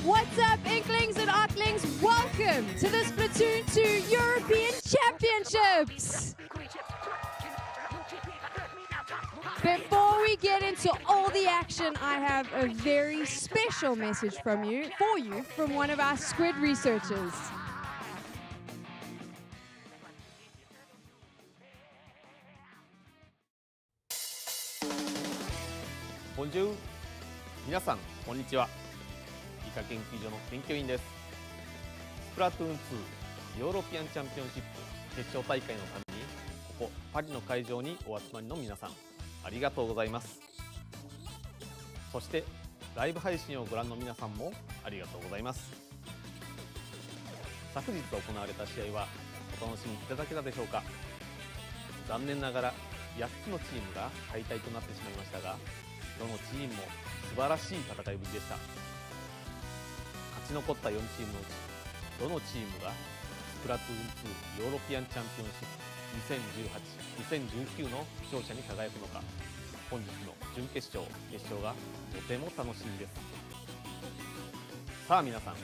What's up, Inklings and Arklings? Welcome to the Splatoon 2 European Championships! Before we get into all the action, I have a very special message for you from one of our squid researchers. Bonjour! 皆さん、こんにちは。理科研究所の研究員です。スプラトゥーン2ヨーロピアンチャンピオンシップ決勝大会のためにここパリの会場にお集まりの皆さん、ありがとうございます。そしてライブ配信をご覧の皆さんもありがとうございます。昨日行われた試合はお楽しみいただけたでしょうか。残念ながら8つのチームが敗退となってしまいましたが、どのチームも素晴らしい戦いぶりでした。勝ち残った4チームのうちどのチームがスプラトゥーン2ヨーロピアンチャンピオンシップ2018、2019の勝者に輝くのか、本日の準決勝、決勝がとても楽しみです。さあ皆さん、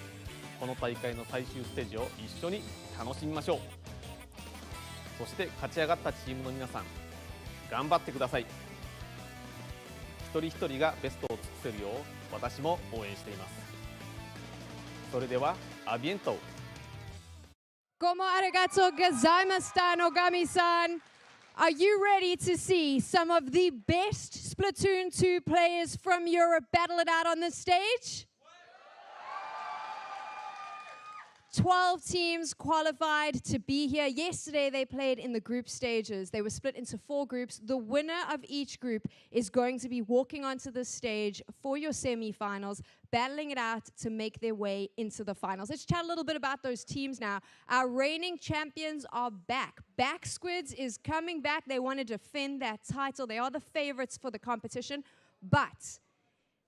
この大会の最終ステージを一緒に楽しみましょう。そして勝ち上がったチームの皆さん、頑張ってください。一人一人がベストを尽くせるよう私も応援しています。それではアビエント。Como arigato gozaimashita, Nogami-san. Are you ready to see some of the best Splatoon 2 players from Europe battle it out on the stage? 12 teams qualified to be here. Yesterday they played in the group stages. They were split into 4 groups. The winner of each group is going to be walking onto the stage for your semi-finals, battling it out to make their way into the finals. Let's chat a little bit about those teams now. Our reigning champions are back. Back Squids is coming back. They want to defend that title. They are the favorites for the competition, but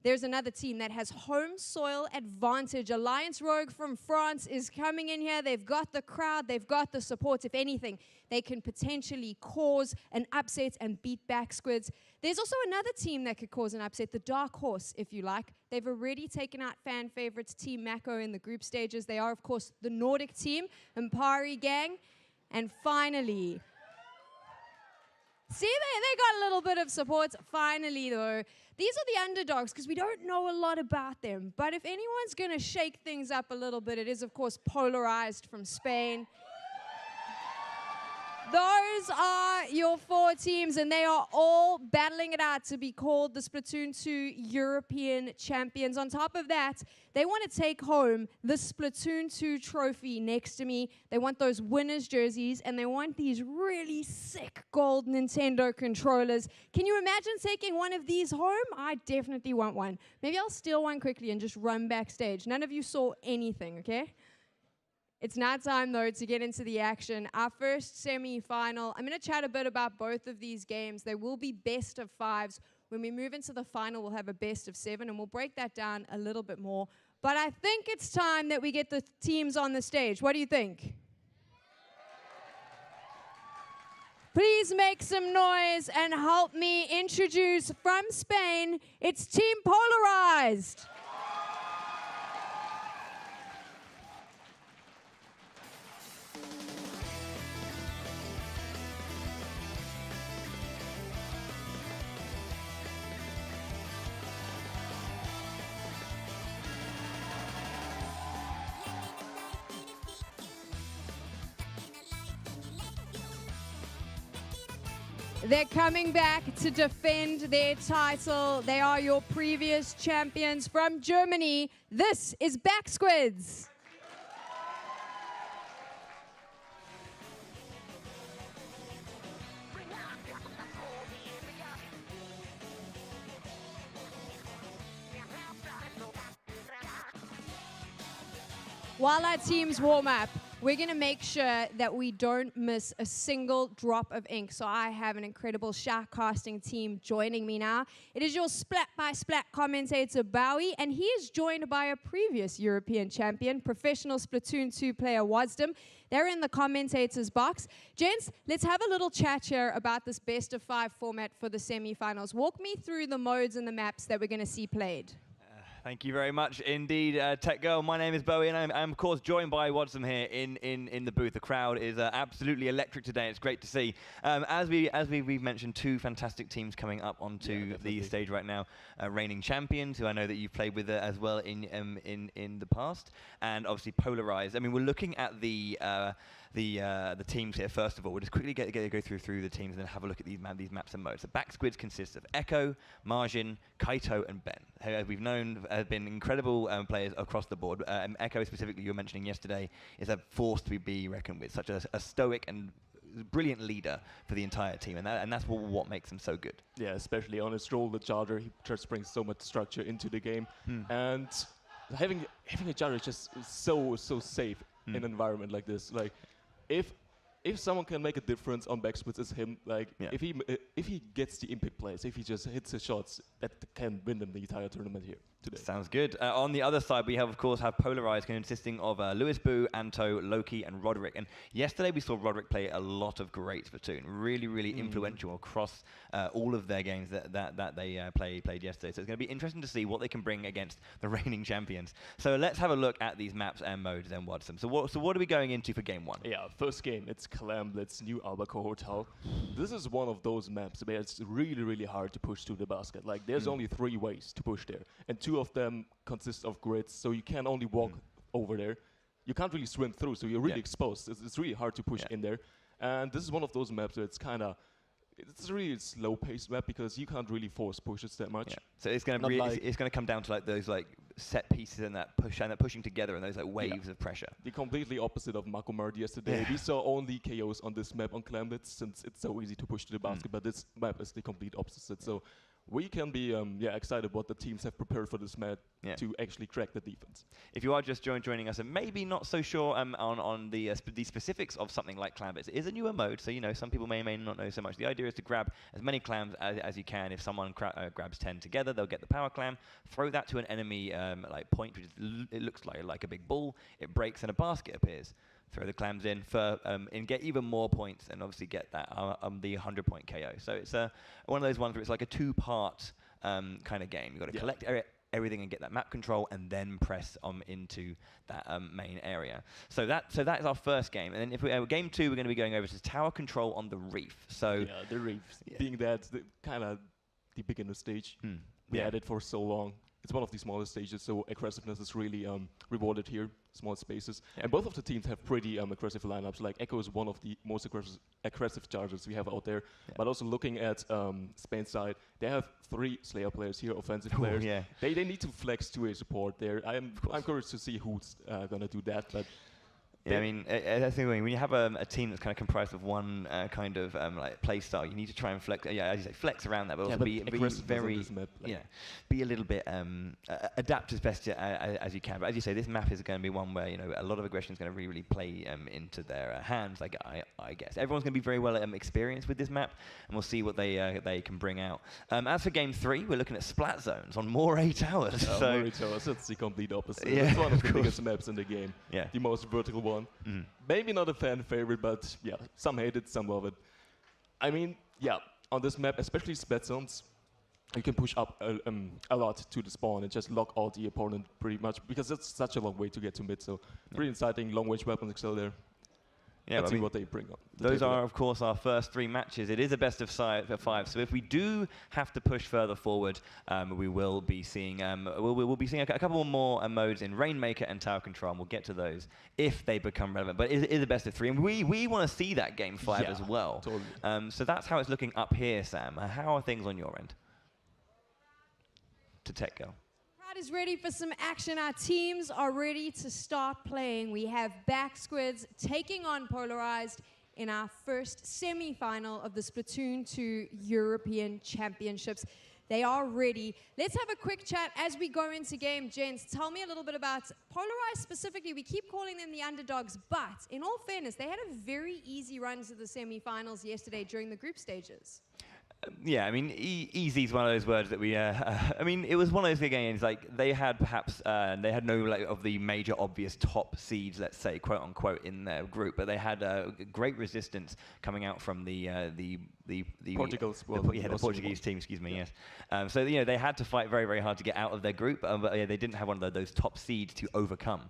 there's another team that has home soil advantage. Alliance Rogue from France is coming in here. They've got the crowd, they've got the support. If anything, they can potentially cause an upset and beat back Squids. There's also another team that could cause an upset, the Dark Horse, if you like. They've already taken out fan favorites Team Mako in the group stages. They are, of course, the Nordic team, Mpari Gang. And finally, see, they got a little bit of support. Finally, though, these are the underdogs because we don't know a lot about them. But if anyone's going to shake things up a little bit, it is, of course, Polarized from Spain. Those are your 4 teams, and they are all battling it out to be called the Splatoon 2 European Champions. On top of that, they want to take home the Splatoon 2 trophy next to me. They want those winners' jerseys, and they want these really sick gold Nintendo controllers. Can you imagine taking one of these home? I definitely want one. Maybe I'll steal one quickly and just run backstage. None of you saw anything, okay? It's now time, though, to get into the action. Our first semi-final, I'm going to chat a bit about both of these games. They will be best of fives. When we move into the final, we'll have a best of seven, and we'll break that down a little bit more. But I think it's time that we get the teams on the stage. What do you think? Please make some noise and help me introduce from Spain, it's Team Polarized. They're coming back to defend their title. They are your previous champions from Germany. This is Backsquids. While our teams warm up, we're going to make sure that we don't miss a single drop of ink. So I have an incredible shark casting team joining me now. It is your Splat by Splat commentator, Bowie, and he is joined by a previous European champion, professional Splatoon 2 player, Wasdom. They're in the commentators box. Gents, let's have a little chat here about this best of five format for the semifinals. Walk me through the modes and the maps that we're going to see played. Thank you very much indeed, Tech Girl. My name is Bowie, and I'm of course joined by Wadsum here in the booth. The crowd is absolutely electric today. It's great to see. As we've mentioned, two fantastic teams coming up onto the stage right now. Reigning champions, who I know that you've played with as well in the past, and obviously Polarized. I mean, we're looking at the teams here. First of all, we'll just quickly go through the teams and then have a look at these maps and modes. So Backsquids consists of Echo, Margin, Kaito, and Ben, who, as we've known, have been incredible players across the board. Echo, specifically, you were mentioning yesterday, is a force to be reckoned with. Such a stoic and brilliant leader for the entire team, and that's what makes him so good. Yeah, especially on his role, the charger, he just brings so much structure into the game, and having a charger is just so safe in an environment like this. Like, if someone can make a difference on Backsquids, it's him. Like, if he gets the impact plays, if he just hits his shots, that can win them the entire tournament here today. Sounds good. On the other side, we have, of course, Polarized, consisting of Lewis Boo, Anto, Loki, and Roderick. And yesterday we saw Roderick play a lot of great Splatoon, really influential across all of their games that they played yesterday. So it's going to be interesting to see what they can bring against the reigning champions. So let's have a look at these maps and modes and what's them. So what are we going into for game one? Yeah, first game, it's Calamblitz, New Albacore Hotel. This is one of those maps where it's really hard to push to the basket. Like, there's only 3 ways to push there, and 2 of them consist of grids, so you can only walk over there. You can't really swim through, so you're really exposed. It's really hard to push in there. And this is one of those maps where it's a really slow-paced map because you can't really force pushes that much. Yeah. So it's going to come down to like those like set pieces and that pushing together and those like waves of pressure. The completely opposite of Makomard yesterday. We saw only KOs on this map on Calamblitz since it's so easy to push to the basket, but this map is the complete opposite. So we can be excited what the teams have prepared for this map to actually crack the defense. If you are just joining us and maybe not so sure on the specifics of something like Calamblitz, it is a newer mode, so some people may not know so much. The idea is to grab as many clams as you can. If someone grabs 10 together, they'll get the power clam, throw that to an enemy like point, which it looks like a big ball. It breaks and a basket appears. Throw the clams in and get even more points, and obviously get that the 100-point KO. So it's one of those ones where it's like a 2-part kind of game. You've got to collect everything and get that map control, and then press into that main area. So that is our first game, and then if we game 2, we're going to be going over to tower control on the Reef. So the Reef, being that kind of the beginner stage, we had it for so long. It's one of the smallest stages, so aggressiveness is really rewarded here, small spaces. And both of the teams have pretty aggressive lineups. Like, Echo is one of the most aggressive chargers we have out there. But also looking at Spain's side, they have 3 Slayer players here, offensive players. They need to flex to a support there. I'm curious to see who's going to do that. But Yeah, I mean, I think when you have a team that's kind of comprised of one kind of like play style, you need to try and flex. Yeah, as you say, flex around that, but also be very, be a little bit adapt as best as you can. But as you say, this map is going to be one where a lot of aggression is going to really play into their hands. I guess everyone's going to be very well experienced with this map, and we'll see what they can bring out. As for game 3, we're looking at splat zones on more 8 hours. So more 8 hours. That's the complete opposite. Yeah, it's one of the biggest maps in the game. Yeah, the most vertical one. Maybe not a fan favorite, but yeah, some hate it, some love it. I mean, yeah, on this map, especially splat zones, you can push up a lot to the spawn and just lock out the opponent pretty much, because it's such a long way to get to mid. So pretty exciting, long-range weapons excel there. Yeah, let's see what they bring up. Those are, of course, our first 3 matches. It is a best of 5, so if we do have to push further forward, we will be seeing we'll be seeing a couple more modes in Rainmaker and Tower Control, and we'll get to those if they become relevant. But it is a best of 3, and we want to see that game 5 as well. Totally. So that's how it's looking up here, Sam. How are things on your end? To Tech Girl. Is ready for some action. Our teams are ready to start playing. We have Back Squids taking on Polarized in our first semi-final of the Splatoon 2 European Championships. They are ready. Let's have a quick chat as we go into game. Gents, tell me a little bit about Polarized specifically. We keep calling them the underdogs, but in all fairness, they had a very easy run to the semi-finals yesterday during the group stages. Yeah, I mean, easy is one of those words that we. I mean, it was one of those big games. Like they had perhaps they had no of the major obvious top seeds, let's say, quote unquote, in their group, but they had great resistance coming out from the Portugal's the Portuguese team. Excuse me. Yes. So they had to fight very, very hard to get out of their group, but they didn't have one of those top seeds to overcome.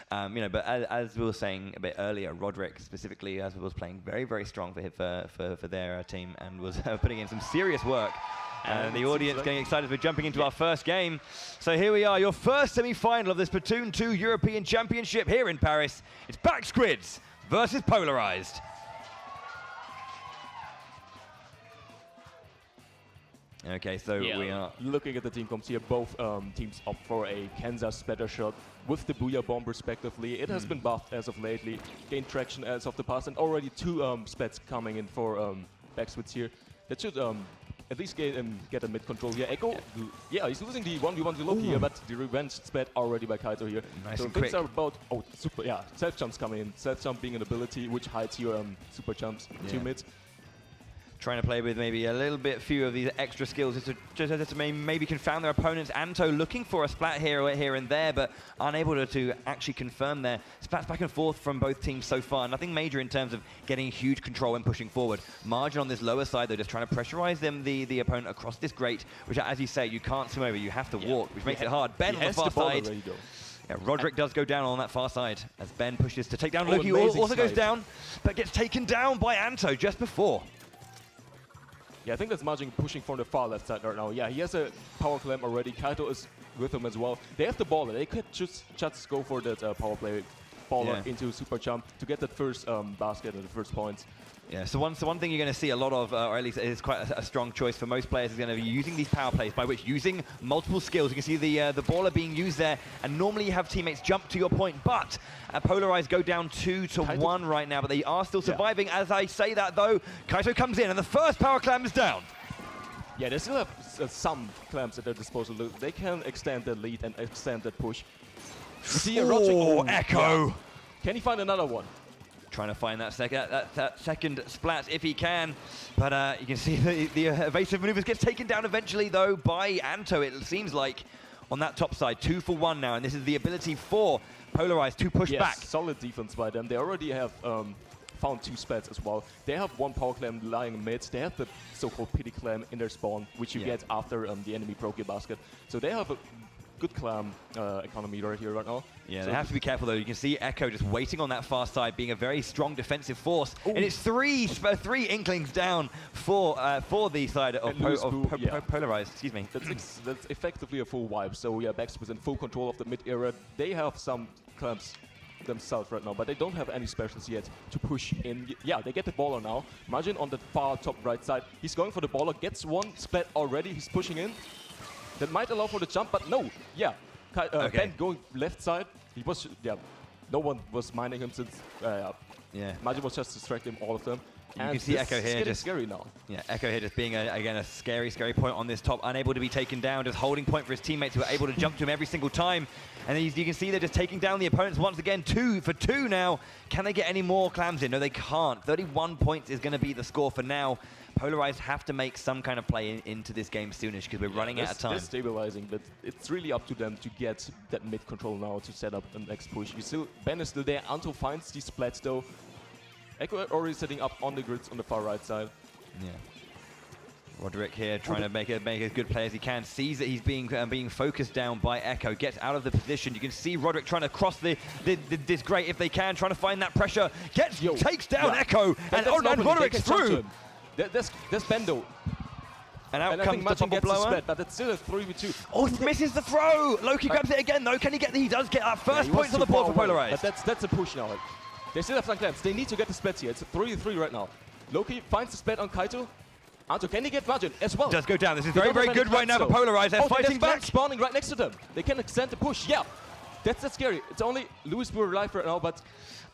But as we were saying a bit earlier, Roderick specifically was playing very, very strong for their team and was putting in some serious work. And the audience getting excited. We're jumping into our first game. So here we are, your first semi-final of the Splatoon 2 European Championship here in Paris. It's Back Squids versus Polarized. Okay, so we are looking at the team comps here. Both teams opt for a Kansas splatter shot with the Booyah Bomb respectively. It has been buffed as of lately, gained traction as of the past, and already 2 splats coming in for Back Squids here. That should at least get a mid control here. Echo, he's losing the 1v1 to Loki here, but the revenge splat already by Kaito here. Nice so and things quick. are about, self jumps coming in. Self jump being an ability which hides your super jumps to mid. Trying to play with maybe a little bit few of these extra skills just to maybe confound their opponents. Anto looking for a splat here and there, but unable to actually confirm their splats back and forth from both teams so far. Nothing major in terms of getting huge control and pushing forward. Margin on this lower side, though, just trying to pressurize the opponent across this grate, which, as you say, you can't swim over, you have to walk, which makes it hard. Ben on the far side. Yeah, Roderick does go down on that far side as Ben pushes to take down Loki, who also goes down, but gets taken down by Anto just before. Yeah, I think that's Margin pushing from the far left side right now. Yeah, he has a power clamp already. Kaito is with him as well. They have the baller. They could just go for that power play baller into super jump to get that first basket and the first points. Yeah, so one thing you're going to see a lot of, or at least it's quite a strong choice for most players, is going to be using these power plays, by which using multiple skills. You can see the baller being used there, and normally you have teammates jump to your point, but Polarized go down 2-1 right now, but they are still surviving. As I say that, though, Kaito comes in, and the first power clamp is down. Yeah, they still have some clamps at their disposal. They can extend the lead and extend that push. See Roderick. Echo! Yeah. Can he find another one? Trying to find that second splat if he can, but you can see the evasive maneuvers gets taken down eventually, though, by Anto. It seems like on that top side, 2 for 1 now, and this is the ability for Polarized to push back. Solid defense by them. They already have found 2 splats as well. They have 1 power clamp lying mid. They have the so-called pity clamp in their spawn, which you get after the enemy broke your basket. So they have a good clam economy right here right now. Yeah, so they have to be careful, though. You can see Echo just waiting on that far side, being a very strong defensive force. And it's three Inklings down for the side of Polarized. Excuse me. That's effectively a full wipe. So yeah, Back Squids in full control of the mid area. They have some clamps themselves right now, but they don't have any specials yet to push in. Yeah, they get the baller now. Margin on the far top right side. He's going for the baller, gets 1 splat already. He's pushing in. That might allow for the jump, but no. Yeah, Ben going left side. He was no one was minding him since Majin was just distracting all of them. You can see Echo here just scary now. Yeah, Echo here just being again a scary point on this top, unable to be taken down, just holding point for his teammates who are able to jump to him every single time. And then you can see they're just taking down the opponents once again, 2 for 2 now. Can they get any more clams in? No, they can't. 31 points is going to be the score for now. Polarized have to make some kind of play into this game soonish because we're running out of time. They're stabilizing, but it's really up to them to get that mid control now to set up the next push. Ben is still there. Anto finds the splats though. Echo already setting up on the grids on the far right side. Yeah. Roderick here trying to make as good play as he can. Sees that he's being focused down by Echo. Gets out of the position. You can see Roderick trying to cross this grate if they can. Trying to find that pressure. Takes down Echo. And Roderick's through. There's Bendo. And out comes the bubble blower. But it's still a 3v2. Oh, misses the throw. Loki grabs it again though. Can he get? He does get that first points on the board for Polarized. But that's a push now. They still have some clams. They need to get the splats here. It's a 3v3 right now. Loki finds the splat on Kaito. Anto, can he get Majin as well? Does go down. This is very good right now for Polarized. They're fighting back. Spawning right next to them. They can extend the push. Yeah, that's scary. It's only Louis Brewer alive right now, but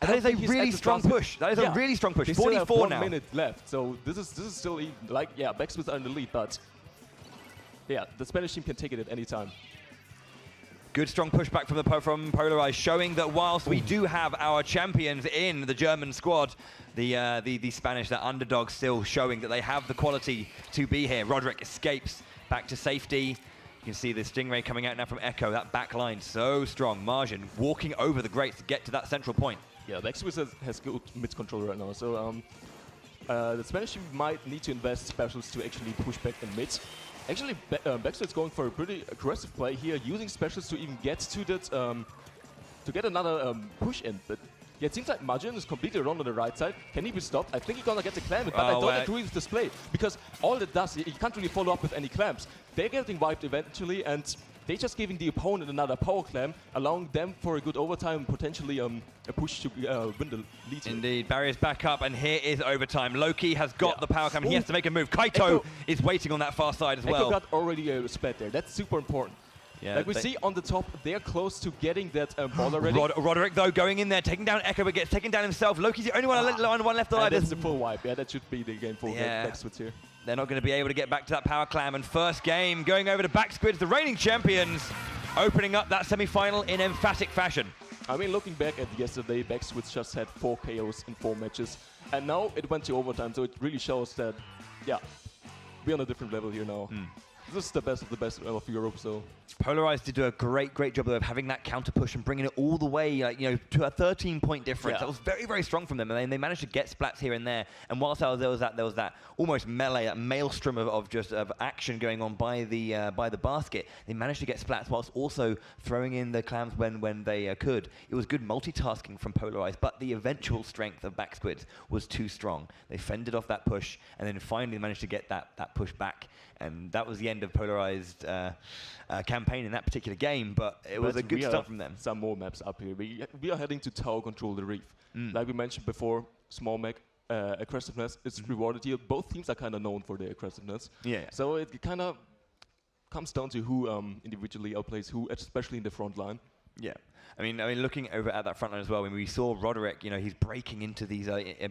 that is a really strong push. That is a really strong push. 44 now. 1 minute left, so this is still like Backsmiths are in the lead, but yeah, the Spanish team can take it at any time. Good strong pushback from Polarized, showing that whilst we do have our champions in the German squad, the Spanish, the underdogs, still showing that they have the quality to be here. Roderick escapes back to safety. You can see the Stingray coming out now from Echo. That back line so strong. Margin walking over the grates to get to that central point. Yeah, Backsmith has good mid control right now, so the Spanish team might need to invest specials to actually push back in mid. Actually, Backsmith's going for a pretty aggressive play here, using specials to even get to that, to get another push in. But yeah, it seems like Majin is completely wrong on the right side. Can he be stopped? I think he's gonna get the clam, but I don't agree with this play because all it does, he can't really follow up with any clams. They're getting wiped eventually, and they're just giving the opponent another power clam, allowing them for a good overtime, potentially a push to win the lead. Indeed, barriers back up, and here is overtime. Loki has got the power clam. He has to make a move. Kaito is waiting on that far side as well. Echo got already a splat there. That's super important. Yeah, like we see on the top, they're close to getting that ball already. Roderick, though, going in there, taking down Echo, but gets taken down himself. Loki's the only one left alive. That's the full wipe. Yeah, that should be the game for Backsquids here. They're not going to be able to get back to that power clam. And first game going over to Backsquids, the reigning champions, opening up that semi-final in emphatic fashion. I mean, looking back at yesterday, Backsquids just had 4 KOs in 4 matches. And now it went to overtime, so it really shows that, yeah, we're on a different level here now. This is the best of the best of Europe, so... Polarized did do a great job of having that counter push and bringing it all the way, to a 13-point difference. Yeah. That was very strong from them, and they managed to get splats here and there. And whilst there was that almost melee, that maelstrom of action going on by the basket, they managed to get splats whilst also throwing in the clams when they could. It was good multitasking from Polarized, but the eventual strength of Backsquids was too strong. They fended off that push, and then finally managed to get that push back. And that was the end of Polarized campaign in that particular game, but it was a good start from them. Some more maps up here. We are heading to Tower Control the Reef. Like we mentioned before, small mech, aggressiveness is rewarded here. Both teams are kind of known for their aggressiveness. Yeah. So it kind of comes down to who individually outplays who, especially in the front line. Yeah. I mean, looking over at that front line as well, when we saw Roderick, he's breaking into these,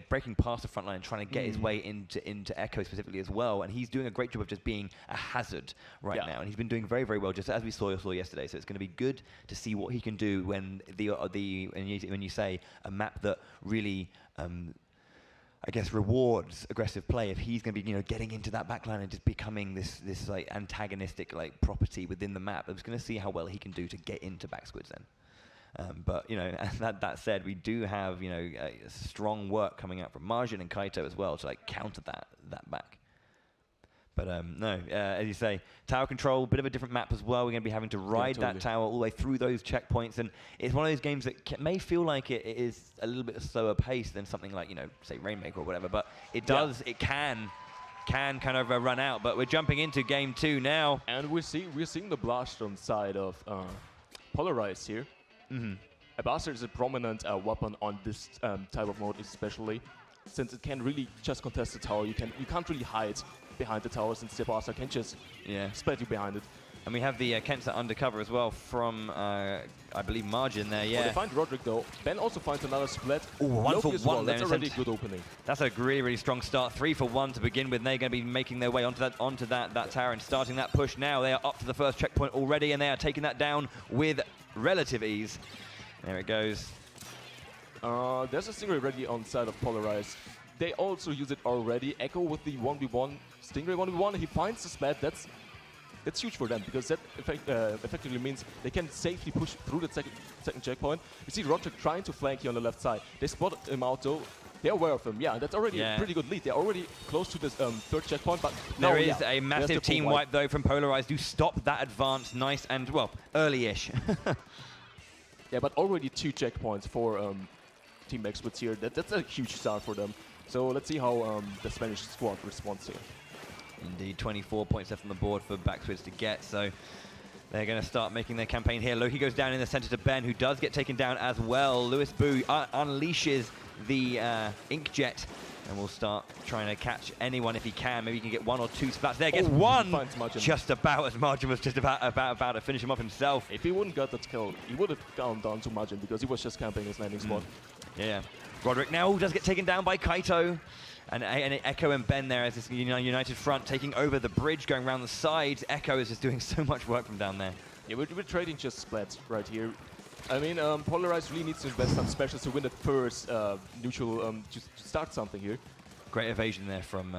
breaking past the front line, trying to get his way into Echo specifically as well, and he's doing a great job of just being a hazard right now, and he's been doing very well, just as we saw yesterday. So it's going to be good to see what he can do when when you say a map that really, I guess, rewards aggressive play. If he's going to be, getting into that backline and just becoming this like antagonistic like property within the map, I'm just going to see how well he can do to get into Backsquids then. But that said, we do have strong work coming out from Margin and Kaito as well to like counter that back. But no, as you say, tower control, bit of a different map as well. We're going to be having to ride that tower all the way through those checkpoints, and it's one of those games that may feel like it is a little bit slower pace than something like say Rainmaker or whatever. But it can kind of run out. But we're jumping into game 2 now, and we're seeing the Blastron side of Polarized here. A Blaster is a prominent weapon on this type of mode, especially since it can really just contest the tower. You can't really hide behind the tower since the Blaster can just split you behind it. And we have the Kensa undercover as well from, I believe, Margin there, yeah. Oh, they find Roderick though. Ben also finds another split. Ooh, 1 for 1 well. there. That's already a good opening. That's a really, really strong start. 3 for 1 to begin with. They're going to be making their way onto that tower and starting that push now. They are up to the first checkpoint already, and they are taking that down with relative ease. There it goes. There's a Stingray ready on the side of Polarized. They also use it already. Echo with the 1v1. Stingray 1v1. He finds the splat. That's huge for them, because that effectively means they can safely push through the second checkpoint. You see Roderick trying to flank here on the left side. They spotted him out though. They're aware of him. Yeah, that's already a pretty good lead. They're already close to this third checkpoint, but there is a massive team wipe though from Polarized, who stopped that advance. Nice and, well, early-ish. Yeah, but already 2 checkpoints for Team Backswitch here. That's a huge start for them. So let's see how the Spanish squad responds here. Indeed, 24 points left on the board for Backswitch to get, so they're going to start making their campaign here. Loki goes down in the center to Ben, who does get taken down as well. Lewis Boo unleashes the Inkjet and will start trying to catch anyone if he can. Maybe he can get 1 or 2 splats there. Gets 1! Just about, as Margin was just about to finish him off himself. If he wouldn't got that kill, he would have gone down to Margin, because he was just camping his landing spot. Yeah. Roderick now does get taken down by Kaito. And Echo and Ben there as this united front taking over the bridge, going around the sides. Echo is just doing so much work from down there. Yeah, we're trading just splats right here. I mean, Polarized really needs to invest some specials to win the first neutral, to start something here. Great evasion there from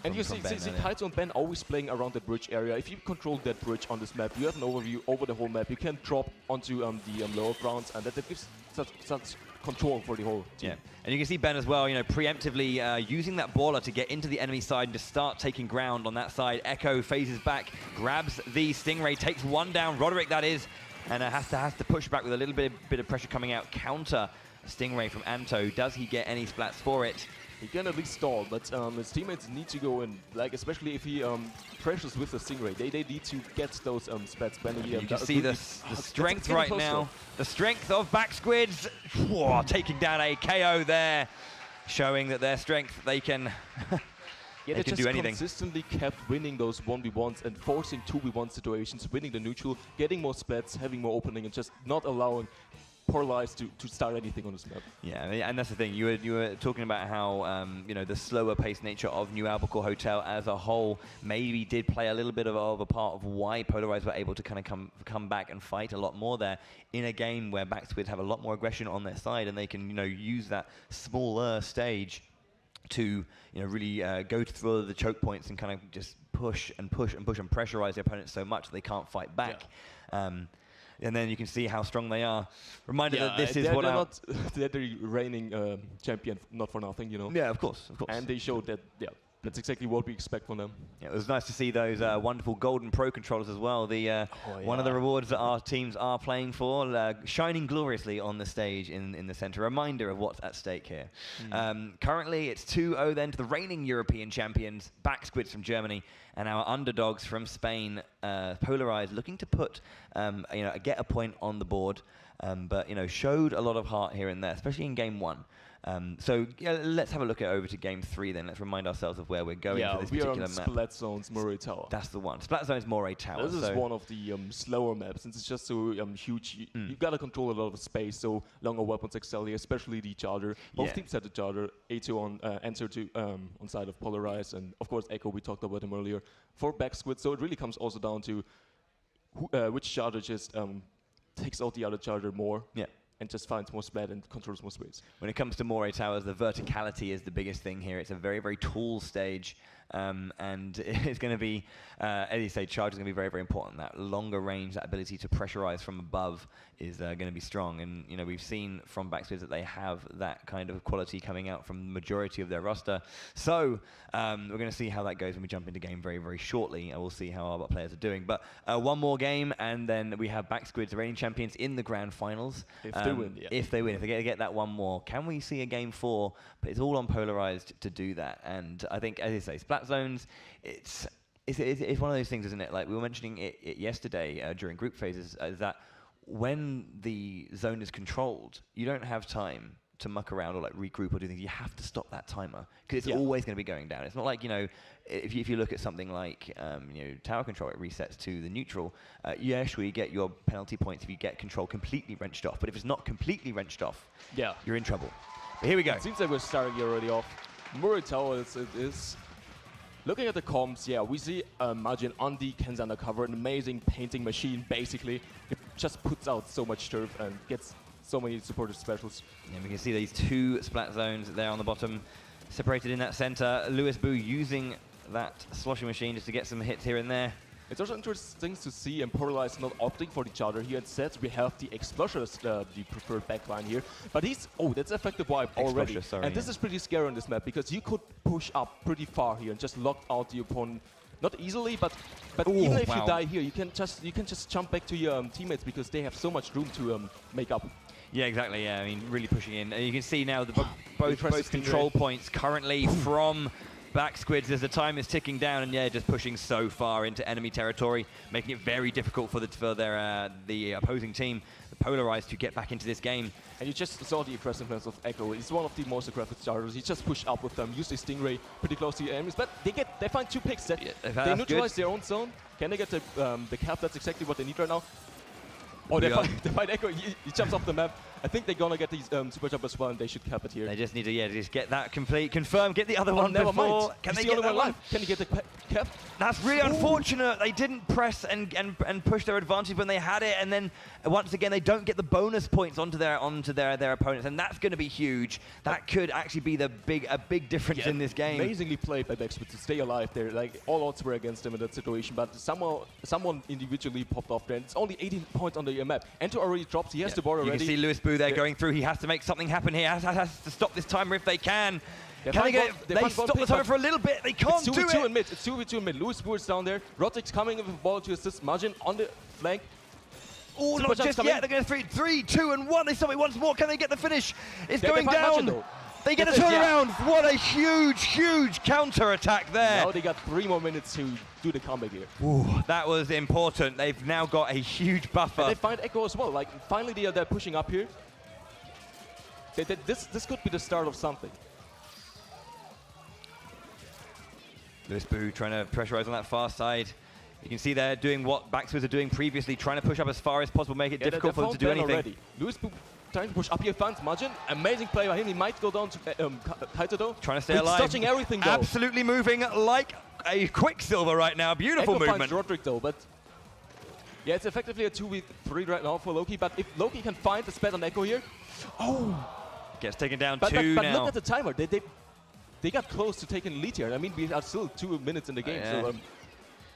and you see Kaito and Ben always playing around the bridge area. If you control that bridge on this map, you have an overview over the whole map. You can drop onto the lower grounds, and that gives such control for the whole team. Yeah, and you can see Ben as well, preemptively using that baller to get into the enemy side and to start taking ground on that side. Echo phases back, grabs the Stingray, takes 1 down, Roderick that is, and has to push back with a little bit of pressure coming out. Counter Stingray from Anto. Does he get any splats for it? He can at least stall, but his teammates need to go in, like especially if he pressures with the Stingray. They need to get those splats. You can see the strength right now. The strength of Backsquids. Whoa, taking down a KO there, showing that their strength, they can yeah, they can do anything. Consistently kept winning those 1v1s and forcing 2v1 situations, winning the neutral, getting more splats, having more opening, and just not allowing Polarized to start anything on this map. Yeah, and that's the thing. You were talking about how the slower paced nature of New Albacore Hotel as a whole maybe did play a little bit of a part of why Polarized were able to kind of come back and fight a lot more there in a game where Backsquid have a lot more aggression on their side, and they can use that smaller stage to really go through the choke points and kind of just push and pressurize the opponents so much that they can't fight back. Yeah. And then you can see how strong they are. Reminder that this is what they're the reigning champion, not for nothing, Yeah, of course. And they showed that, that's exactly what we expect from them. Yeah, it was nice to see those wonderful golden pro controllers as well. One of the rewards that our teams are playing for, shining gloriously on the stage in the center. Reminder of what's at stake here. Currently, it's 2-0 then to the reigning European champions, Backsquids from Germany, and our underdogs from Spain, Polarized, looking to put, get a point on the board, but showed a lot of heart here and there, especially in game 1. So let's have a look over to game 3 then. Let's remind ourselves of where we're going for this particular map. Yeah, we are on Splat Zones Moray Tower. That's the one. Splat Zones Moray Tower. This is one of the slower maps, since it's just so huge. You've got to control a lot of space, so longer weapons excel here, especially the charger. Both teams had the charger. A2 on answer to on side of Polarized, and of course Echo, we talked about him earlier, for Backsquid. So it really comes also down to which charger just takes out the other charger more. Yeah. And just finds more splat and controls more space. When it comes to Moray Towers, the verticality is the biggest thing here. It's a very, very tall stage, and it's going to be, as you say, charge is going to be very, very important. That longer range, that ability to pressurize from above is going to be strong. And we've seen from Backsquids that they have that kind of quality coming out from the majority of their roster. So we're going to see how that goes when we jump into game very, very shortly, and we'll see how our players are doing. But one more game, and then we have Backsquids, the reigning champions, in the grand finals. If they win, if they get that one more, can we see a game 4? But it's all on Polarized to do that. And I think, as you say, Splat Zones, it's one of those things, isn't it? Like we were mentioning it yesterday during group phases, is that when the zone is controlled, you don't have time to muck around or like regroup or do things, you have to stop that timer because it's always going to be going down. It's not like, you know, if you look at something like you know, tower control, it resets to the neutral. You actually get your penalty points if you get control completely wrenched off. But if it's not completely wrenched off, you're in trouble. But here we go. It seems like we're starting already off. Murray Tower is looking at the comms. Yeah, we see Majin on the Ken's undercover, an amazing painting machine. Basically, it just puts out so much turf and gets so many supportive specials. And we can see these 2 splat zones there on the bottom, separated in that center. Lewis Boo using that sloshing machine just to get some hits here and there. It's also interesting to see Polarized not opting for the charger here. Instead, we have the Explosive, the preferred backline here. But he's, that's effective wipe already. Sorry, and this is pretty scary on this map because you could push up pretty far here and just lock out the opponent. Not easily, but even if you die here, you can just jump back to your teammates because they have so much room to make up. Yeah, exactly. Yeah, I mean, really pushing in. And you can see now both control points currently from Back Squids as the time is ticking down, and just pushing so far into enemy territory, making it very difficult for the opposing team, the Polarized, to get back into this game. And you just saw the aggressiveness of Echo. He's one of the most aggressive starters. He just pushed up with them, used his Stingray pretty close to the enemies, but they find 2 picks. They neutralize their own zone. Can they get the cap? That's exactly what they need right now. Oh, they find Echo. He jumps off the map. I think they're gonna get these super jump as well, and they should cap it here. They just need to just get that complete, confirm, get the other one never before. Mind. Can they get that one? Can you get the cap? That's really unfortunate. They didn't press and push their advantage when they had it, and then once again they don't get the bonus points onto their opponents, and that's going to be huge. That could actually be a big difference in this game. Amazingly played by Backsplit to stay alive there. Like, all odds were against them in that situation, but someone individually popped off there. And it's only 18 points on the map. Ento already drops. He has the ball already. You can see Lewis Boo there going through. He has to make something happen here. Has to stop this timer if they can. Can they get it? They stop the timer for a little bit. They can't do it. It's 2v2 in mid. It's 2v2 in mid. Lewis Boo is down there. Rodrik's coming with the ball to assist Majin on the flank. Oh, not just yet. They're going to 3, 2, and 1. They stop it once more. Can they get the finish? It's going down. They get a turnaround. What a huge counter attack there. Now they got 3 more minutes to do the comeback here. Ooh, that was important. They've now got a huge buffer. And they find Echo as well. Like, finally they're pushing up here. This could be the start of something. Lewis Boo trying to pressurize on that far side. You can see they're doing what Backswids are doing previously, trying to push up as far as possible, make it difficult for them to do anything. Already. Lewis Boo trying to push up here, finds Majin. Amazing play by him. He might go down to Kaito though. Trying to stay alive. Touching everything though. Absolutely moving like a Quicksilver right now. Beautiful Echo movement. finds Rodrik though, but yeah, it's effectively a 2v3 right now for Loki. But if Loki can find the spat on Echo here, gets taken down but now. Look at the timer. They got close to taking the lead here. I mean, we are still 2 minutes in the game, so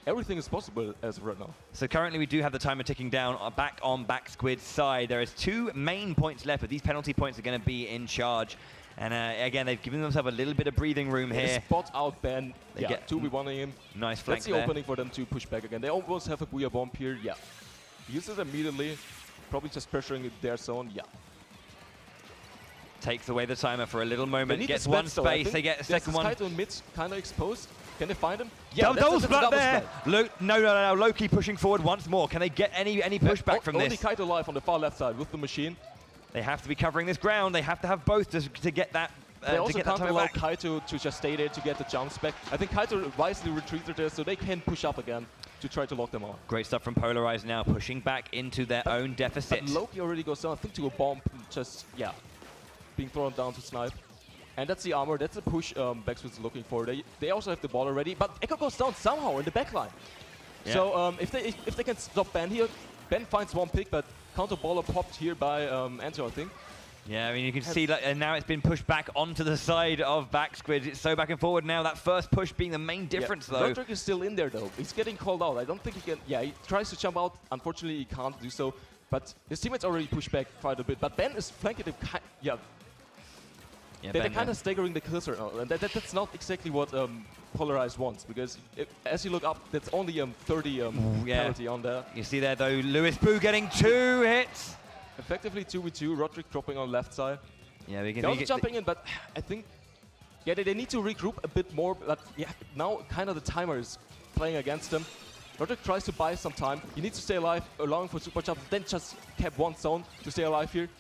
everything is possible as of right now. So currently we do have the timer ticking down back on Back Squid's side. There is 2 main points left, but these penalty points are going to be in charge. And again, they've given themselves a little bit of breathing room here. Spot out Ben. They get 2v1ing him. Nice flank That's the opening for them to push back again. They almost have a Booyah bomb here. Yeah. Uses it immediately. Probably just pressuring their zone. Yeah. Takes away the timer for a little moment. Gets the one though. space. They get a second one. Kaito mid kind of exposed. Can they find him? Yeah, double splat there. No. Loki pushing forward once more. Can they get any pushback from this? Only Kaito live on the far left side with the machine. They have to be covering this ground. They have to have both to get that. They also can't allow Kaito to just stay there to get the jumps back. I think Kaito wisely retreated there, so they can push up again to try to lock them out. Great stuff from Polarized now, pushing back into their own deficit. But Loki already goes down, I think, to a bomb, just, being thrown down to snipe. And that's the armor, that's the push Backswit's looking for. They also have the ball already, but Echo goes down somehow in the backline. Yeah. So if they can stop Ben here, Ben finds one pick, but counter baller popped here by Ento, I think. Yeah, I mean, you can see that, and now it's been pushed back onto the side of Backsquid. It's so back and forward now. That first push being the main difference, though. Rodrik is still in there, though. He's getting called out. I don't think he can. Yeah, he tries to jump out. Unfortunately, he can't do so. But his teammates already pushed back quite a bit. But Ben is flanking him. They're kind of staggering the kills right now, and that's not exactly what Polarized wants, because as you look up, that's only 30 penalty on there. You see there, though, Lewis Boo getting 2 hits. Effectively 2v2, Rodrik dropping on left side. Yeah, they're also jumping in, but I think, they need to regroup a bit more. But now kind of the timer is playing against them. Rodrik tries to buy some time. He needs to stay alive, allowing for super jumps, then just cap one zone to stay alive here.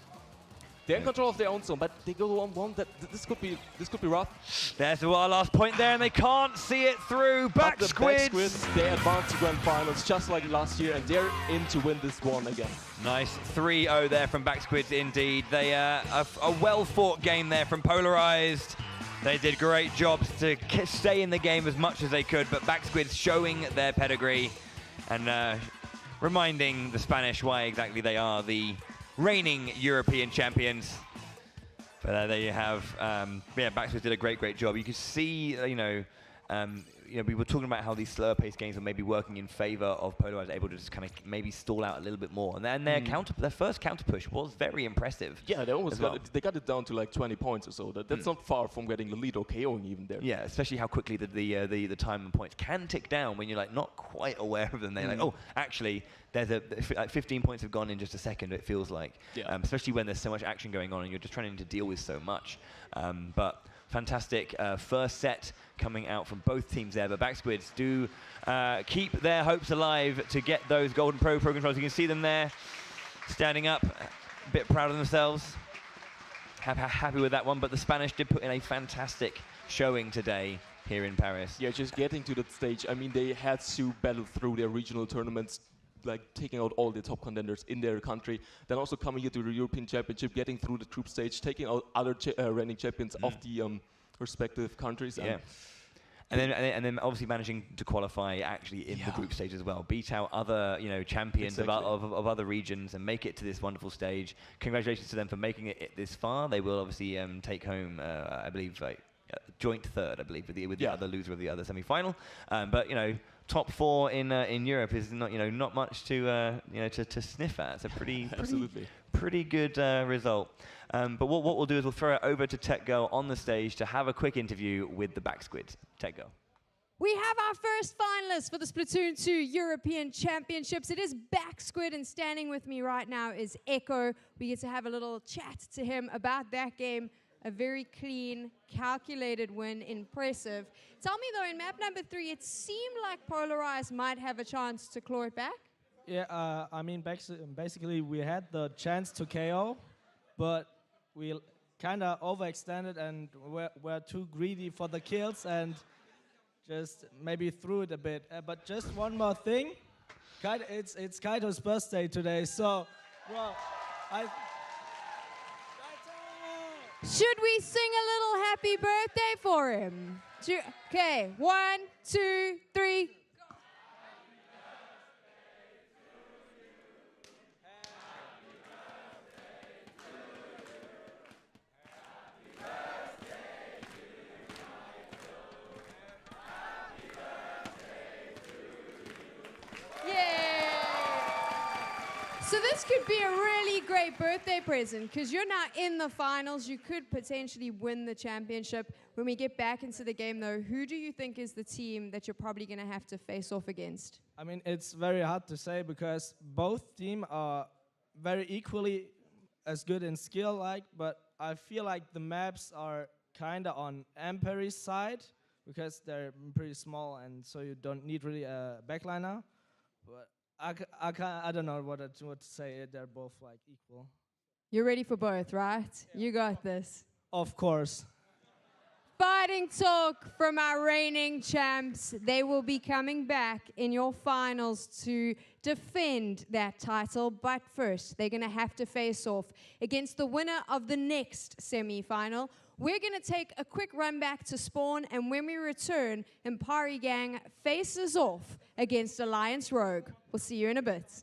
They're in control of their own zone, but they go on one. This could be rough. There's our last point there, and they can't see it through. Back But the Squids. Back Squids, they advance to grand finals just like last year, and they're in to win this one again. Nice 3-0 there from Back Squids indeed. They a well-fought game there from Polarized. They did great jobs to stay in the game as much as they could, but Back Squids showing their pedigree and reminding the Spanish why exactly they are the reigning European champions. But there you have, yeah, Back Squids did a great job. You could see, we were talking about how these slower paced games are maybe working in favor of Polarized, able to just kind of maybe stall out a little bit more. And then their first counter push was very impressive. Yeah, they almost they got it down to like 20 points or so. That's not far from getting the lead or KOing even there. Yeah, especially how quickly the time and points can tick down when you're like not quite aware of them. They're like, oh, actually, there's like 15 points have gone in just a second. It feels like, especially when there's so much action going on and you're just trying to deal with so much. But fantastic first set coming out from both teams there, but Back Squids do keep their hopes alive to get those Golden Pro controls. You can see them there, standing up, a bit proud of themselves. Happy with that one, but the Spanish did put in a fantastic showing today here in Paris. Yeah, just getting to that stage. I mean, they had to battle through their regional tournaments, like taking out all the top contenders in their country, then also coming here to the European Championship, getting through the group stage, taking out other reigning champions of the respective countries. Yeah. And then obviously managing to qualify actually in the group stage as well, beat out other champions of other regions and make it to this wonderful stage. Congratulations to them for making it this far. They will obviously take home, I believe, joint third, I believe, with the other loser of the other semi-final. But top four in Europe is not much to sniff at. It's a pretty good result. But what we'll do is we'll throw it over to Tech Girl on the stage to have a quick interview with the Back Squids. Tech Girl. We have our first finalist for the Splatoon 2 European Championships. It is Back Squid, and standing with me right now is Echo. We get to have a little chat to him about that game. A very clean, calculated win, impressive. Tell me though, in map number 3, it seemed like Polarized might have a chance to claw it back. Yeah, I mean, basically we had the chance to KO, but we kind of overextended and were too greedy for the kills and just maybe threw it a bit. But just one more thing, it's Kaito's birthday today, so, well, Should we sing a little happy birthday for him? Okay, 1, 2, 3. So this could be a really great birthday present because you're now in the finals. You could potentially win the championship. When we get back into the game, though, who do you think is the team that you're probably going to have to face off against? I mean, it's very hard to say because both teams are very equally as good in skill, but I feel like the maps are kind of on Ampere's side because they're pretty small and so you don't need really a backliner. But I don't know what to say. They're both like equal. You're ready for both, right? Yeah. You got this. Of course. Fighting talk from our reigning champs. They will be coming back in your finals to defend that title. But first, they're going to have to face off against the winner of the next semi-final. We're going to take a quick run back to spawn, and when we return, Impari Gang faces off against Alliance Rogue. We'll see you in a bit.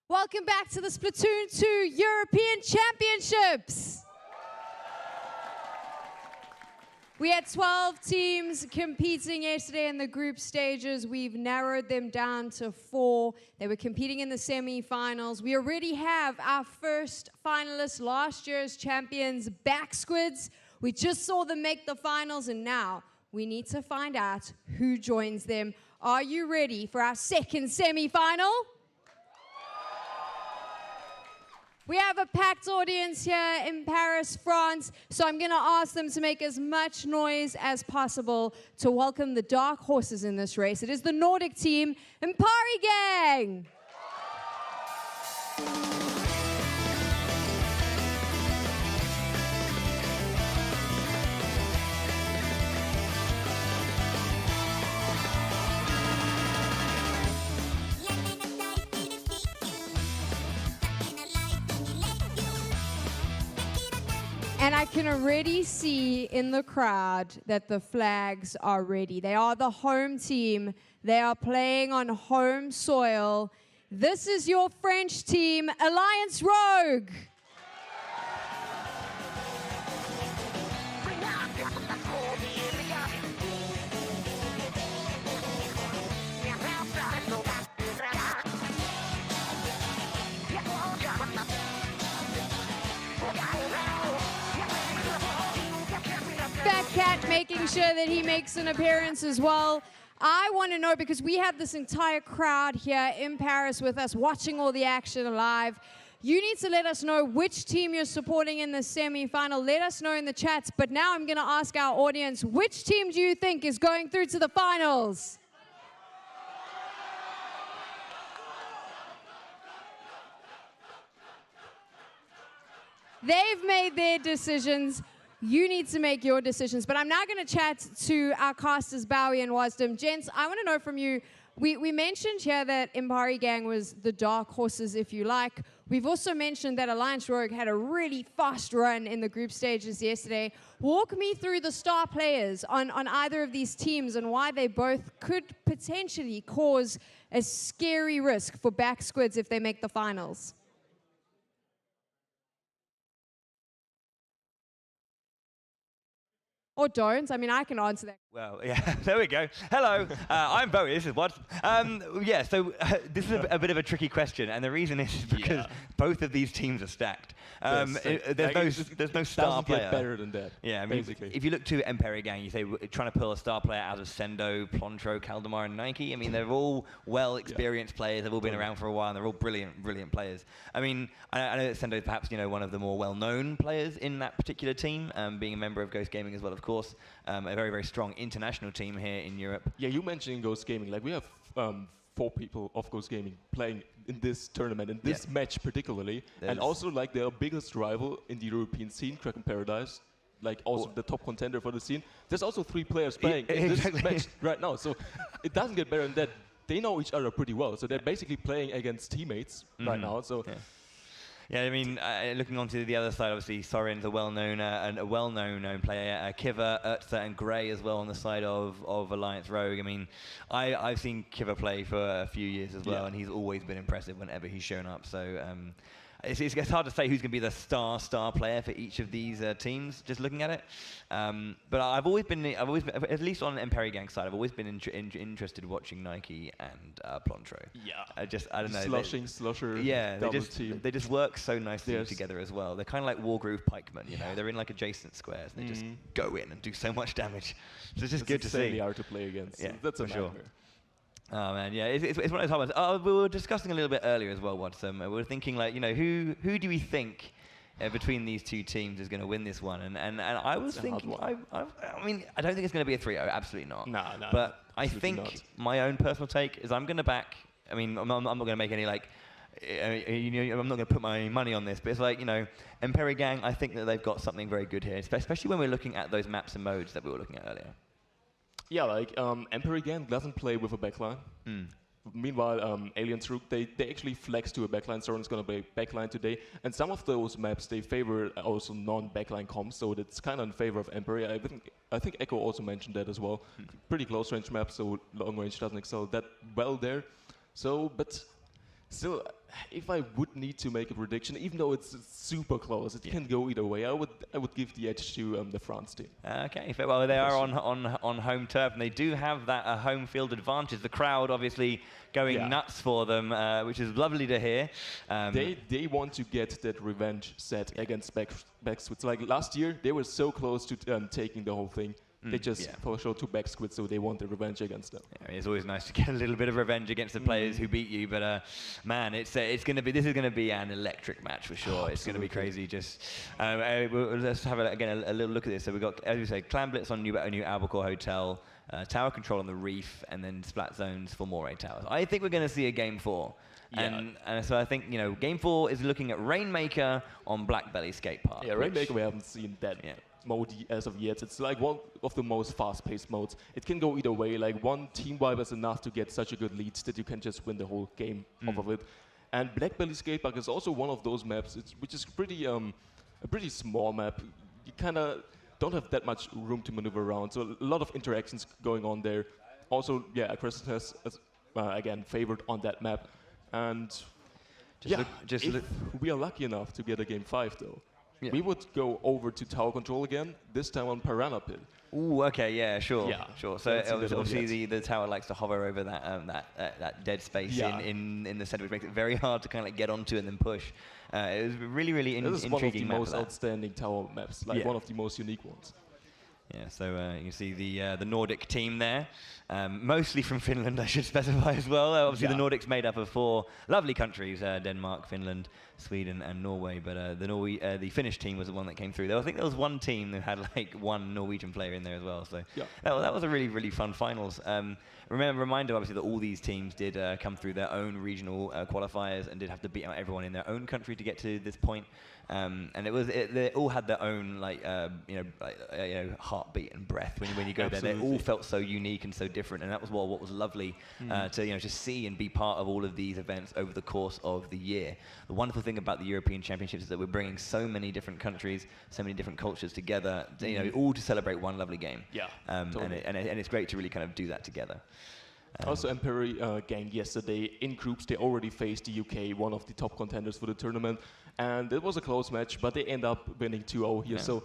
Welcome back to the Splatoon 2 European Championships. We had 12 teams competing yesterday in the group stages. We've narrowed them down to 4. They were competing in the semi-finals. We already have our first finalists, last year's champions, Backsquids. We just saw them make the finals, and now we need to find out who joins them. Are you ready for our second semi-final? We have a packed audience here in Paris, France, so I'm going to ask them to make as much noise as possible to welcome the dark horses in this race. It is the Nordic team, Impari Gang! And I can already see in the crowd that the flags are ready. They are the home team. They are playing on home soil. This is your French team, Alliance Rogue. Fat Cat making sure that he makes an appearance as well. I want to know, because we have this entire crowd here in Paris with us watching all the action live. You need to let us know which team you're supporting in the semi-final. Let us know in the chats. But now I'm going to ask our audience, which team do you think is going through to the finals? They've made their decisions. You need to make your decisions. But I'm now going to chat to our casters, Bowie and Wasdom. Gents, I want to know from you, we mentioned here that Impari Gang was the dark horses, if you like. We've also mentioned that Alliance Rogue had a really fast run in the group stages yesterday. Walk me through the star players on either of these teams and why they both could potentially cause a scary risk for Backsquids if they make the finals. Or don't. I mean, I can answer that. Well, yeah, there we go. Hello, I'm Bowie, this is Wad. Yeah, so this is a bit of a tricky question, and the reason is because both of these teams are stacked. There's no star player. Get better than that. Yeah, I mean, basically. if you look to Imperi Gang, you say trying to pull a star player out of Sendo, Plantro, Kaldemar, and Nike. I mean, they're all well-experienced players. They've all been around for a while, and they're all brilliant players. I mean, I know that Sendo is perhaps one of the more well-known players in that particular team, being a member of Ghost Gaming as well, of course. A very, very strong international team here in Europe. Yeah, you mentioned Ghost Gaming. Like, we have 4 people of Ghost Gaming playing in this tournament, in this match particularly. And also, like, their biggest rival in the European scene, Kraken Paradise, like, also the top contender for the scene. There's also 3 players playing in this match right now. So it doesn't get better than that. They know each other pretty well. So they're basically playing against teammates right now. So. Yeah, I mean, looking onto the other side, obviously, Soren's a well-known player. Kiva, Urza, and Gray as well on the side of Alliance Rogue. I mean, I've seen Kiva play for a few years as well, and he's always been impressive whenever he's shown up. So, it's hard to say who's going to be the star player for each of these teams. Just looking at it, but I've always been, at least on Emperi Gang's side, I've always been interested watching Nike and Plantro. Yeah. I don't know. Slosher. Yeah, Team. they just work so nicely together as well. They're kind of like Wargroove Pikemen, you know. They're in like adjacent squares. They just go in and do so much damage. So it's just good to see. It's really hard to play against. Yeah, that's a for sure. nightmare. Oh man, yeah, it's one of those hard ones. We were discussing a little bit earlier as well, Watson. We were thinking like, you know, who do we think between these two teams is going to win this one? And I was thinking, I mean, I don't think it's going to be a 3-0, absolutely not. No. But I think my own personal take is I'm going to back. I mean, I'm not going to make any like. I'm not going to put my money on this, but it's like, you know, Emperi Gang, I think that they've got something very good here, especially when we're looking at those maps and modes that we were looking at earlier. Yeah, like Emperi Gang doesn't play with a backline. Meanwhile, Alien Troop, they actually flex to a backline. Soren's going to play backline today. And some of those maps, they favor also non-backline comps, so that's kind of in favor of Emperi. I think Echo also mentioned that as well. Pretty close range map, so long range doesn't excel that well there. So, but still, if I would need to make a prediction, even though it's super close, it can go either way. I would give the edge to the France team. Okay, well they are on home turf, and they do have that home field advantage. The crowd obviously going nuts for them, which is lovely to hear. They want to get that revenge set against Backsquid. Like last year, they were so close to taking the whole thing. They just for sure to Backsquid, so they want the revenge against them. Yeah, I mean, it's always nice to get a little bit of revenge against the players who beat you, but man, this is going to be an electric match for sure. It's going to be crazy. Just let's have a little look at this. So we've got, as we say, Clan Blitz on New Albacore Hotel, Tower Control on the Reef, and then Splat Zones for Moray Towers. I think we're going to see a Game 4. And so I think, you know, Game 4 is looking at Rainmaker on Black Belly Skate Park. Yeah, Rainmaker, we haven't seen that mode as of yet. It's like one of the most fast-paced modes. It can go either way. Like one team wipe is enough to get such a good lead that you can just win the whole game off of it. And Black Belly Skate Park is also one of those maps which is pretty a pretty small map. You kind of don't have that much room to maneuver around, so a lot of interactions going on there. Also, Crescent has again favored on that map. And if we are lucky enough to get a Game 5 though, we would go over to Tower Control again, this time on Piranha Pit. Ooh, okay, yeah, sure. So obviously the tower likes to hover over that dead space in the center, which makes it very hard to kind of like get onto and then push. It was really intriguing map. This is one of the most outstanding tower maps, like one of the most unique ones. Yeah, so you can see the Nordic team there, mostly from Finland, I should specify as well. Obviously, the Nordic's made up of 4 lovely countries: Denmark, Finland, Sweden, and Norway. But the Finnish team was the one that came through. I think there was one team that had like one Norwegian player in there as well. So that was a really fun finals. Reminder, obviously, that all these teams did come through their own regional qualifiers and did have to beat out everyone in their own country to get to this point. And they all had their own heartbeat and breath when you go there. They all felt so unique and so different, and that was what was lovely to see and be part of all of these events over the course of the year. The wonderful thing about the European Championships is that we're bringing so many different countries, so many different cultures together, all to celebrate one lovely game. Totally. And it's great to really kind of do that together. Also, Emperi Gang yesterday in groups, they already faced the UK, one of the top contenders for the tournament, and it was a close match, but they end up winning 2-0 here. So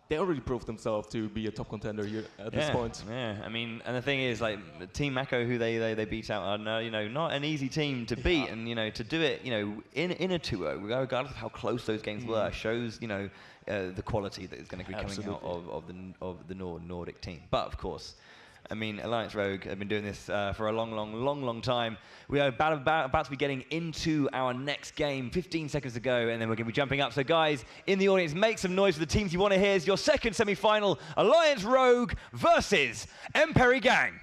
they already proved themselves to be a top contender here at this point. Yeah, I mean, and the thing is, like Team Mako, who they beat out, are not an easy team to beat, and to do it, in a 2-0, regardless of how close those games were, shows the quality that is going to be coming out of the Nordic team. But of course, I mean, Alliance Rogue have been doing this for a long time. We are about to be getting into our next game, 15 seconds to go, and then we're going to be jumping up. So guys, in the audience, make some noise for the teams you want to hear. It's your second semi-final, Alliance Rogue versus Emperi Gang.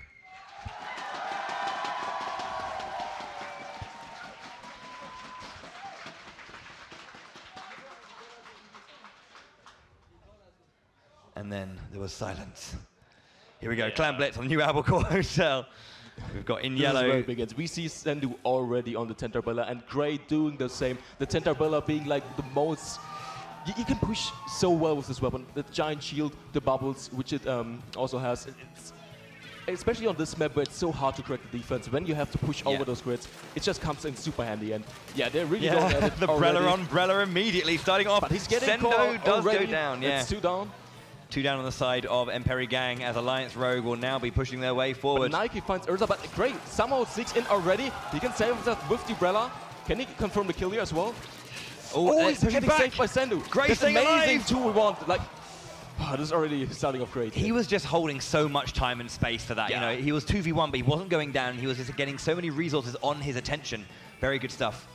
And then there was silence. Here we go, Clan Blitz on New Albacore Hotel. We've got in yellow. This is where it begins. We see Sendu already on the Tentarbella and Gray doing the same. The Tentarbella being like the most... You can push so well with this weapon. The giant shield, the bubbles, which it also has. especially on this map where it's so hard to crack the defense, when you have to push over those grids, it just comes in super handy. And yeah, they're really going at it the Brella immediately starting off. But he's getting Sendo does already. go down. Yeah, it's 2 down. 2 down on the side of Emperi Gang as Alliance Rogue will now be pushing their way forward. But Nike finds Urza, but great. Somehow sneaks in already. He can save himself with the Brella. Can he confirm the kill here as well? Oh, he's getting saved by Sendu. Great, that's amazing 2v1. Like, this is already starting off great. He was just holding so much time and space for that. Yeah. You know, he was 2v1, but he wasn't going down. He was just getting so many resources on his attention. Very good stuff.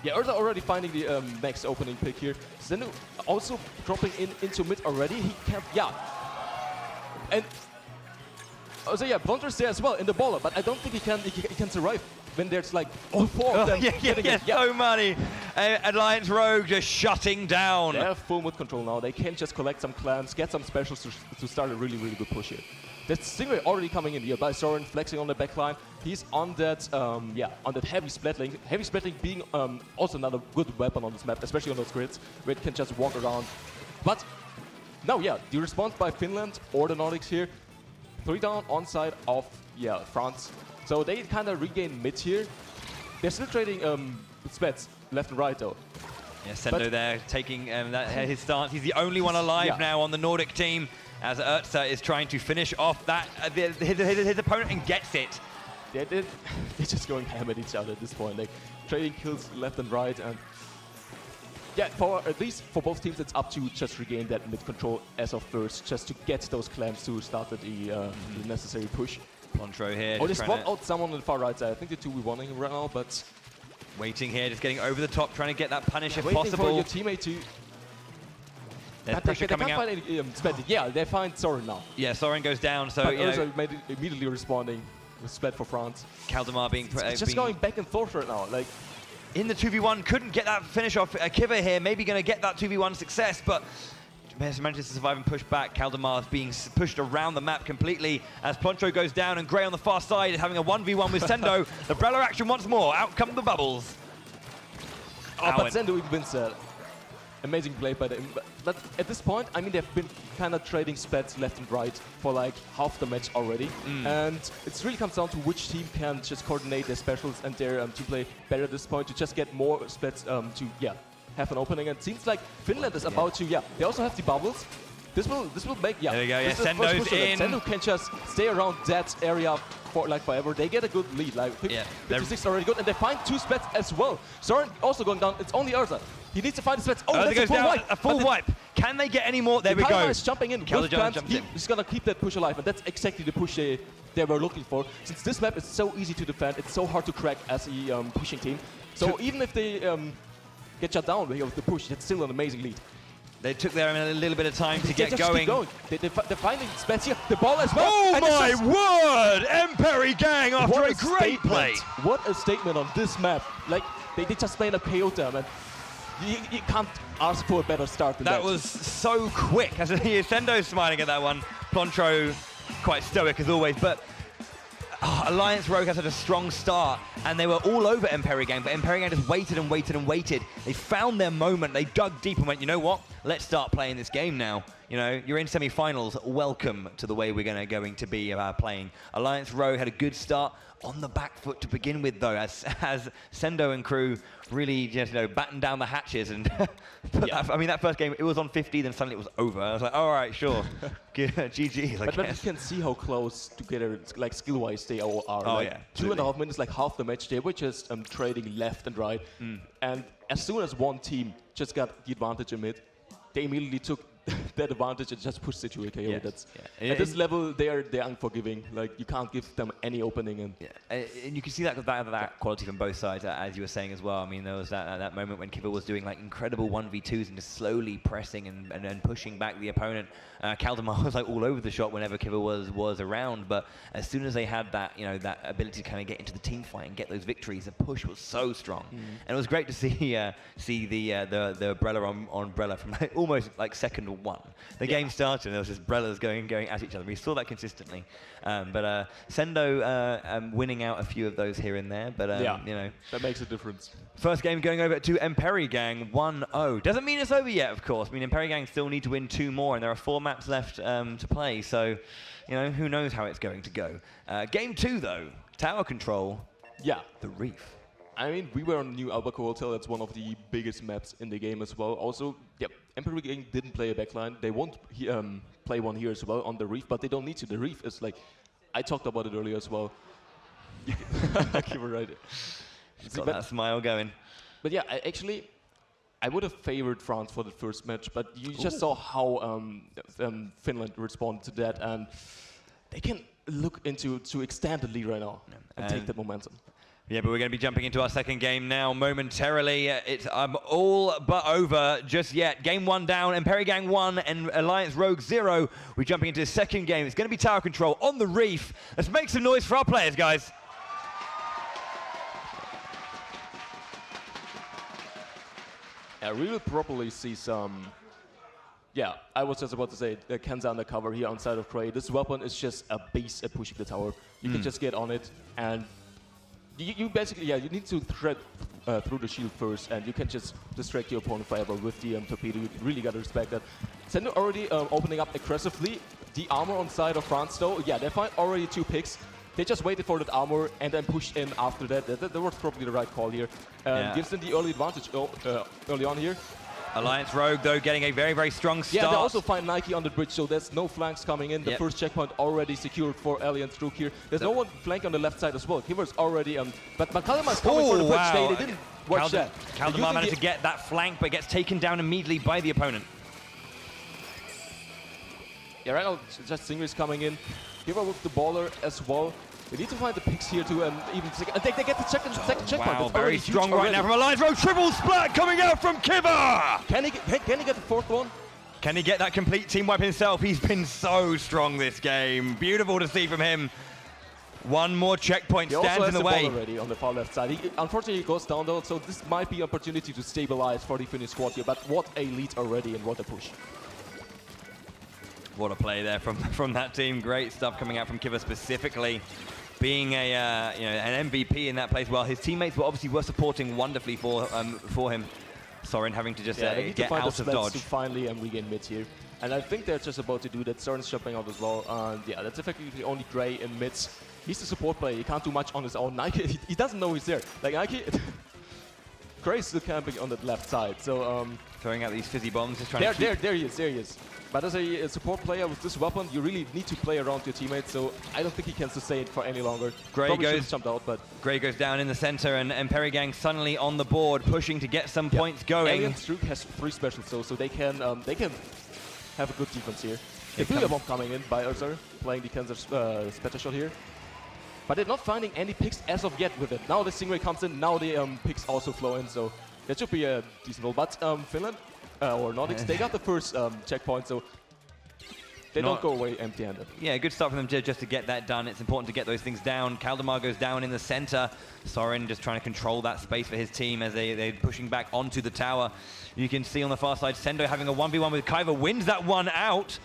Yeah, Urza already finding the max opening pick here. Sendu also dropping into mid already. He can't. Yeah. And so yeah, Blunder's there as well in the baller, but I don't think he can survive when there's like all 4 of them. So many. Alliance Rogue just shutting down. They have full mid control now. They can just collect some clans, get some specials to start a really, really good push here. There's Stingray already coming in here by Soren, flexing on the backline. He's on that, on that heavy splatling. Heavy splatling being also another good weapon on this map, especially on those grids, where it can just walk around. But now, the response by Finland or the Nordics here, 3 down on side of France. So they kind of regain mid here. They're still trading spets left and right though. Yeah, Sendo there taking his stance. He's the only one alive now on the Nordic team as Urza is trying to finish off that his opponent and gets it. They're just going ham at each other at this point. Like trading kills left and right, and at least for both teams, it's up to just regain that mid control as of first, just to get those clans to start the necessary push. Pontro here. Oh, they spot out someone on the far right side. I think they're 2v1ing him right now, but waiting here, just getting over the top, trying to get that punish if waiting possible. For your teammate to. There's pressure coming out. They can't find any yeah, they find Soren now. Yeah, Soren goes down, so also immediately responding with Splat for France. Kaldemar being it's just going back and forth right now. Like in the 2v1, couldn't get that finish off. Kiva here, maybe going to get that 2v1 success, but manages to survive and push back. Kaldemar is being pushed around the map completely as Pontro goes down, and Gray on the far side is having a 1v1 with Sendo. The Brella action once more. Out come the bubbles. But Sendo even wins that. Amazing play by them. But at this point, I mean, they've been kind of trading splats left and right for like half the match already. And it really comes down to which team can just coordinate their specials and their to play better at this point to just get more splats to have an opening. And it seems like Finland is about to, they also have the bubbles. This will make, There we go, Sendo's in. Sendo can just stay around that area for like forever. They get a good lead, like 56 already good, and they find 2 splats as well. Soren also going down, it's only Urza. He needs to find the splats. Oh, that's a full wipe. A full wipe. Can they get any more? There we go. Is jumping in. He's gonna keep that push alive, and that's exactly the push they were looking for. Since this map is so easy to defend, it's so hard to crack as a pushing team. So even if they get shut down with the push, it's still an amazing lead. They took there a little bit of time to get going. They're finding splats here. The ball as well. Oh my word! Emperi Gang after a great play. What a statement on this map. Like, they just played a KO them, and you can't ask for a better start than that. That was so quick. As Sendo's smiling at that one. Pontro quite stoic as always, but Alliance Rogue has had a strong start, and they were all over Emperi Gang, but Emperi Gang just waited and waited and waited. They found their moment, they dug deep and went, you know what? Let's start playing this game now. You know, you're in semi-finals. Welcome to the way we're going to be playing. Alliance Rogue had a good start on the back foot to begin with, though, as Sendo and crew really just battened down the hatches and I mean, that first game, it was on 50, then suddenly it was over. I was like, all right, sure, GG. But you can see how close together, like skill-wise, they all are. Oh, like yeah. 2.5 minutes, like half the match, they were just trading left and right. And as soon as one team just got the advantage in mid, they immediately took that advantage and just pushed it to a KO. Yes. At this level, they're unforgiving. Like, you can't give them any opening. And and you can see that quality from both sides, as you were saying as well. I mean, there was that moment when Kiva was doing like incredible 1v2s and just slowly pressing and pushing back the opponent. Kaldemar was like all over the shot whenever Kiva was around, but as soon as they had that that ability to kind of get into the team fight and get those victories, the push was so strong, and it was great to see the Brella on Brella from almost like second one. The game started and there was just Brellas going at each other. We saw that consistently. But Sendo winning out a few of those here and there. But, you know. That makes a difference. First game going over to Emperigang 1-0. Doesn't mean it's over yet, of course. I mean, Emperigang still need to win 2 more, and there are 4 maps left to play. So, you know, who knows how it's going to go. Game 2, though. Tower control. Yeah. The Reef. I mean, we were on New Albacore Hotel. That's one of the biggest maps in the game as well. Also, yep, Emperigang didn't play a backline. They won't play one here as well on the Reef, but they don't need to. The Reef is like, I talked about it earlier as well. You were right. Got that smile going. But yeah, I would have favored France for the first match, but you just saw how Finland responded to that, and they can look to extend the lead right now and take that momentum. Yeah, but we're going to be jumping into our second game now momentarily. It's all but over just yet. Game 1 down, Emperigang 1 and Alliance Rogue 0. We're jumping into the second game. It's going to be tower control on the Reef. Let's make some noise for our players, guys. I really properly see some. Yeah, I was just about to say Kenza undercover here on side of Cray. This weapon is just a beast at pushing the tower. You can just get on it, and you basically, you need to thread through the shield first, and you can just distract your opponent forever with the torpedo. You really got to respect that. Sendo already opening up aggressively. The armor on side of France, though, yeah, they find already 2 picks. They just waited for that armor and then pushed in after that. That was probably the right call here. Gives them the early advantage early on here. Alliance Rogue, though, getting a very, very strong start. Yeah, they also find Nike on the bridge, so there's no flanks coming in. The first checkpoint already secured for Alliance Rogue here. There's no one flank on the left side as well. Kiver's already... but Kaldemar's coming for the bridge. They didn't watch that. Kaldemar managed to get that flank, but gets taken down immediately by the opponent. Yeah, right now, just Stingray's coming in. Kiver with the baller as well. They need to find the picks here to even they get the second checkpoint. Wow, very strong right now from Alliance Rogue. Triple splat coming out from Kiver! Can he get the 4th one? Can he get that complete team wipe himself? He's been so strong this game. Beautiful to see from him. One more checkpoint stands in the way. He also has the ball already on the far left side. He unfortunately goes down though, so this might be an opportunity to stabilize for the Finnish squad here. But what a lead already and what a push. What a play there from that team. Great stuff coming out from Kiver specifically. Being an MVP in that place, while his teammates were supporting wonderfully for him. Soren having to just get out of dodge. To finally regain mid here, and I think they're just about to do that. Soren's jumping out as well, and yeah, that's effectively only Gray in mids. He's the support player. He can't do much on his own. Nike, he doesn't know he's there. Like Nike, Gray's still camping on that left side, so throwing out these fizzy bombs, just trying to. There he is. But as a support player with this weapon, you really need to play around your teammates, so I don't think he can sustain it for any longer. Gray jumped out, but Gray goes down in the center, and Emperigang suddenly on the board, pushing to get some points going. Alliance Rogue has 3 specials, so they can have a good defense here. The Booyah Bomb coming in by Urzer, playing the Kansas Spatter shot here. But they're not finding any picks as of yet with it. Now the Stingray comes in, now the picks also flow in, so that should be a decent roll. But Finland, or Nordics, they got the first checkpoint, so they don't go away empty-handed. Yeah, good start from them just to get that done. It's important to get those things down. Kaldemar goes down in the center. Soren just trying to control that space for his team as they're pushing back onto the tower. You can see on the far side, Sendo having a 1v1 with Kyver, wins that one out.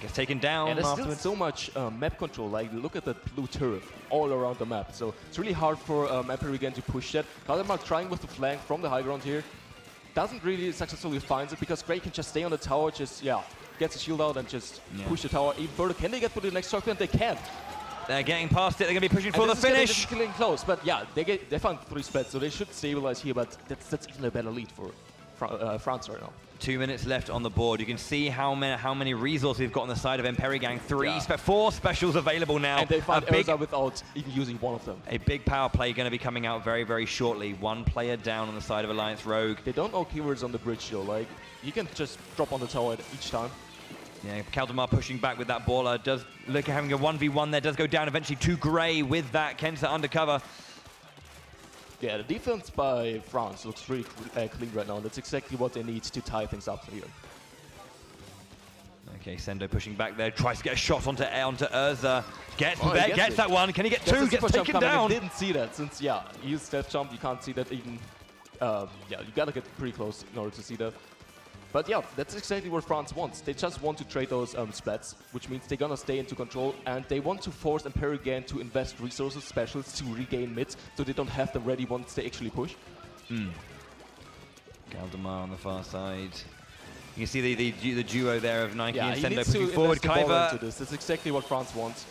Gets taken down and there's afterwards. Still so much map control. Like, look at that blue turret all around the map. So it's really hard for Emperigang to push that. Kaldemar trying with the flank from the high ground here. Doesn't really successfully find it because Gray can just stay on the tower, gets the shield out and just push the tower even further. Can they get to the next checkpoint? They can. They're getting past it. They're going to be pushing for the finish. This is getting close, but yeah, they found 3 speds, so they should stabilize here. But that's even a better lead for France right now. 2 minutes left on the board. You can see how many resources we've got on the side of Emperigang. 4 specials available now. And they find Urza without even using one of them. A big power play going to be coming out very, very shortly. 1 player down on the side of Alliance Rogue. They don't know keywords on the bridge though. Like, you can just drop on the tower at each time. Yeah, Kaldemar pushing back with that baller. Does look at having a 1v1 there. Does go down eventually to Gray with that. Kenza undercover. Yeah, the defense by France looks really clean right now. That's exactly what they need to tie things up here. Okay, Sendo pushing back there. Tries to get a shot onto Urza. Gets that one. Can he get 2? Gets taken down. I didn't see that since, he used step jump. You can't see that even. You gotta get pretty close in order to see that. But yeah, that's exactly what France wants. They just want to trade those splats, which means they're gonna stay into control, and they want to force Empirigan to invest resources, specials, to regain mids, so they don't have them ready once they actually push. Galdemar on the far side. You can see the duo there of Nike and Sendo needs pushing to forward. invest the ball Kaiba. into this. That's exactly what France wants.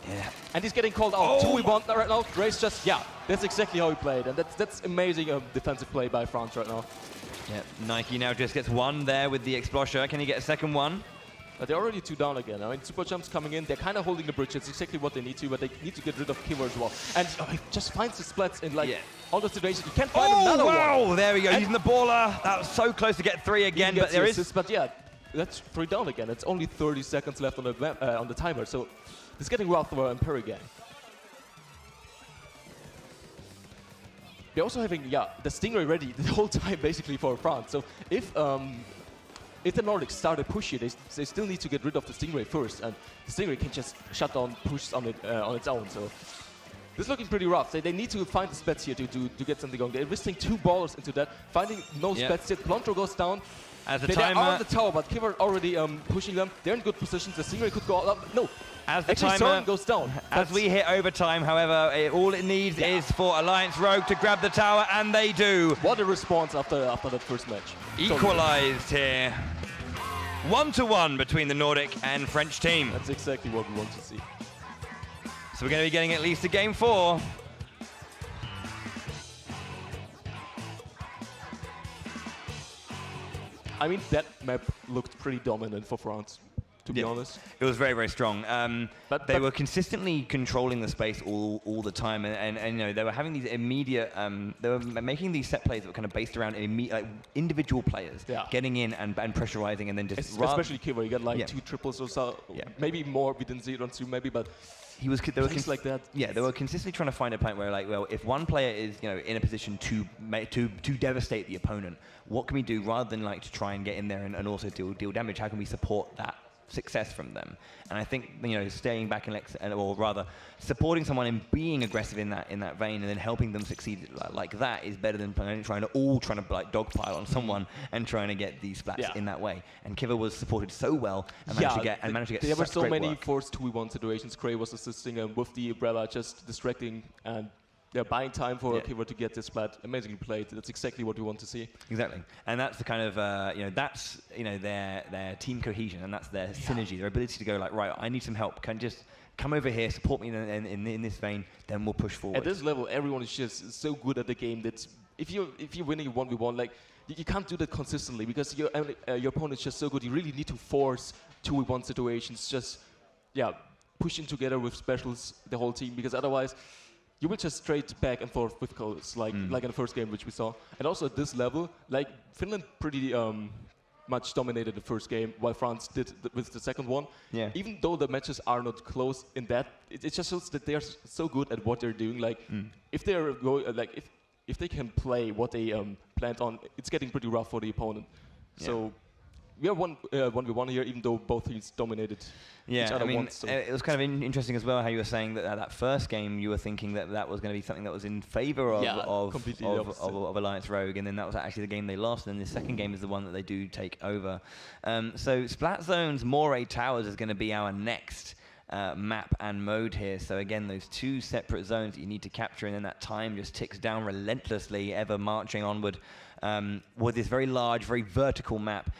Yeah. And he's getting called out. 2v1 right now. Grace just, that's exactly how he played. And that's amazing defensive play by France right now. Yeah, Nike now just gets one there with the Explosher. Can he get a second one? But they're already 2 down again. I mean, Super Jump's coming in. They're kind of holding the bridge. That's exactly what they need to, but they need to get rid of Kiver as well. And he just finds the splats in all those situations. You can't find another one. There we go, using the baller. That was so close to get 3 again, but there is... But yeah, that's 3 down again. It's only 30 seconds left on the timer, so it's getting rough for Empirigan. They're also having, the Stingray ready the whole time, basically, for France. So if the Nordics start a push here, they still need to get rid of the Stingray first, and the Stingray can just shut down pushes on its own. So this is looking pretty rough. They need to find the splats here to get something going. They're investing 2 ballers into that, finding no splats yet. Plantro goes down. As the They timer... are on the tower, but Kiver already pushing them. They're in good positions. The Stingray could go up. No. As the Actually, timer Soren goes down. As we hit overtime, however, all it needs is for Alliance Rogue to grab the tower, and they do. What a response after that first match. Equalized here. 1-1 between the Nordic and French team. That's exactly what we want to see. So we're going to be getting at least a game 4. I mean, that map looked pretty dominant for France, to be honest. It was very, very strong. But they were consistently controlling the space all the time, and you know, they were having these immediate, they were making these set plays that were kind of based around individual players getting in and pressurizing, and then just especially Kiver, you got like 2 triples or so, maybe more. We didn't see it on stream, maybe, but they were like that. Yeah, they were consistently trying to find a point where, like, well, if one player is, you know, in a position to devastate the opponent, what can we do rather than like to try and get in there and also deal damage? How can we support that success from them? And I think, you know, staying back or rather supporting someone in being aggressive in that vein and then helping them succeed like that is better than trying to like dogpile on someone and trying to get these splats in that way. And Kiver was supported so well and managed to get there were so many work. forced 2v1 situations. Cray was assisting with the umbrella, just distracting, and they're buying time for Kiver to get this splat. Amazingly played. That's exactly what we want to see. Exactly, and that's the kind of that's their team cohesion, and that's their synergy, their ability to go like, right, I need some help. Can just come over here, support me in this vein, then we'll push forward. At this level, everyone is just so good at the game that if you're winning 1v1, like you can't do that consistently because your opponent is just so good. You really need to force 2v1 situations, just pushing together with specials the whole team, because otherwise you will just trade back and forth with goals, like in the first game, which we saw. And also at this level, like Finland pretty much dominated the first game, while France did with the second one. Yeah. Even though the matches are not close in that, it just shows that they are so good at what they're doing. Like if they're if they can play what they planned on, it's getting pretty rough for the opponent. Yeah. So we are 1v1 here, even though both teams dominated each other once. So. It was kind of interesting as well how you were saying that first game you were thinking that was going to be something that was in favour of Alliance Rogue, and then that was actually the game they lost, and then the second game is the one that they do take over. So Splat Zones, Moray Towers is going to be our next map and mode here. So again, those 2 separate zones that you need to capture, and then that time just ticks down relentlessly, ever marching onward with this very large, very vertical map.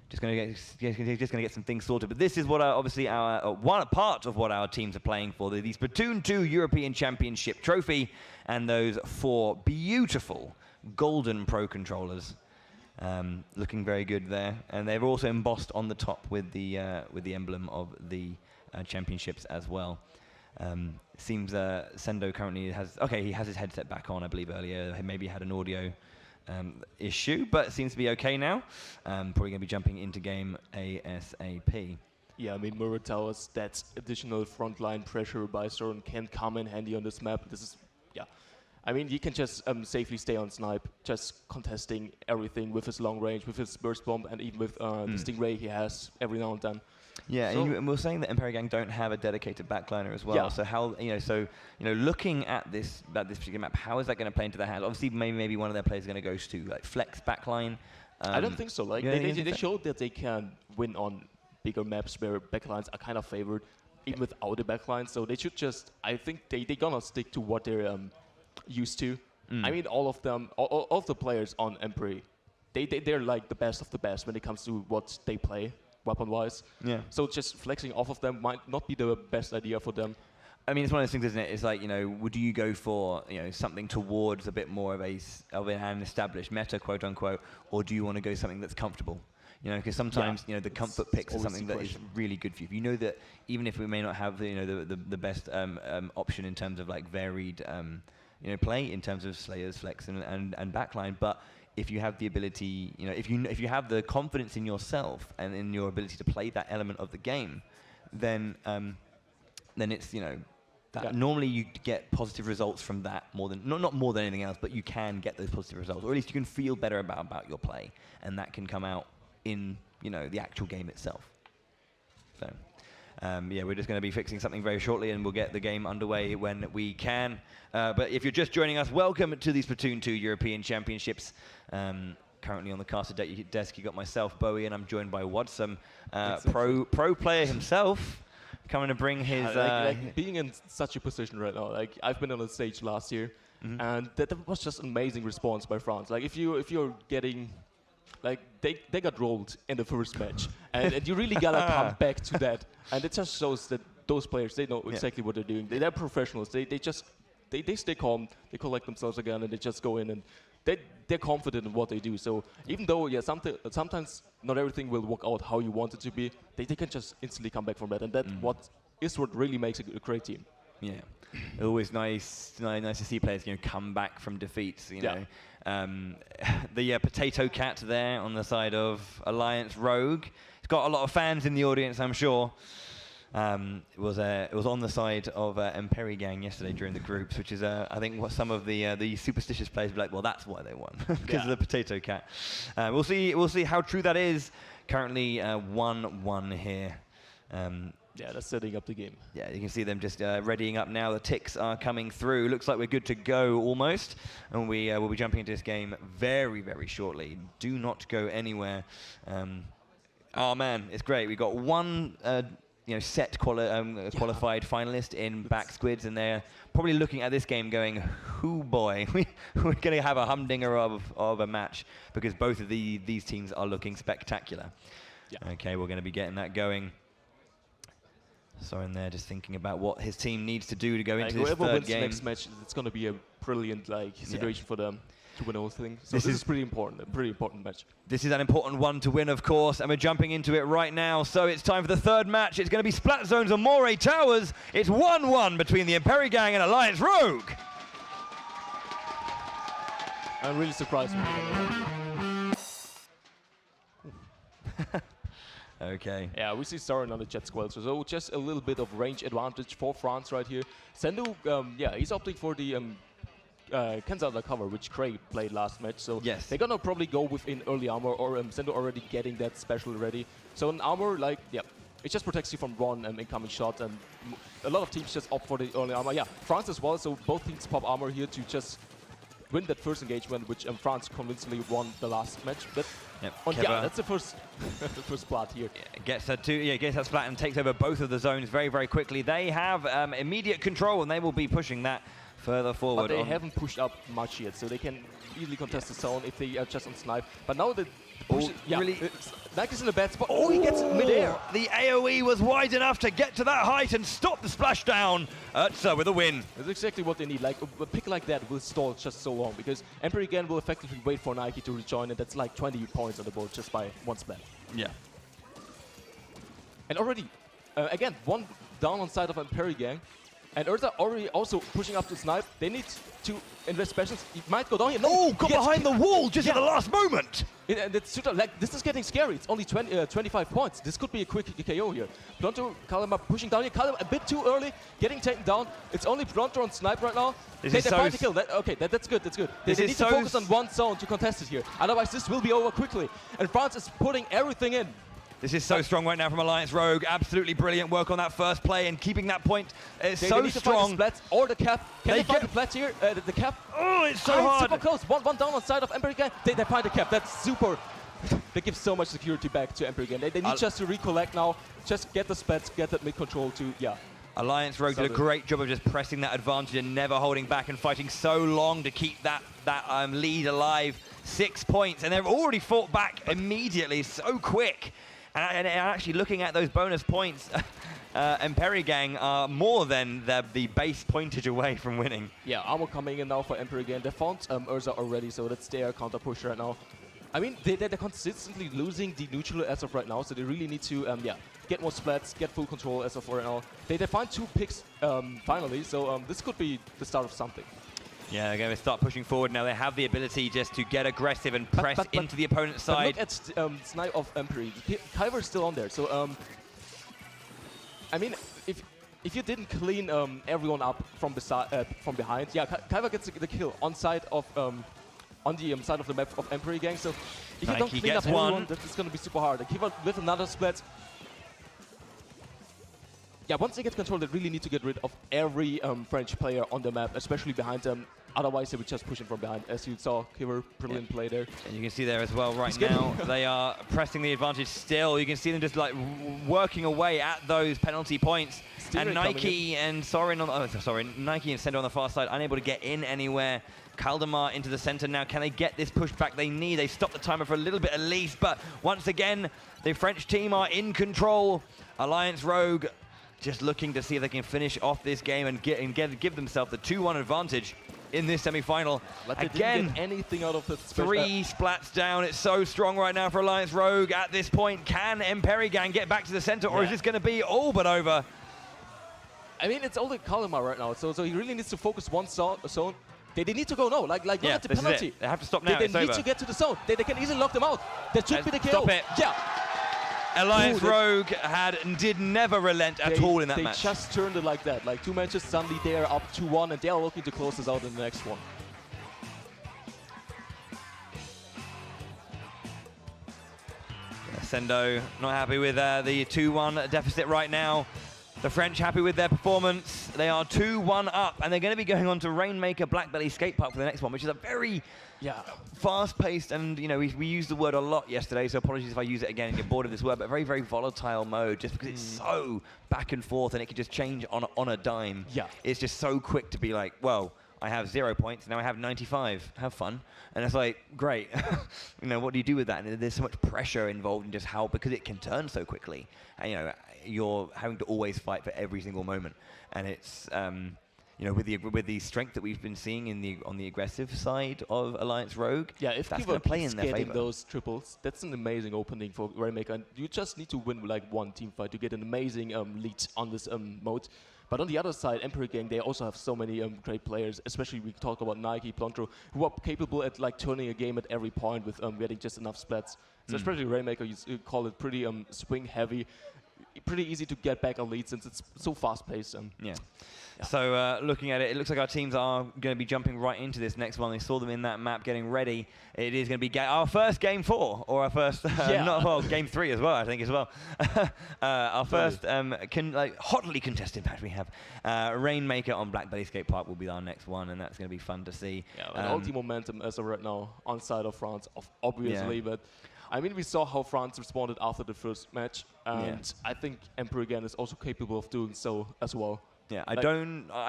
Just going to get some things sorted. But this is what obviously one part of what our teams are playing for. The Splatoon 2 European Championship trophy and those 4 beautiful golden Pro controllers. Looking very good there, and they're also embossed on the top with the emblem of the championships as well. Seems Sendo currently he has his headset back on. I believe earlier he maybe had an audio issue, but it seems to be okay now. Probably going to be jumping into game ASAP. Yeah, I mean, Moray Towers, that additional frontline pressure by Soren can come in handy on this map. This is, I mean, he can just safely stay on snipe, just contesting everything with his long range, with his burst bomb, and even with the Stingray he has every now and then. Yeah, so and we're saying that Empirigan don't have a dedicated backliner as well. Yeah. So how looking at this particular map, how is that going to play into their hands? Obviously, maybe one of their players is going to go to like flex backline. I don't think so. Like yeah, they showed that they can win on bigger maps where backlines are kind of favored, even without the backline. So they should just. I think they gonna stick to what they're used to. I mean, all of them, all of the players on Emperor, they're like the best of the best when it comes to what they play weapon-wise. Yeah. So just flexing off of them might not be the best idea for them. I mean, it's one of those things, isn't it? It's like, you know, would you go for, you know, something towards a bit more of an established meta, quote unquote, or do you want to go something that's comfortable? You know, because sometimes, you know, the comfort picks are something that is really good for you. If you know that even if we may not have, you know, the best option in terms of like varied, you know, play in terms of Slayers, Flex, and backline, but if you have the ability, you know, if you have the confidence in yourself and in your ability to play that element of the game, then it's, you know, that normally you get positive results from that more than not more than anything else, but you can get those positive results, or at least you can feel better about your play, and that can come out in, you know, the actual game itself. So. Yeah, we're just going to be fixing something very shortly, and we'll get the game underway when we can. But if you're just joining us, welcome to the Splatoon 2 European Championships. Currently on the caster desk, you got myself, Bowie, and I'm joined by Wadsum, pro player himself, coming to bring his... like being in such a position right now, like I've been on the stage last year, and that was just an amazing response by France. Like if you're getting... Like they got rolled in the first match, and you really gotta come back to that. And it just shows that those players, they know exactly what they're doing. They're professionals. They stay calm. They collect themselves again, and they just go in, and they're confident in what they do. So even though sometimes not everything will work out how you want it to be, they can just instantly come back from that, and that's what really makes a great team. Yeah, always nice to see players, you know, come back from defeats. You know, the potato cat there on the side of Alliance Rogue. It's got a lot of fans in the audience, I'm sure. It was on the side of Emperi Gang yesterday during the groups, which is I think what some of the superstitious players be like, well, that's why they won, because of the potato cat. We'll see how true that is. Currently 1-1 here. Yeah, that's setting up the game. Yeah, you can see them just readying up now. The ticks are coming through. Looks like we're good to go almost. And we will be jumping into this game very, very shortly. Do not go anywhere. Oh, man, it's great. We've got one set qualified finalist in Back Squids, and they're probably looking at this game going, "Hoo boy, we're going to have a humdinger of a match," because both of these teams are looking spectacular. Yeah. Okay, we're going to be getting that going. Soren there just thinking about what his team needs to do to go into this third game. Whoever wins the next match, it's going to be a brilliant situation for them to win the whole thing. So this is pretty important, a pretty important match. This is an important one to win, of course, and we're jumping into it right now. So it's time for the third match. It's going to be Splat Zones and Moray Towers. It's 1-1 between the Emperi Gang and Alliance Rogue. I'm really surprised with that. Okay. Yeah, we see Soren on the jet squad, so just a little bit of range advantage for France right here. Sendu, he's opting for the Kenza undercover, which Cray played last match, so they're gonna probably go within early armor, or Sendu already getting that special ready. So in armor, it just protects you from one incoming shot, and a lot of teams just opt for the early armor. Yeah, France as well, so both teams pop armor here to just win that first engagement, which France convincingly won the last match. That's the first splat here. Gets that splat and takes over both of the zones very, very quickly. They have immediate control, and they will be pushing that further forward. But they haven't pushed up much yet, so they can easily contest the zone if they are just on snipe. But now the really, Nike's in a bad spot. Oh, he gets it midair. The AoE was wide enough to get to that height and stop the splashdown. Urtza with a win. That's exactly what they need. Like a pick like that will stall just so long, because Emperor again will effectively wait for Nike to rejoin, and that's like 20 points on the board just by one splat. Yeah. And already, again, one down on side of Emperor Gang. And Urza already also pushing up to snipe. They need to invest specials. He might go down here. No, got behind the wall just at the last moment. And it's this is getting scary. It's only 25 points. This could be a quick KO here. Blonto, Kalama pushing down here. Kalama a bit too early, getting taken down. It's only Blonto on snipe right now. They find the kill. That's good. That's good. They need to focus on one zone to contest it here. Otherwise, this will be over quickly. And France is putting everything in. This is so strong right now from Alliance Rogue. Absolutely brilliant work on that first play, and keeping that point is so need strong. To find the splats or the cap. Can they find the plat here? The cap. Oh, it's so hard. Super close. One down on side of Emperor Gang. They find the cap. That's super. they give so much security back to Emperor again. They need just to recollect now, just get the splats, get that mid control to, Alliance Rogue did a great job of just pressing that advantage and never holding back and fighting so long to keep that lead alive. 6 points, and they've already fought back immediately, so quick. And actually looking at those bonus points, Emperigang are more than the base pointage away from winning. Yeah, armor coming in now for Emperor again. They found Urza already, so that's their counter push right now. I mean, they're consistently losing the neutral as of right now, so they really need to get more splats, get full control as of right now. They find 2 picks finally, so this could be the start of something. Yeah, they're going to start pushing forward now. They have the ability just to get aggressive and press into the opponent's side. Look at snipe of Emperor. Kyver's still on there, so I mean, if you didn't clean everyone up from behind, Kyver gets the kill on side of on the side of the map of Emperor Gang. So if you don't clean up everyone, that's going to be super hard. And Kyver with another split. Yeah, once they get control, they really need to get rid of every French player on the map, especially behind them. Otherwise, they would just push in from behind. As you saw, Kyver, brilliant play there. And you can see there as well right now, they are pressing the advantage still. You can see them just like working away at those penalty points. And Nike and Sorin Nike and Sender on the far side, unable to get in anywhere. Kaldemar into the center now. Can they get this push back they need? They stopped the timer for a little bit at least, but once again, the French team are in control. Alliance Rogue just looking to see if they can finish off this game and give themselves the 2-1 advantage in this semi-final. Again, anything out of the 3 splats down. It's so strong right now for Alliance Rogue at this point. Can Emperigang get back to the center, or is this going to be all but over? I mean, it's only Kaldemar right now, so he really needs to focus one zone. They need to go look at the penalty. They have to stop now. They need to get to the zone. They can easily lock them out. That should be the kill. Stop it. Yeah. Alliance Rogue did never relent at all in that match. They just turned it like that. Like 2 matches, suddenly they are up 2-1, and they are looking to close this out in the next one. Sendo not happy with the 2-1 deficit right now. The French happy with their performance. They are 2-1 up, and they're going to be going on to Rainmaker Blackbelly Skate Park for the next one, which is a very fast-paced, and we used the word a lot yesterday, so apologies if I use it again and you're bored of this word, but very, very volatile mode, just because it's so back and forth and it can just change on a dime. Yeah. It's just so quick to be like, well, I have 0 points, now I have 95. Have fun. And it's like, great. What do you do with that? And there's so much pressure involved in just how, because it can turn so quickly. And, you're having to always fight for every single moment. And it's, with the strength that we've been seeing on the aggressive side of Alliance Rogue, if that's going to play in their favor. Those triples, that's an amazing opening for Rainmaker. And you just need to win like one team fight to get an amazing lead on this mode. But on the other side, Emperor Gang, they also have so many great players, especially we talk about Nike, Plantro, who are capable at like turning a game at every point with getting just enough splats. So especially Rainmaker, you call it pretty swing heavy, pretty easy to get back a lead since it's so fast paced. So looking at it, it looks like our teams are going to be jumping right into this next one. We saw them in that map getting ready. It is going to be our first game 4, or our first, game 3 as well, I think as well. Our first hotly contested match we have. Rainmaker on Blackbelly Skate Park will be our next one, and that's going to be fun to see. Yeah, and all the momentum as of right now on side of France, obviously, but I mean, we saw how France responded after the first match, and I think Emperor again is also capable of doing so as well. Yeah, I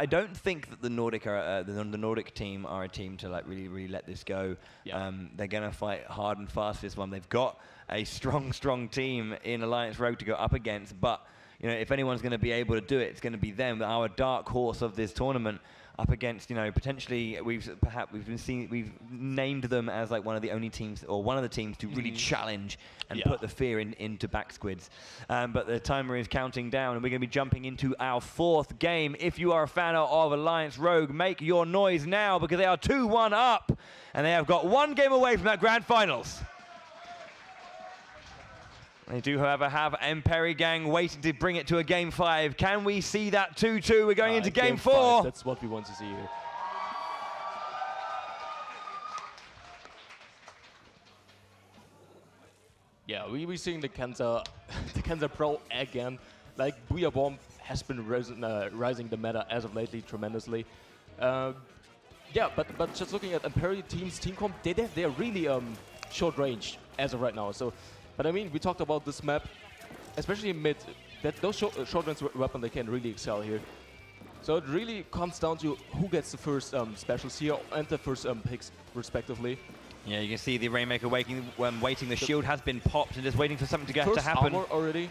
don't think that the Nordic are the Nordic team are a team to really let this go. Yeah. They're gonna fight hard and fast this one. They've got a strong team in Alliance Rogue to go up against, but if anyone's going to be able to do it, it's going to be them. Our dark horse of this tournament, up against potentially we've named them as like one of the only teams or one of the teams to really challenge and put the fear into back squids. But the timer is counting down, and we're going to be jumping into our 4th game. If you are a fan of Alliance Rogue, make your noise now, because they are 2-1 up, and they have got 1 game away from that grand finals. They do, however, have Emperigang waiting to bring it to a game 5. Can we see that 2-2? We're going into game 4. 5, that's what we want to see here. Yeah, we're seeing the Kenza Pro again. Like, Booyah Bomb has been rising the meta as of lately tremendously. But just looking at Emperi team's team comp, they're really short range as of right now. So, but I mean, we talked about this map, especially in mid, that those short range weapons, they can really excel here. So it really comes down to who gets the first specials here and the first picks respectively. Yeah, you can see the Rainmaker waiting. The shield has been popped and just waiting for something to happen. Armor already.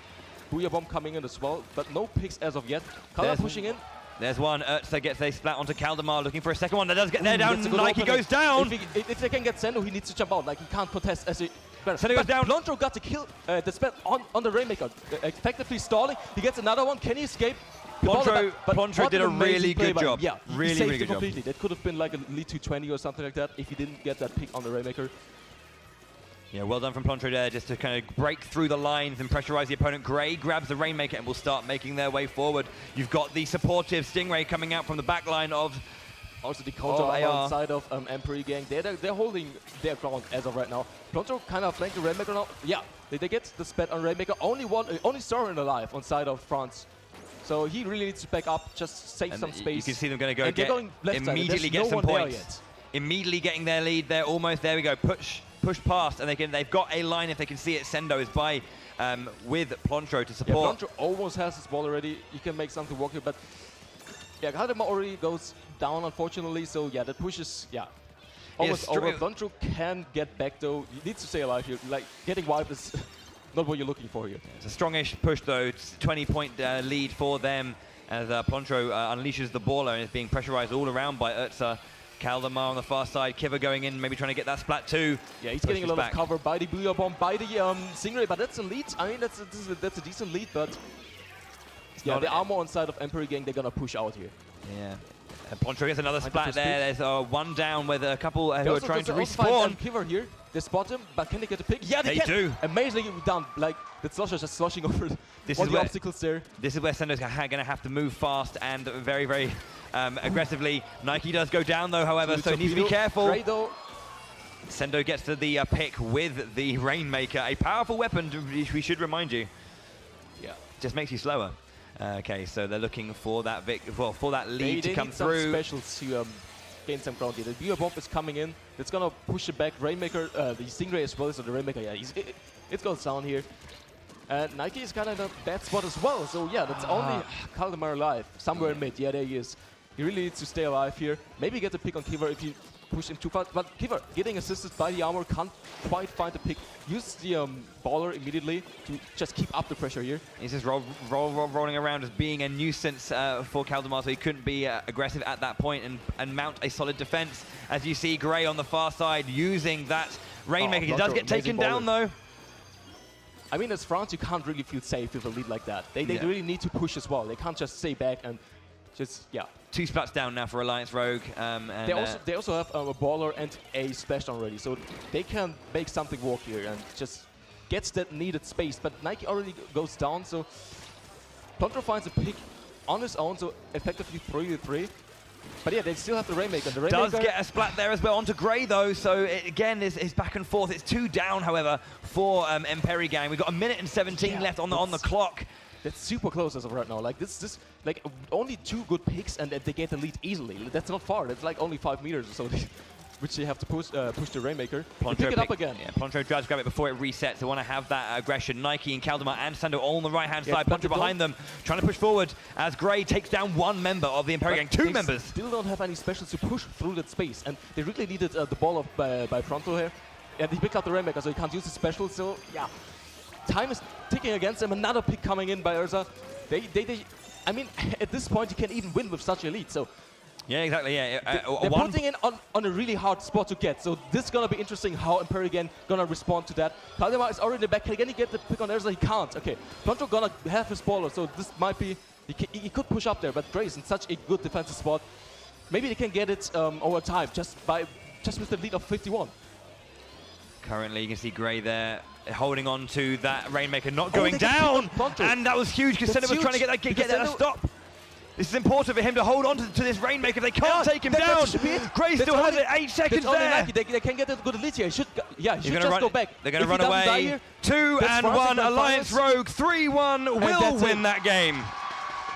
Booyah Bomb coming in as well, but no picks as of yet. Kala pushing in. There's one. Urtza gets a splat onto Kaldemar, looking for a second one. That does get there down. Nike goes down. If they can get Sendo, he needs to jump out. Like, he can't contest as a... Sendo goes down. Ploncho got to kill the spell on the Rainmaker, effectively stalling. He gets another one. Can he escape? Ploncho did a really good job. Yeah, really good completely. That could have been like a lead 220 or something like that if he didn't get that pick on the Rainmaker. Yeah, well done from Ploncho there, just to kind of break through the lines and pressurize the opponent. Gray grabs the Rainmaker and will start making their way forward. You've got the supportive Stingray coming out from the back line of... Also the counter on side of Emperor Gang. They're holding their ground as of right now. Ploncho kind of flanked the Rainmaker now. Yeah, they get the spat on Rainmaker. Only Soren alive on side of France. So he really needs to back up, just save some space. You can see them going to go immediately get some points. Immediately getting their lead. They're almost, there we go, push past, and they've got a line if they can see it. Sendo is by with Ploncho to support. Yeah, Ploncho almost has his ball already. He can make something work here, but yeah, Kaldemar already goes down, unfortunately. So yeah, that pushes, almost over. Ploncho can get back though. He needs to stay alive here. Like, getting wiped is not what you're looking for here. It's a strongish push though. It's 20-point lead for them as Ploncho unleashes the baller and is being pressurized all around by Urtza. Kaldemar on the far side, Kiva going in, maybe trying to get that splat too. Yeah, he's getting a lot of cover by the Booyah Bomb, by the Stingray, but that's a lead. I mean, that's a decent lead, but yeah, the armor on side of Emperor Gang, they're gonna push out here. Yeah. And Ploncho gets another splat there. There's one down with a couple who are trying to respawn. Kiva here, they spot him, but can they get a pick? Yeah, they do. Amazingly down. Like, the Slosher just sloshing over the obstacles there. This is where Sendo's going to have to move fast and very, very aggressively. Nike does go down though, however, so he needs to be careful. Sendo gets to the pick with the Rainmaker, a powerful weapon, we should remind you. Yeah, just makes you slower. Okay, so they're looking for that for that lead to come through. Some specials to gain some ground here. The Booyah Bomb is coming in. It's gonna push it back. Rainmaker, the Stingray as well as the Rainmaker. Yeah, it goes down here. And Nike is kind of in a bad spot as well. So yeah, that's only Kaldemar alive somewhere in mid. Yeah, there he is. He really needs to stay alive here. Maybe get a pick on Kiva if you push him too far. But Kiva getting assisted by the armor, can't quite find the pick. Use the baller immediately to just keep up the pressure here. He's just rolling around as being a nuisance for Kaldemar, so he couldn't be aggressive at that point and mount a solid defense. As you see Gray on the far side using that Rainmaker. He does get taken down though. I mean, as France, you can't really feel safe with a lead like that. They really need to push as well. They can't just stay back and just, Two splats down now for Alliance Rogue. And they also have a baller and a splash down already, so they can make something work here and just gets that needed space. But Nike already goes down, so Ploncho finds a pick on his own, so effectively 3-3. But yeah, they still have the Rainmaker. The Rainmaker does get a splat there as well onto Gray though, so it again is back and forth. It's 2 down, however, for Emperor Gang. We've got 1 minute and 17 left on the clock. That's super close as of right now. Like this like only 2 good picks and they get the lead easily. That's not far. That's like only 5 meters or so, which they have to push the Rainmaker. Pick it up again. Yeah, Ploncho tries to grab it before it resets. They want to have that aggression. Nike and Kaldemar and Sendo all on the right-hand side. Ploncho behind them, trying to push forward as Gray takes down 1 member of the Emperor Gang. 2 members. Still don't have any specials to push through that space, and they really needed the ball by Ploncho here. And he picked up the Rainmaker, so he can't use the special. So yeah, time is ticking against him. Another pick coming in by Urza. I mean, at this point, you can even win with such a lead. So. Yeah, exactly, yeah. They're putting in on a really hard spot to get, so this is going to be interesting how Emperor again going to respond to that. Kaldemar is already in the back. Can he get the pick on Urza? He can't. Okay, Ploncho going to have his baller, so this might be... He could push up there, but Gray is in such a good defensive spot. Maybe they can get it over time, just with the lead of 51. Currently, you can see Gray there holding on to that Rainmaker, not going down. And that was huge because Sendo was trying to get that stop. This is important for him to hold on to this Rainmaker. They can't take him down. Gray still has it. 8 seconds there. They can get a good lead here. He should just go back. They're going to run away. 2-1. Alliance Rogue 3-1 will win that game.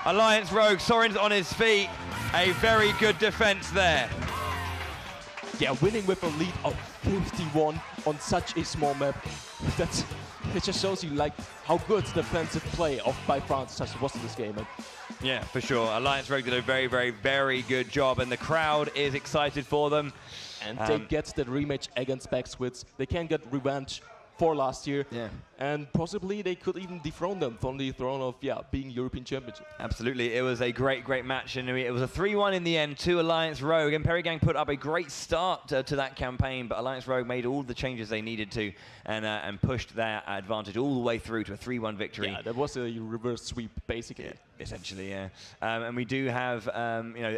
Alliance Rogue, Soren's on his feet. A very good defense there. Yeah, winning with a lead of 51. on such a small map. It just shows you like how good the defensive play by France just was in this game. Yeah, for sure. Alliance Rogue did a very, very, very good job, and the crowd is excited for them. And they get that rematch against Backsquids. They can get revenge for last year. Yeah. And possibly they could even dethrone them from the throne of being European Championship. Absolutely. It was a great, great match. And it was a 3-1 in the end to Alliance Rogue. And Perigang put up a great start to that campaign, but Alliance Rogue made all the changes they needed to and pushed their advantage all the way through to a 3-1 victory. Yeah, that was a reverse sweep, basically. Yeah, essentially, yeah. And we do have,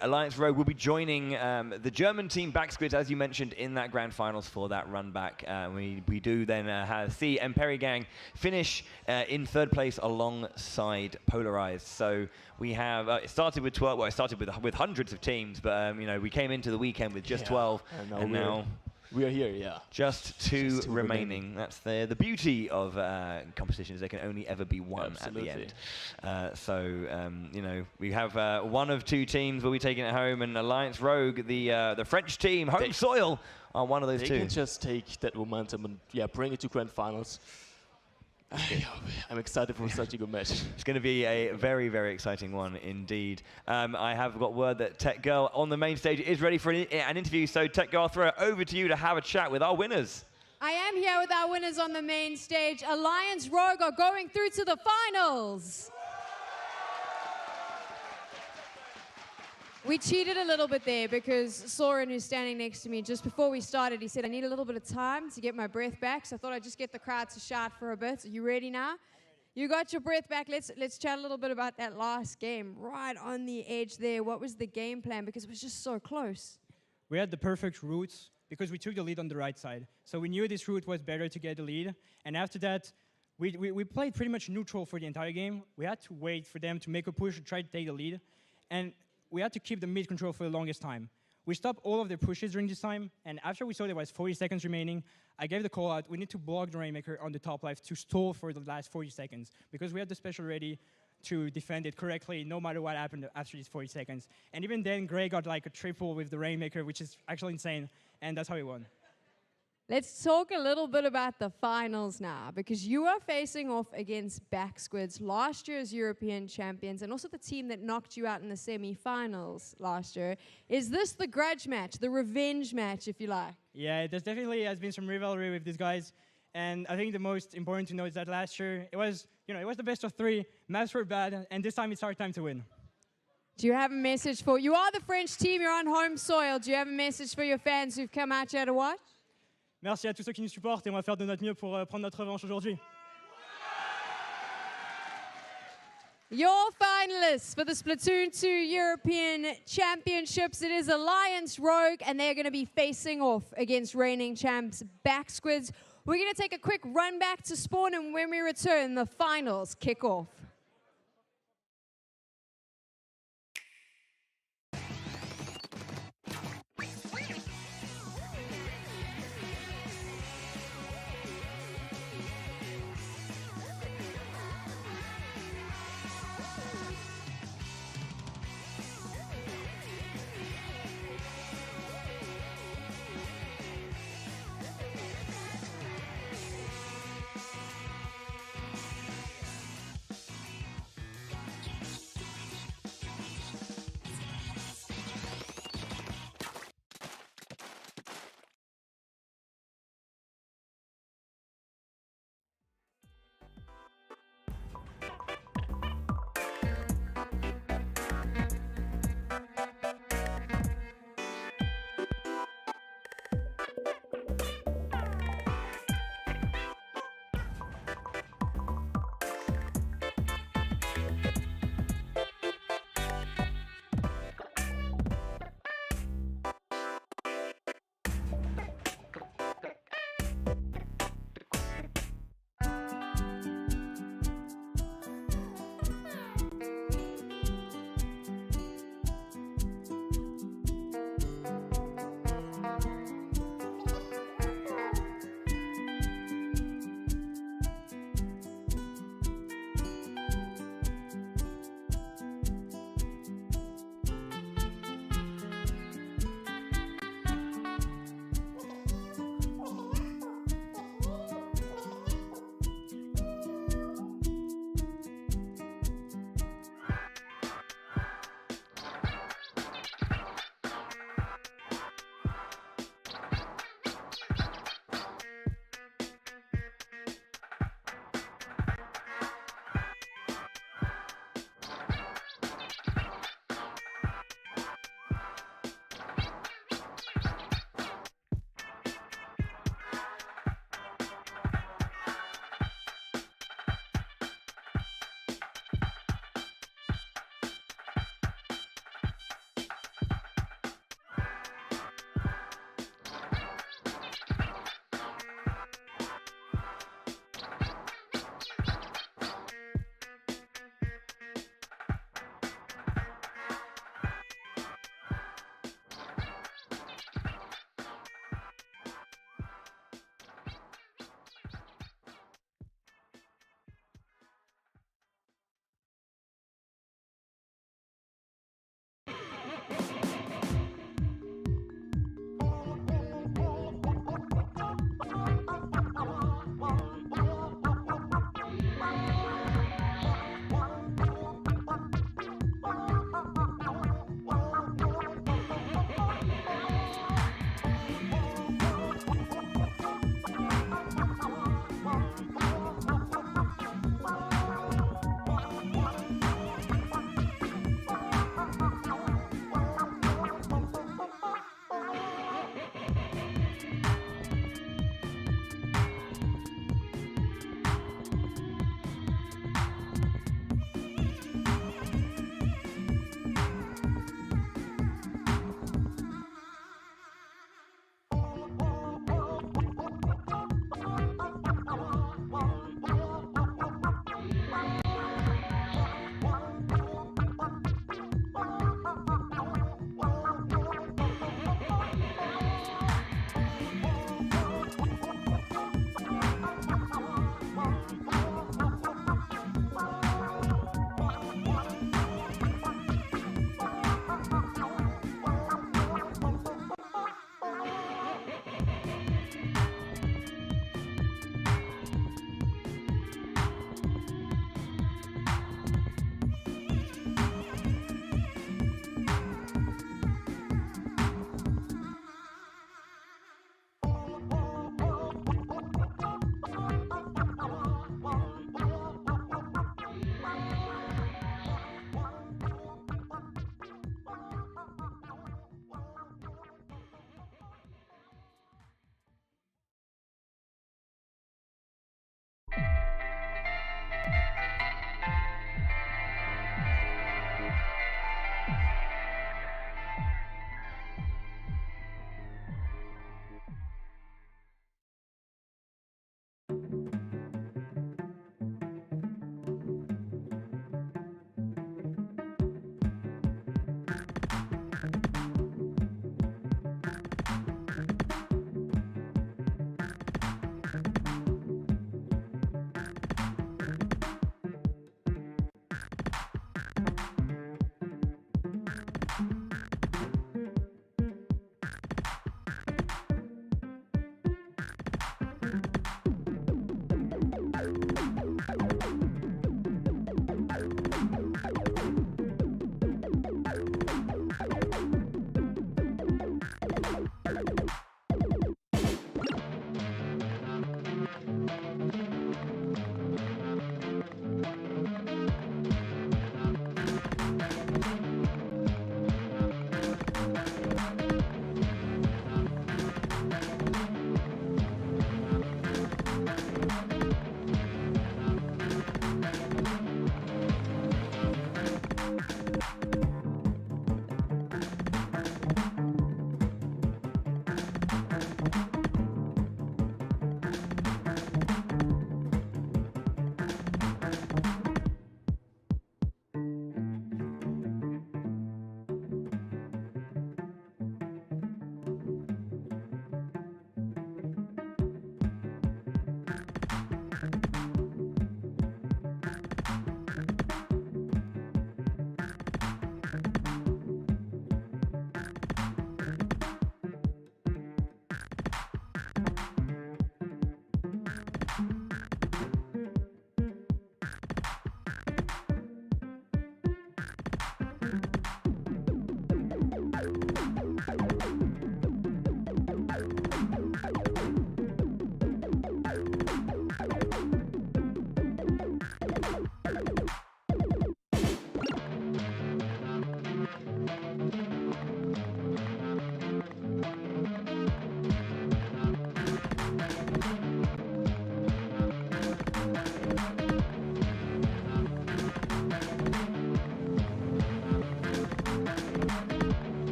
Alliance Rogue will be joining the German team Backsquids, as you mentioned, in that grand finals for that run back. We do then see Perigang finish in third place alongside Polarized. So we have it started with 12. Well, it started with hundreds of teams, but we came into the weekend with just 12, and now we are here. Yeah, just two remaining. That's the beauty of competitions. There can only ever be one at the end. We have one of two teams will be taking it home, and Alliance Rogue, the French team, home soil, are one of those two. They can just take that momentum and bring it to grand finals. I'm excited for such a good match. It's going to be a very, very exciting one indeed. I have got word that Tech Girl on the main stage is ready for an interview. So Tech Girl, I'll throw it over to you to have a chat with our winners. I am here with our winners on the main stage. Alliance Rogue are going through to the finals. We cheated a little bit there because Soren, who's standing next to me, just before we started, he said, I need a little bit of time to get my breath back. So I thought I'd just get the crowd to shout for a bit. Are you ready now? You got your breath back. Let's chat a little bit about that last game. Right on the edge there. What was the game plan? Because it was just so close. We had the perfect route because we took the lead on the right side. So we knew this route was better to get the lead. And after that, we played pretty much neutral for the entire game. We had to wait for them to make a push and try to take the lead. And we had to keep the mid control for the longest time. We stopped all of their pushes during this time, and after we saw there was 40 seconds remaining, I gave the call out, we need to block the Rainmaker on the top left to stall for the last 40 seconds, because we had the special ready to defend it correctly no matter what happened after these 40 seconds. And even then, Gray got like a triple with the Rainmaker, which is actually insane, and that's how he won. Let's talk a little bit about the finals now, because you are facing off against Backsquids, last year's European champions, and also the team that knocked you out in the semi-finals last year. Is this the grudge match, the revenge match, if you like? Yeah, there's definitely has been some rivalry with these guys, and I think the most important to know is that last year it was the best of three. Maps were bad, and this time it's our time to win. Do you have a message for? You are the French team. You're on home soil. Do you have a message for your fans who've come out here to watch? Merci à tous ceux qui nous supportent et on va faire de notre mieux pour prendre notre revanche aujourd'hui. Your finalists for the Splatoon 2 European Championships, it is Alliance Rogue, and they're going to be facing off against reigning champs Backsquids. We're going to take a quick run back to spawn, and when we return, the finals kick off.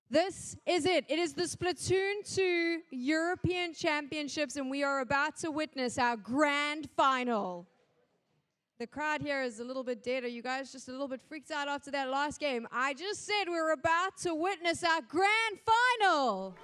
This is it. It is the Splatoon 2 European Championships, and we are about to witness our grand final. The crowd here is a little bit dead. Are you guys just a little bit freaked out after that last game? I just said we're about to witness our grand final.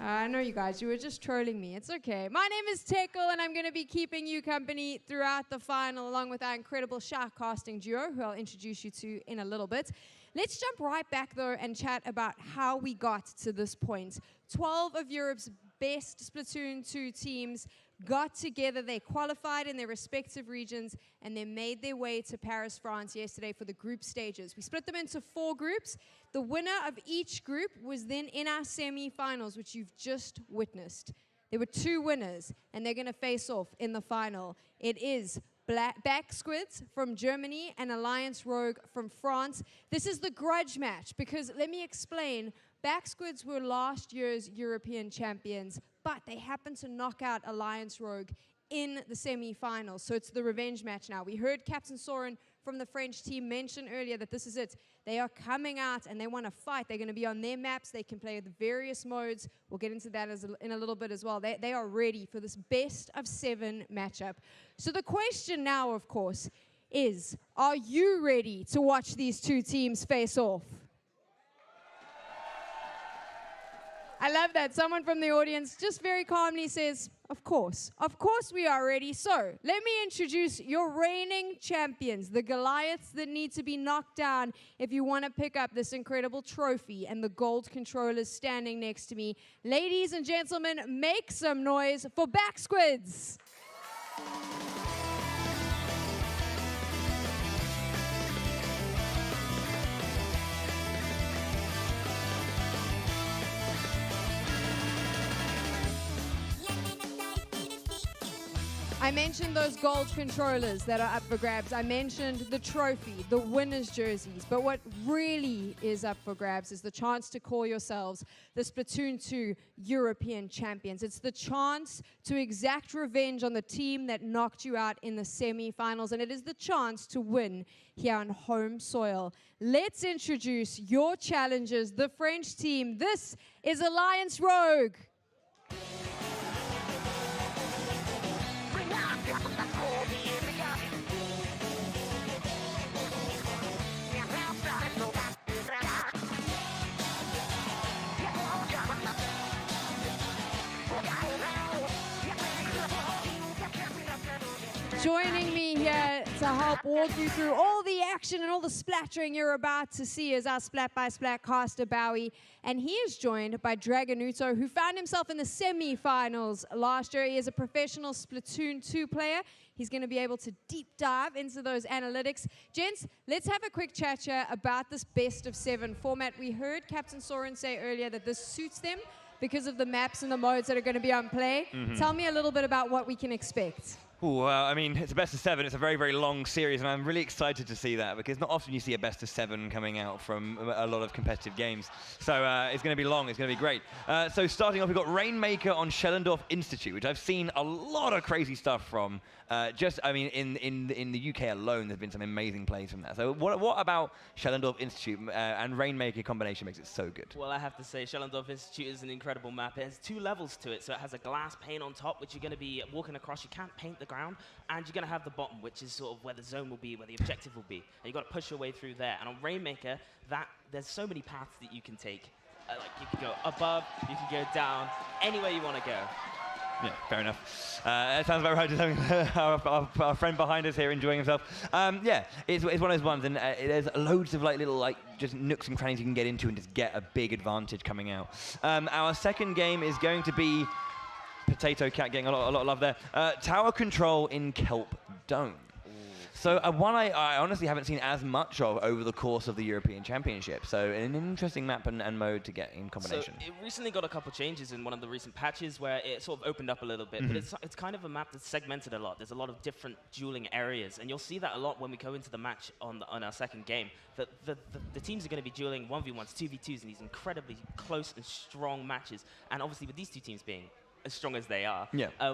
I know you guys, you were just trolling me. It's okay. My name is Tekel, and I'm going to be keeping you company throughout the final, along with our incredible shark casting duo, who I'll introduce you to in a little bit. Let's jump right back, though, and chat about how we got to this point. 12 of Europe's best Splatoon 2 teams got together. They qualified in their respective regions, and they made their way to Paris, France yesterday for the group stages. We split them into 4 groups. The winner of each group was then in our semi-finals, which you've just witnessed. There were 2 winners, and they're going to face off in the final. It is Back Squids from Germany and Alliance Rogue from France. This is the grudge match, because let me explain. Back Squids were last year's European champions, but they happened to knock out Alliance Rogue in the semi-finals. So it's the revenge match now. We heard Captain Soren from the French team mention earlier that this is it. They are coming out and they want to fight. They're going to be on their maps. They can play the various modes. We'll get into that in a little bit as well. They are ready for this best of 7 matchup. So the question now, of course, is, are you ready to watch these 2 teams face off? I love that. Someone from the audience just very calmly says, of course we are ready. So let me introduce your reigning champions, the Goliaths that need to be knocked down if you want to pick up this incredible trophy, and the gold controllers standing next to me. Ladies and gentlemen, make some noise for Back Squids. I mentioned those gold controllers that are up for grabs. I mentioned the trophy, the winner's jerseys. But what really is up for grabs is the chance to call yourselves the Splatoon 2 European champions. It's the chance to exact revenge on the team that knocked you out in the semi-finals. And it is the chance to win here on home soil. Let's introduce your challengers, the French team. This is Alliance Rogue. Joining me here to help walk you through all the action and all the splattering you're about to see is our Splat by Splat caster, Bowie. And he is joined by Dragonuto, who found himself in the semi-finals last year. He is a professional Splatoon 2 player. He's going to be able to deep dive into those analytics. Gents, let's have a quick chat here about this best of 7 format. We heard Captain Soren say earlier that this suits them because of the maps and the modes that are going to be on play. Tell me a little bit about what we can expect. Ooh, I mean, it's a best of 7. It's a very, very long series, and I'm really excited to see that, because not often you see a best of 7 coming out from a lot of competitive games. So it's going to be long. It's going to be great. So starting off, we've got Rainmaker on Schellendorf Institute, which I've seen a lot of crazy stuff from. I mean, in the UK alone, there's been some amazing plays from that. So what about Schellendorf Institute and Rainmaker combination makes it so good? Well, I have to say, Schellendorf Institute is an incredible map. It has 2 levels to it. So it has a glass pane on top, which you're going to be walking across. You can't paint the ground. And you're going to have the bottom, which is sort of where the zone will be, where the objective will be. And you've got to push your way through there. And on Rainmaker, there's so many paths that you can take. Like, you can go above, you can go down, anywhere you want to go. Yeah, fair enough. It sounds about right. Just having our friend behind us here enjoying himself. Yeah, it's one of those ones, and there's loads of little just nooks and crannies you can get into and just get a big advantage coming out. Our second game is going to be Potato Cat getting a lot of love there. Tower Control in Kelp Dome. So one I honestly haven't seen as much of over the course of the European Championship. So an interesting map and mode to get in combination. So it recently got a couple changes in one of the recent patches where it sort of opened up a little bit. But it's kind of a map that's segmented a lot. There's a lot of different dueling areas. And you'll see that a lot when we go into the match on our second game. That the teams are going to be dueling 1v1s, 2v2s in these incredibly close and strong matches. And obviously with these 2 teams being as strong as they are,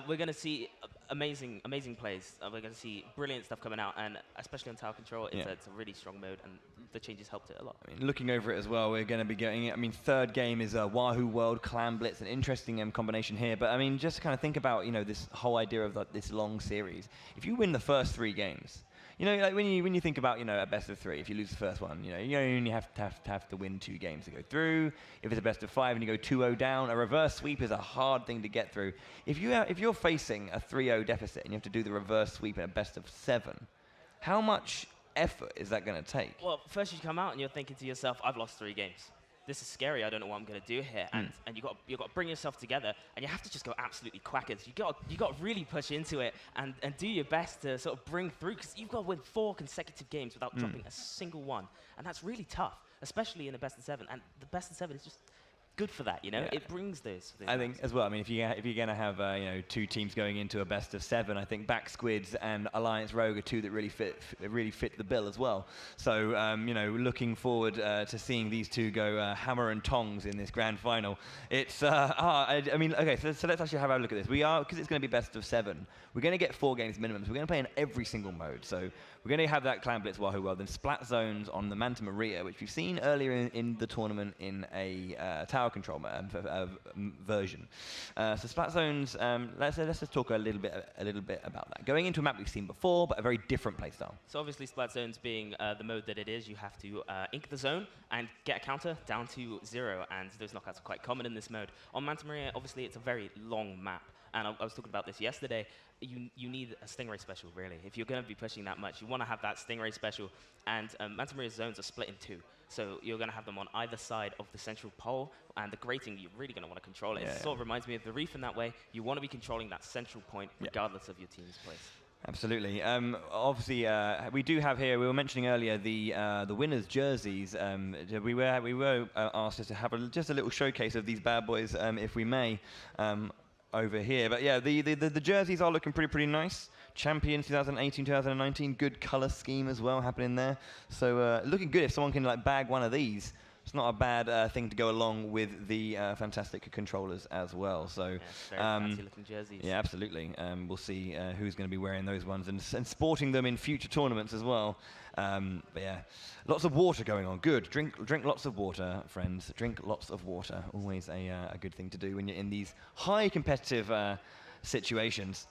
we're going to see amazing plays. We're going to see brilliant stuff coming out, and especially on tower control, it's a really strong mode, and the changes helped it a lot. I mean, looking over it as well, we're going to be getting it. I mean, third game is Wahoo World Clan Blitz, an interesting combination here. But I mean, just to kind of think about this whole idea of this long series. If you win the first 3 games, like when you think about a best of 3, if you lose the first one, you only have to win 2 games to go through. If it's a best of 5 and you go 2-0 down, a reverse sweep is a hard thing to get through. If you're facing a 3-0 deficit and you have to do the reverse sweep in a best of 7, how much effort is that going to take? Well, first you come out and you're thinking to yourself, I've lost 3 games. This is scary. I don't know what I'm going to do here. And you got to bring yourself together, and you have to just go absolutely quackers. You got to really push into it and do your best to sort of bring through, because you've got to win 4 consecutive games without dropping a single one, and that's really tough, especially in a best of 7. And the best of 7 is just good for that, It brings those. I think as well. I mean, if you're going to have 2 teams going into a best of 7, I think Back Squids and Alliance Rogue are 2 that really fit the bill as well. So looking forward to seeing these 2 go hammer and tongs in this grand final. It's I mean, okay, so let's actually have a look at this. Because it's going to be best of 7. We're going to get 4 games minimum. So we're going to play in every single mode. So we're going to have that Clan Blitz Wahoo World, then Splat Zones on the Manta Maria, which we've seen earlier in the tournament in a tower control version. So Splat Zones, let's just talk a little bit about that. Going into a map we've seen before, but a very different playstyle. So obviously Splat Zones being the mode that it is, you have to ink the zone and get a counter down to 0, and those knockouts are quite common in this mode. On Manta Maria, obviously it's a very long map. And I was talking about this yesterday. You need a Stingray special, really. If you're going to be pushing that much, you want to have that Stingray special. And Manta Maria's zones are split in 2. So you're going to have them on either side of the central pole. And the grating, you're really going to want to control it. It sort of reminds me of the Reef in that way. You want to be controlling that central point, regardless of your team's place. Absolutely. Obviously, we do have here. We were mentioning earlier the winners' jerseys. We were asked to have just a little showcase of these bad boys, if we may. Over here, but yeah, the jerseys are looking pretty nice. Champions 2018, 2019, good color scheme as well happening there. So looking good. If someone can bag one of these, it's not a bad thing to go along with the fantastic controllers as well. So very fancy looking jerseys. Yeah, absolutely. We'll see who's going to be wearing those ones and sporting them in future tournaments as well. But yeah, lots of water going on. Good. Drink lots of water, friends. Drink lots of water. Always a good thing to do when you're in these high competitive situations.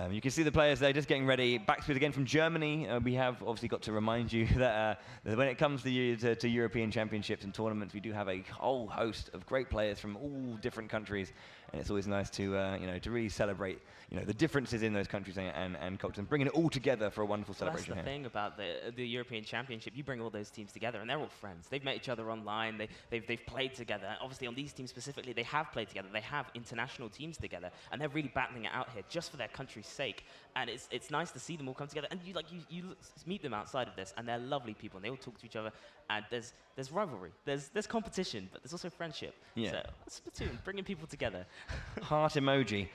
You can see the players there just getting ready. Backspeed again from Germany. We have obviously got to remind you that when it comes to European Championships and tournaments, we do have a whole host of great players from all different countries, and it's always nice to to really celebrate the differences in those countries and cultures, and bringing it all together for a wonderful celebration. That's the thing about the European Championship. You bring all those teams together, and they're all friends. They've met each other online. They've played together. Obviously, on these teams specifically, they have played together. They have international teams together, and they're really battling it out here just for their country's sake. And it's nice to see them all come together. And you meet them outside of this, and they're lovely people, and they all talk to each other. And there's rivalry, there's competition, but there's also friendship. Yeah. So Splatoon, bringing people together. Heart emoji.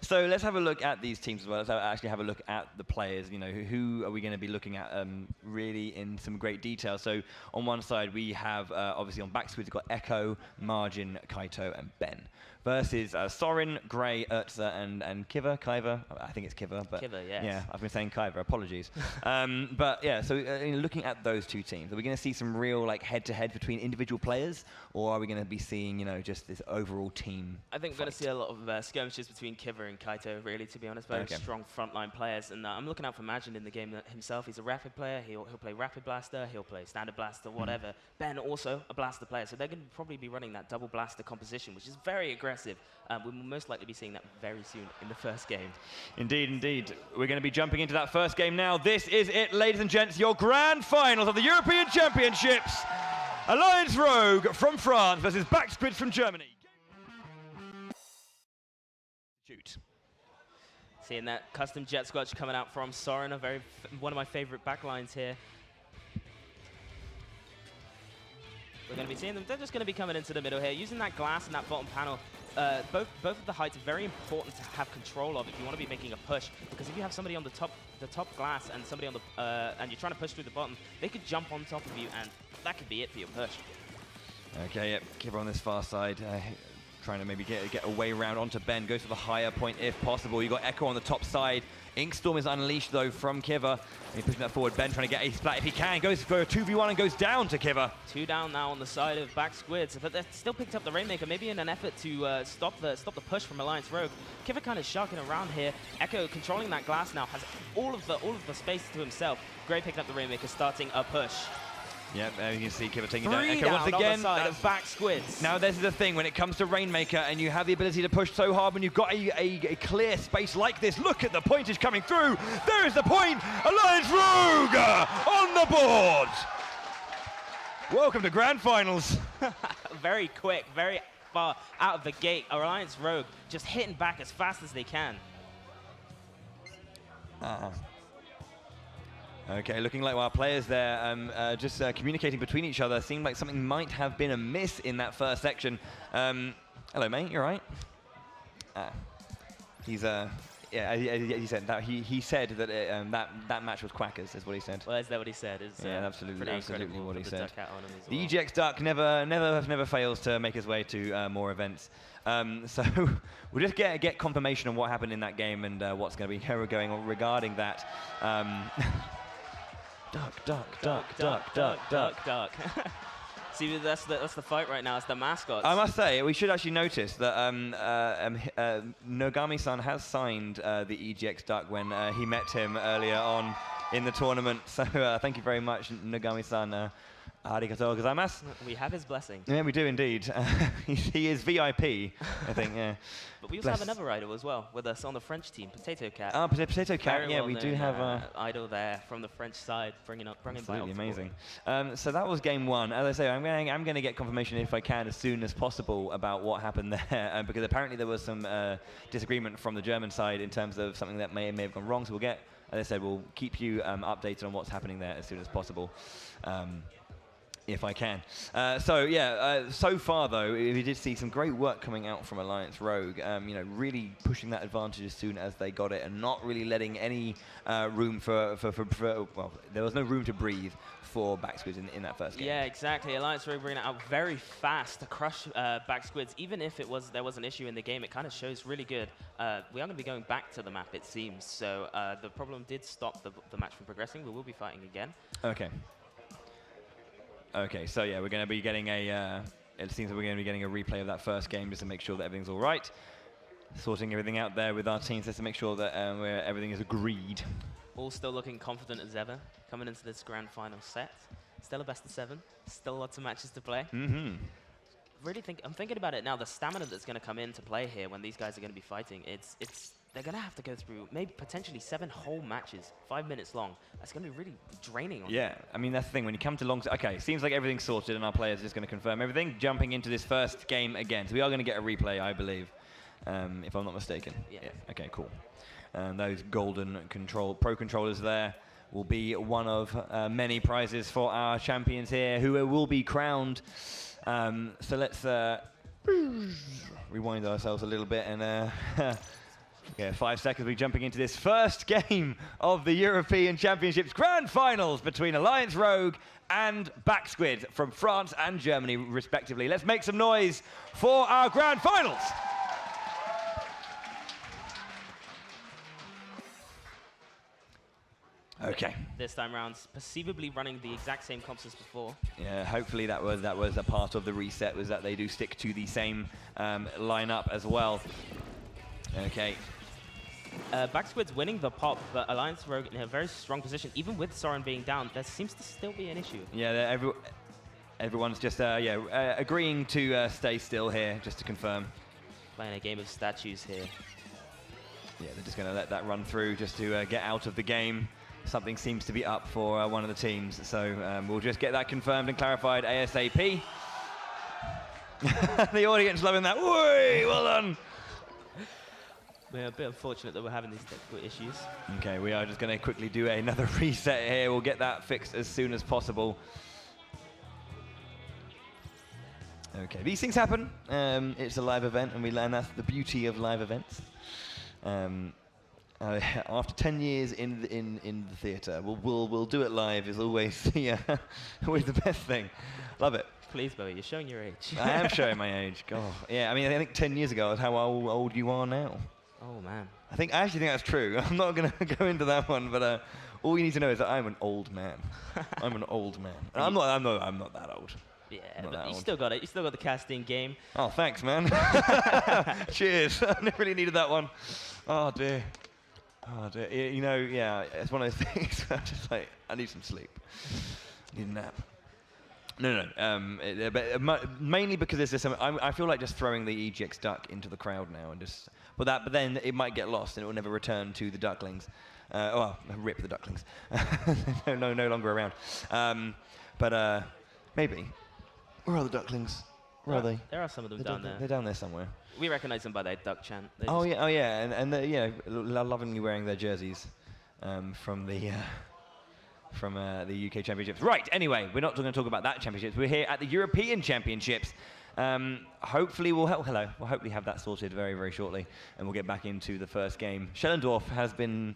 So let's have a look at these teams as well. Let's actually have a look at the players. Who are we going to be looking at really in some great detail? So on one side we have obviously on Backspeed we've got Echo, Margin, Kaito, and Ben. Versus Sorin, Gray, Urza, and Kiva. I think it's Kiva, but Kiva, yes. Yeah, I've been saying Kiva. Apologies. But yeah, so looking at those 2 teams, are we going to see some real head-to-head between individual players, or are we going to be seeing just this overall team? I think we're going to see a lot of skirmishes between Kiva and Kaito, really, to be honest. Very strong frontline players, and I'm looking out for Margin in the game himself. He's a rapid player. He'll play Rapid Blaster. He'll play Standard Blaster, whatever. Ben also a Blaster player, so they're going to probably be running that double Blaster composition, which is very aggressive. We'll most likely be seeing that very soon in the first game. Indeed. We're going to be jumping into that first game now. This is it, ladies and gents, your grand finals of the European Championships. Alliance Rogue from France versus Backspeed from Germany. Shoot. Seeing that custom jet squelch coming out from Sorin, one of my favorite backlines here. We're going to be seeing them. They're just going to be coming into the middle here, using that glass and that bottom panel. Both of the heights are very important to have control of if you want to be making a push, because if you have somebody on the top glass and somebody on the and you're trying to push through the bottom, they could jump on top of you, and that could be it for your push. Okay, yep, Kibber on this far side. trying to maybe get a way around onto Ben. Goes for the higher point if possible. You got Echo on the top side. Inkstorm is unleashed though from Kiva. And he's pushing that forward. Ben trying to get a splat if he can. Goes for a 2v1 and goes down to Kiva. 2 down now on the side of Back Squids, but they've still picked up the Rainmaker, maybe in an effort to stop the push from Alliance Rogue. Kiva kind of sharking around here. Echo controlling that glass now, has all of the space to himself. Gray picking up the Rainmaker, starting a push. Yep, you can see Kiva taking down 3 Echo once again. on the side of Back Squids. Now this is the thing, when it comes to Rainmaker and you have the ability to push so hard when you've got a clear space like this. Look at the pointage coming through. There is the point. Alliance Rogue on the board. Welcome to Grand Finals. Very quick, very far out of the gate. Alliance Rogue just hitting back as fast as they can. Okay, looking like our players there just communicating between each other. Seemed like something might have been amiss in that first section. Hello, mate. You all right? He's yeah. He said that he said that that match was quackers, is what he said. Well, is that what he said? Yeah, absolutely what he said. The Well. EGX Duck never fails to make his way to more events. So we'll just get confirmation on what happened in that game and what's going to be going on regarding that. Duck. See, that's the fight right now. It's the mascots. I must say, we should actually notice that Nogami-san has signed the EGX Duck when he met him earlier on in the tournament. So thank you very much, Nogami-san. Arigatou gozaimasu. We have his blessing. Yeah, we do indeed. He is VIP, I think, yeah. But we also have another idol as well with us on the French team, Potato Cat. Oh, Potato Cat, Very yeah, well we do known, have idol there from the French side, bringing absolutely amazing. So that was game one. As I say, I'm going to get confirmation if I can as soon as possible about what happened there, because apparently there was some disagreement from the German side in terms of something that may have gone wrong. So we'll get, as I said, we'll keep you updated on what's happening there as soon as possible. If I can. So far though, we did see some great work coming out from Alliance Rogue. You know, really pushing that advantage as soon as they got it, and not really letting any room for well, there was no room to breathe for Back Squids in that first game. Yeah, exactly. Alliance Rogue bringing it out very fast to crush Back Squids. Even if there was an issue in the game, it kind of shows really good. We are going to be going back to the map, it seems. So the problem did stop the match from progressing. We will be fighting again. Okay, so yeah, we're going to be getting it seems that we're going to be getting a replay of that first game just to make sure that everything's all right. Sorting everything out there with our teams just to make sure that everything is agreed. All still looking confident as ever, coming into this grand final set. Still a best of 7, still lots of matches to play. Mm-hmm. I'm thinking about it now, the stamina that's going to come into play here when these guys are going to be fighting, they're going to have to go through maybe potentially 7 whole matches, 5 minutes long. That's going to be really draining on them. Yeah, I mean, that's the thing. When you come to long... Okay, seems like everything's sorted and our players are just going to confirm everything. Jumping into this first game again. So we are going to get a replay, I believe, if I'm not mistaken. Yeah. Okay, cool. Those golden pro controllers there will be one of many prizes for our champions here, who will be crowned. So let's rewind ourselves a little bit and... Yeah, 5 seconds, we're jumping into this first game of the European Championships Grand Finals between Alliance Rogue and Back Squid from France and Germany, respectively. Let's make some noise for our Grand Finals. Okay. This time round, perceivably running the exact same comps as before. Yeah, hopefully that was a part of the reset, was that they do stick to the same lineup as well. Okay. Back Squid's winning the pop, but Alliance Rogue in a very strong position. Even with Soren being down, there seems to still be an issue. Yeah, everyone's just agreeing to stay still here, just to confirm. Playing a game of statues here. Yeah, they're just going to let that run through just to get out of the game. Something seems to be up for one of the teams, so we'll just get that confirmed and clarified ASAP. The audience loving that. Whey, well done. We're a bit unfortunate that we're having these technical issues. Okay, we are just going to quickly do another reset here. We'll get that fixed as soon as possible. Okay, these things happen. It's a live event, and that's the beauty of live events. After 10 years in the theatre, we'll do it live is always the always the best thing. Love it. Please, Bowie, you're showing your age. I am showing my age. God. Yeah, I mean, I think 10 years ago is how old you are now. Oh, man. I actually think that's true. I'm not going to go into that one, but all you need to know is that I'm an old man. I'm an old man. And I'm not that old. Yeah, but you still got it. You still got the casting game. Oh, thanks, man. Cheers. I never really needed that one. Oh, dear. Oh, dear. You know, yeah, it's one of those things where I'm just like, I need some sleep. I need a nap. No. But mainly because there's this. I feel like just throwing the EGX duck into the crowd now, and just. But then it might get lost, and it will never return to the ducklings. Rip the ducklings. no longer around. Maybe. Where are the ducklings? Where are they? There are some of them down there. They're down there somewhere. We recognize them by their duck chant. And they're lovingly wearing their jerseys from the UK Championships. Right. Anyway, we're not going to talk about that championships. We're here at the European Championships. Hopefully we'll hopefully have that sorted very, very shortly, and we'll get back into the first game. Schellendorf has been.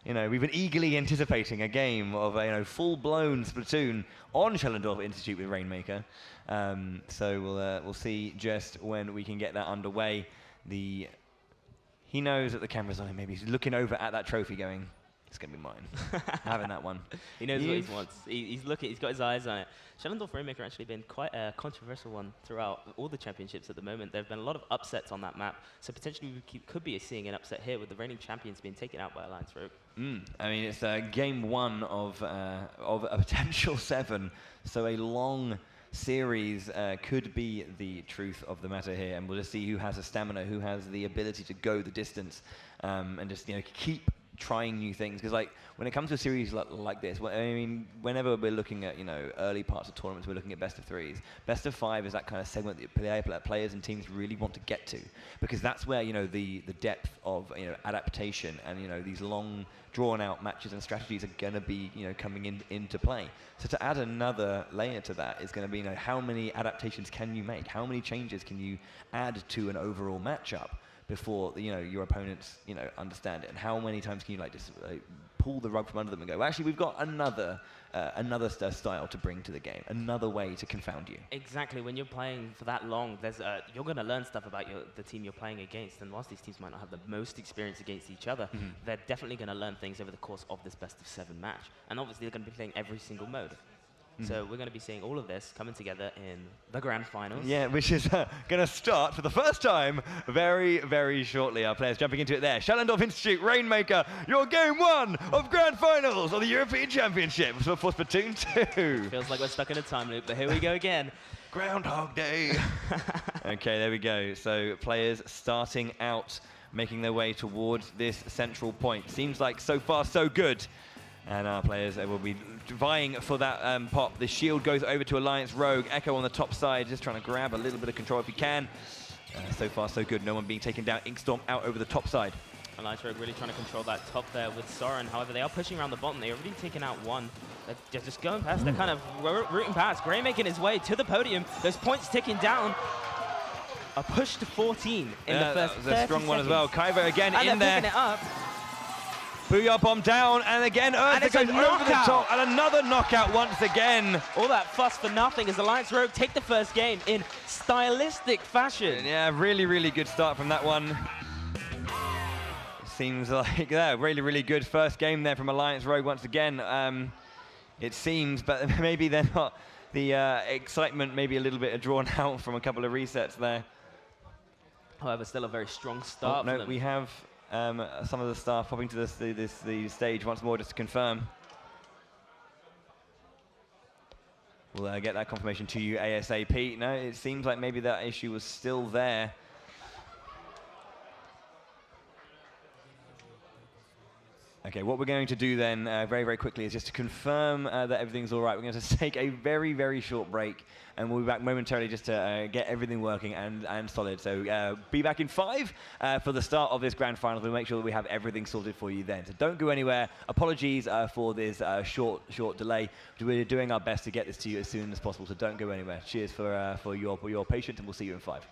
We've been eagerly anticipating a game of full-blown Splatoon on Schellendorf Institute with Rainmaker. So we'll see just when we can get that underway. He knows that the camera's on him. Maybe he's looking over at that trophy, going, "It's gonna be mine." Having that one. He knows what he wants. He's looking. He's got his eyes on it. Schellendorf Rainmaker actually been quite a controversial one throughout all the championships at the moment. There have been a lot of upsets on that map, so potentially we could be seeing an upset here with the reigning champions being taken out by Alliance Rogue. I mean, it's game one of a potential 7, so a long series could be the truth of the matter here, and we'll just see who has the stamina, who has the ability to go the distance, and just keep trying new things. Because when it comes to a series like this, whenever we're looking at early parts of tournaments, we're looking at best of 3s. Best of 5 is that kind of segment that players and teams really want to get to, because that's where the depth of adaptation and these long drawn out matches and strategies are going to be coming into play. So to add another layer to that is going to be how many adaptations can you make, how many changes can you add to an overall matchup before your opponents understand it, and how many times can you just pull the rug from under them and go, well, actually we've got another style to bring to the game, another way to confound you. Exactly. When you're playing for that long, you're going to learn stuff about the team you're playing against, and whilst these teams might not have the most experience against each other, they're definitely going to learn things over the course of this best of 7 match, and obviously they're going to be playing every single mode. So we're going to be seeing all of this coming together in the grand finals. Yeah, which is going to start for the first time very, very shortly. Our players jumping into it there. Schellendorf Institute, Rainmaker, your game 1 of grand finals of the European Championship for Splatoon 2. Feels like we're stuck in a time loop, but here we go again. Groundhog Day. Okay, there we go. So players starting out, making their way towards this central point. Seems like so far so good. And our players will be vying for that pop. The shield goes over to Alliance Rogue. Echo on the top side, just trying to grab a little bit of control if he can. So far, so good. No one being taken down. Inkstorm out over the top side. Alliance Rogue really trying to control that top there with Soren. However, they are pushing around the bottom. They've already taken out one. They're just going past. They're kind of rooting past. Gray making his way to the podium. Those points ticking down. A push to 14 in the first 30 that was a strong one as well. Kaiva again in there. Picking it up. Booyah bomb down, and again Ursa goes over the top, and another knockout once again. All that fuss for nothing as Alliance Rogue take the first game in stylistic fashion. Yeah, really, really good start from that one. Seems like, really, really good first game there from Alliance Rogue once again. It seems, but maybe they're not. The excitement maybe a little bit drawn out from a couple of resets there. However, still a very strong start. No, we have some of the staff popping to the stage once more just to confirm. We'll get that confirmation to you ASAP. No, it seems like maybe that issue was still there. Okay, what we're going to do then very, very quickly is just to confirm that everything's all right. We're going to take a very, very short break, and we'll be back momentarily just to get everything working and solid. So be back in 5 for the start of this grand final. We'll make sure that we have everything sorted for you then. So don't go anywhere. Apologies for this short delay. We're doing our best to get this to you as soon as possible, so don't go anywhere. Cheers for your patience, and we'll see you in 5.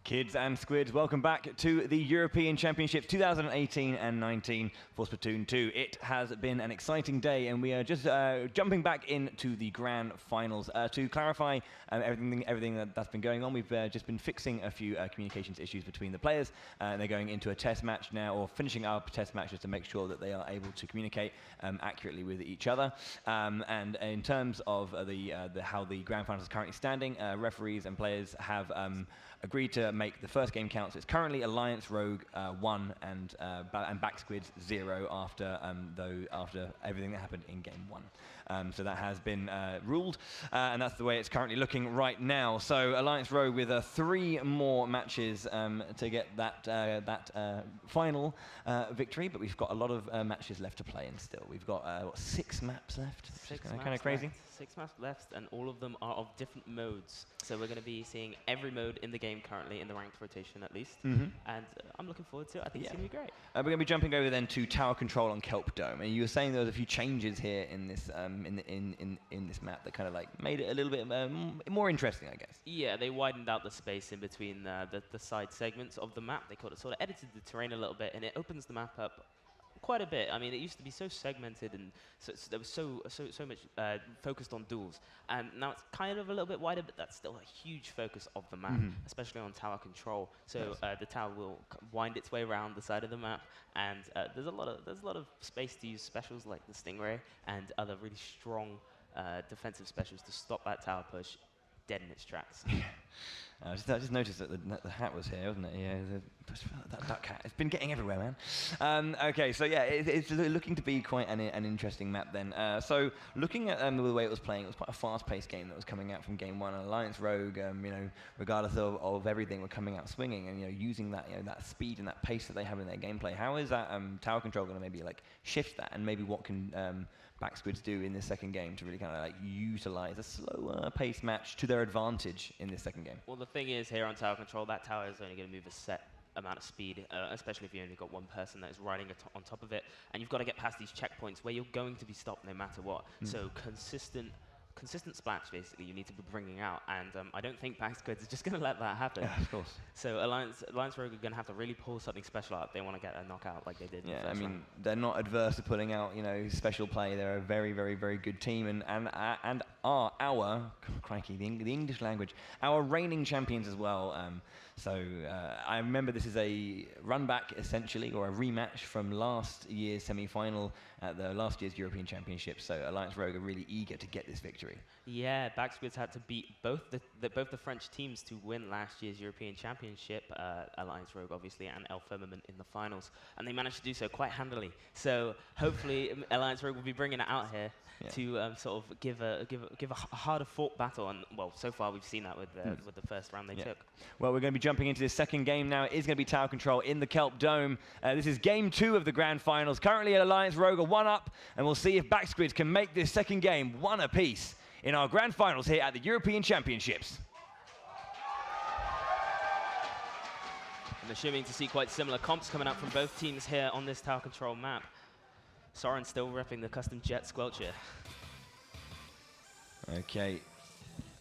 Kids and squids, welcome back to the European Championships 2018 and 19 for Splatoon 2. It has been an exciting day, and we are just jumping back into the grand finals. To clarify everything that's been going on, we've just been fixing a few communications issues between the players. They're going into a test match now, or finishing up test matches to make sure that they are able to communicate accurately with each other. And in terms of how the grand finals is currently standing, referees and players have agreed to make the first game count. So it's currently Alliance Rogue 1 and Back Squids 0 after everything that happened in game 1. So that has been ruled, and that's the way it's currently looking right now. So Alliance Rogue with 3 more matches to get that final victory, but we've got a lot of matches left to play in still. We've got what, 6 maps left, which is kind of crazy. 6 maps left, and all of them are of different modes. So we're going to be seeing every mode in the game currently, in the ranked rotation at least. And I'm looking forward to it. I think it's going to be great. We're going to be jumping over then to tower control on Kelp Dome. And you were saying there was a few changes here in this in this map that kind of like made it a little bit more interesting, I guess. Yeah, they widened out the space in between the side segments of the map. They sort of edited the terrain a little bit, and it opens the map up quite a bit. I mean, it used to be so segmented, and there was so much focused on duels, and now it's kind of a little bit wider, but that's still a huge focus of the map, especially on tower control. So the tower will wind its way around the side of the map, and there's a lot of space to use specials like the Stingray and other really strong defensive specials to stop that tower push dead in its tracks. I just noticed that the hat was here, wasn't it? Yeah, that duck hat. It's been getting everywhere, man. Okay, so yeah, it's looking to be quite an interesting map then. So looking at the way it was playing, it was quite a fast-paced game that was coming out from game 1. Alliance Rogue, regardless of everything, were coming out swinging and using that that speed and that pace that they have in their gameplay. How is that tower control going to maybe like shift that, and maybe what can Backsquids do in this second game to really kind of like utilize a slower pace match to their advantage in this second game? Well, the thing is, here on tower control, that tower is only going to move a set amount of speed, especially if you only got one person that is riding on top of it, and you've got to get past these checkpoints where you're going to be stopped no matter what. So consistent splash, basically, you need to be bringing out, and I don't think Backsquids is just going to let that happen. Yeah, of course. So Alliance Rogue are going to have to really pull something special out if they want to get a knockout like they did. Yeah, I mean, they're not adverse to putting out special play. They're a very, very, very good team, and are our crikey, the English language, our reigning champions as well. So I remember this is a run back essentially, or a rematch from last year's semi-final at the last year's European Championship. So Alliance Rogue are really eager to get this victory. Yeah, Backsquids had to beat both the French teams to win last year's European Championship, Alliance Rogue obviously, and El Firmament in the finals, and they managed to do so quite handily. So hopefully Alliance Rogue will be bringing it out here to sort of give a harder fought battle, and well, so far we've seen that with the first round they took. Well, we're going to be jumping into this second game now. It is going to be tower control in the Kelp Dome. This is game 2 of the grand finals. Currently Alliance Rogue are 1 up, and we'll see if Backsquids can make this second game 1 apiece in our grand finals here at the European Championships. I'm assuming to see quite similar comps coming out from both teams here on this tower control map. Soren still repping the custom jet squelcher. Okay,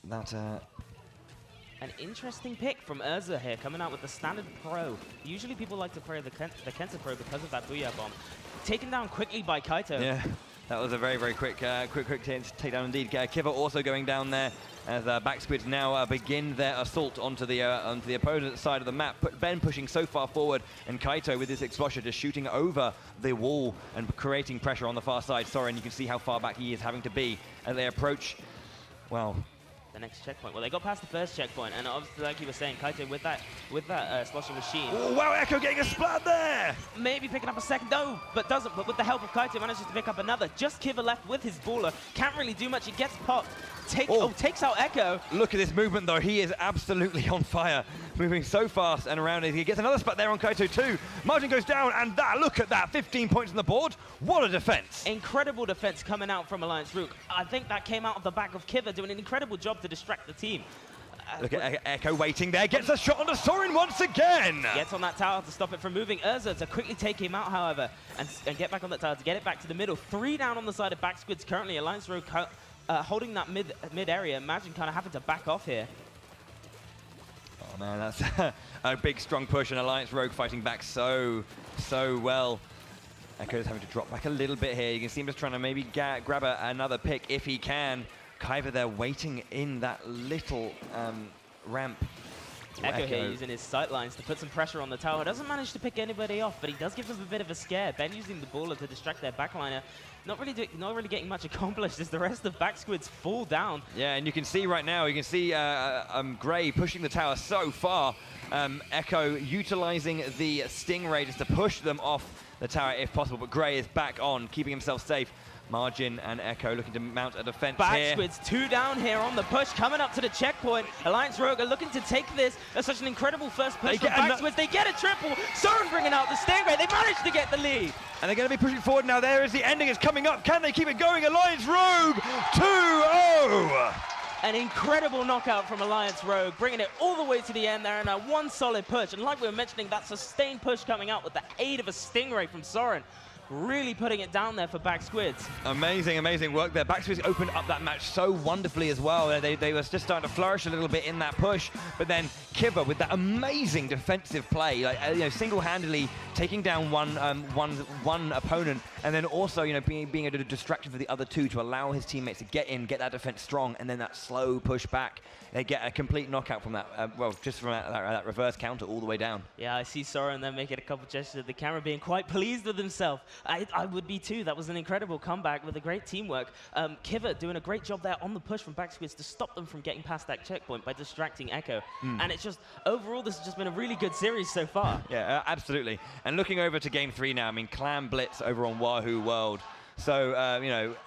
that an interesting pick from Urza here, coming out with the standard pro. Usually people like to play the Kenta pro because of that Booyah bomb. Taken down quickly by Kaito. Yeah, that was a very, very quick takedown indeed. Kiva also going down there as Backsquids now begin their assault onto the opponent's side of the map. Ben pushing so far forward, and Kaito with his explosure just shooting over the wall and creating pressure on the far side. Soren, you can see how far back he is having to be as they approach, well, the next checkpoint. Well, they got past the first checkpoint, and obviously, like you were saying, Kaito with that sloshing machine. Oh, wow, Echo getting a splat there! Maybe picking up a second, no, but doesn't. But with the help of Kaito, manages to pick up another. Just Kiva left with his baller. Can't really do much. He gets popped. Takes out Echo. Look at this movement, though. He is absolutely on fire. Moving so fast and around it. He gets another spot there on Kaito, too. Margin goes down, and look at that. 15 points on the board. What a defense. Incredible defense coming out from Alliance Rogue. I think that came out of the back of Kiva, doing an incredible job to distract the team. Look at Echo waiting there. Gets a shot onto Soren once again. Gets on that tower to stop it from moving. Urza to quickly take him out, however, and get back on that tower to get it back to the middle. 3 down on the side of Backsquids currently. Alliance Rogue holding that mid area. Imagine kind of having to back off here. Oh man, that's a big strong push, and Alliance Rogue fighting back so well. Echo's having to drop back a little bit here. You can see him just trying to maybe grab another pick if he can. Kaiba there waiting in that little ramp. Echo here using his sight lines to put some pressure on the tower. Doesn't manage to pick anybody off, but he does give them a bit of a scare. Ben using the baller to distract their backliner. Not really getting much accomplished as the rest of Backsquids fall down. Yeah, and you can see right now, you can see Gray pushing the tower so far. Echo utilizing the Stingray just to push them off the tower if possible, but Gray is back on, keeping himself safe. Margin and Echo looking to mount a defense here. Backsquids, 2 down here on the push, coming up to the checkpoint. Alliance Rogue are looking to take this. That's such an incredible first push from Backsquids. They get a triple. Soren bringing out the Stingray. They managed to get the lead. And they're going to be pushing forward now. There is the ending. It's coming up. Can they keep it going? Alliance Rogue 2-0. An incredible knockout from Alliance Rogue, bringing it all the way to the end there in a one solid push. And like we were mentioning, that sustained push coming out with the aid of a Stingray from Soren. Really putting it down there for Backsquids. Amazing, amazing work there. Backsquids opened up that match so wonderfully as well. They were just starting to flourish a little bit in that push, but then Kiva with that amazing defensive play, like single-handedly taking down one opponent, and then also being a distraction for the other two to allow his teammates to get in, get that defense strong, and then that slow push back. They get a complete knockout from that, just from that reverse counter all the way down. Yeah, I see Soren then making a couple gestures at the camera, being quite pleased with himself. I would be too. That was an incredible comeback with a great teamwork. Kiva doing a great job there on the push from Backsquids to stop them from getting past that checkpoint by distracting Echo. And it's just, overall, this has just been a really good series so far. Yeah, absolutely. And looking over to Game 3 now, I mean, Clan Blitz over on Wahoo World. So,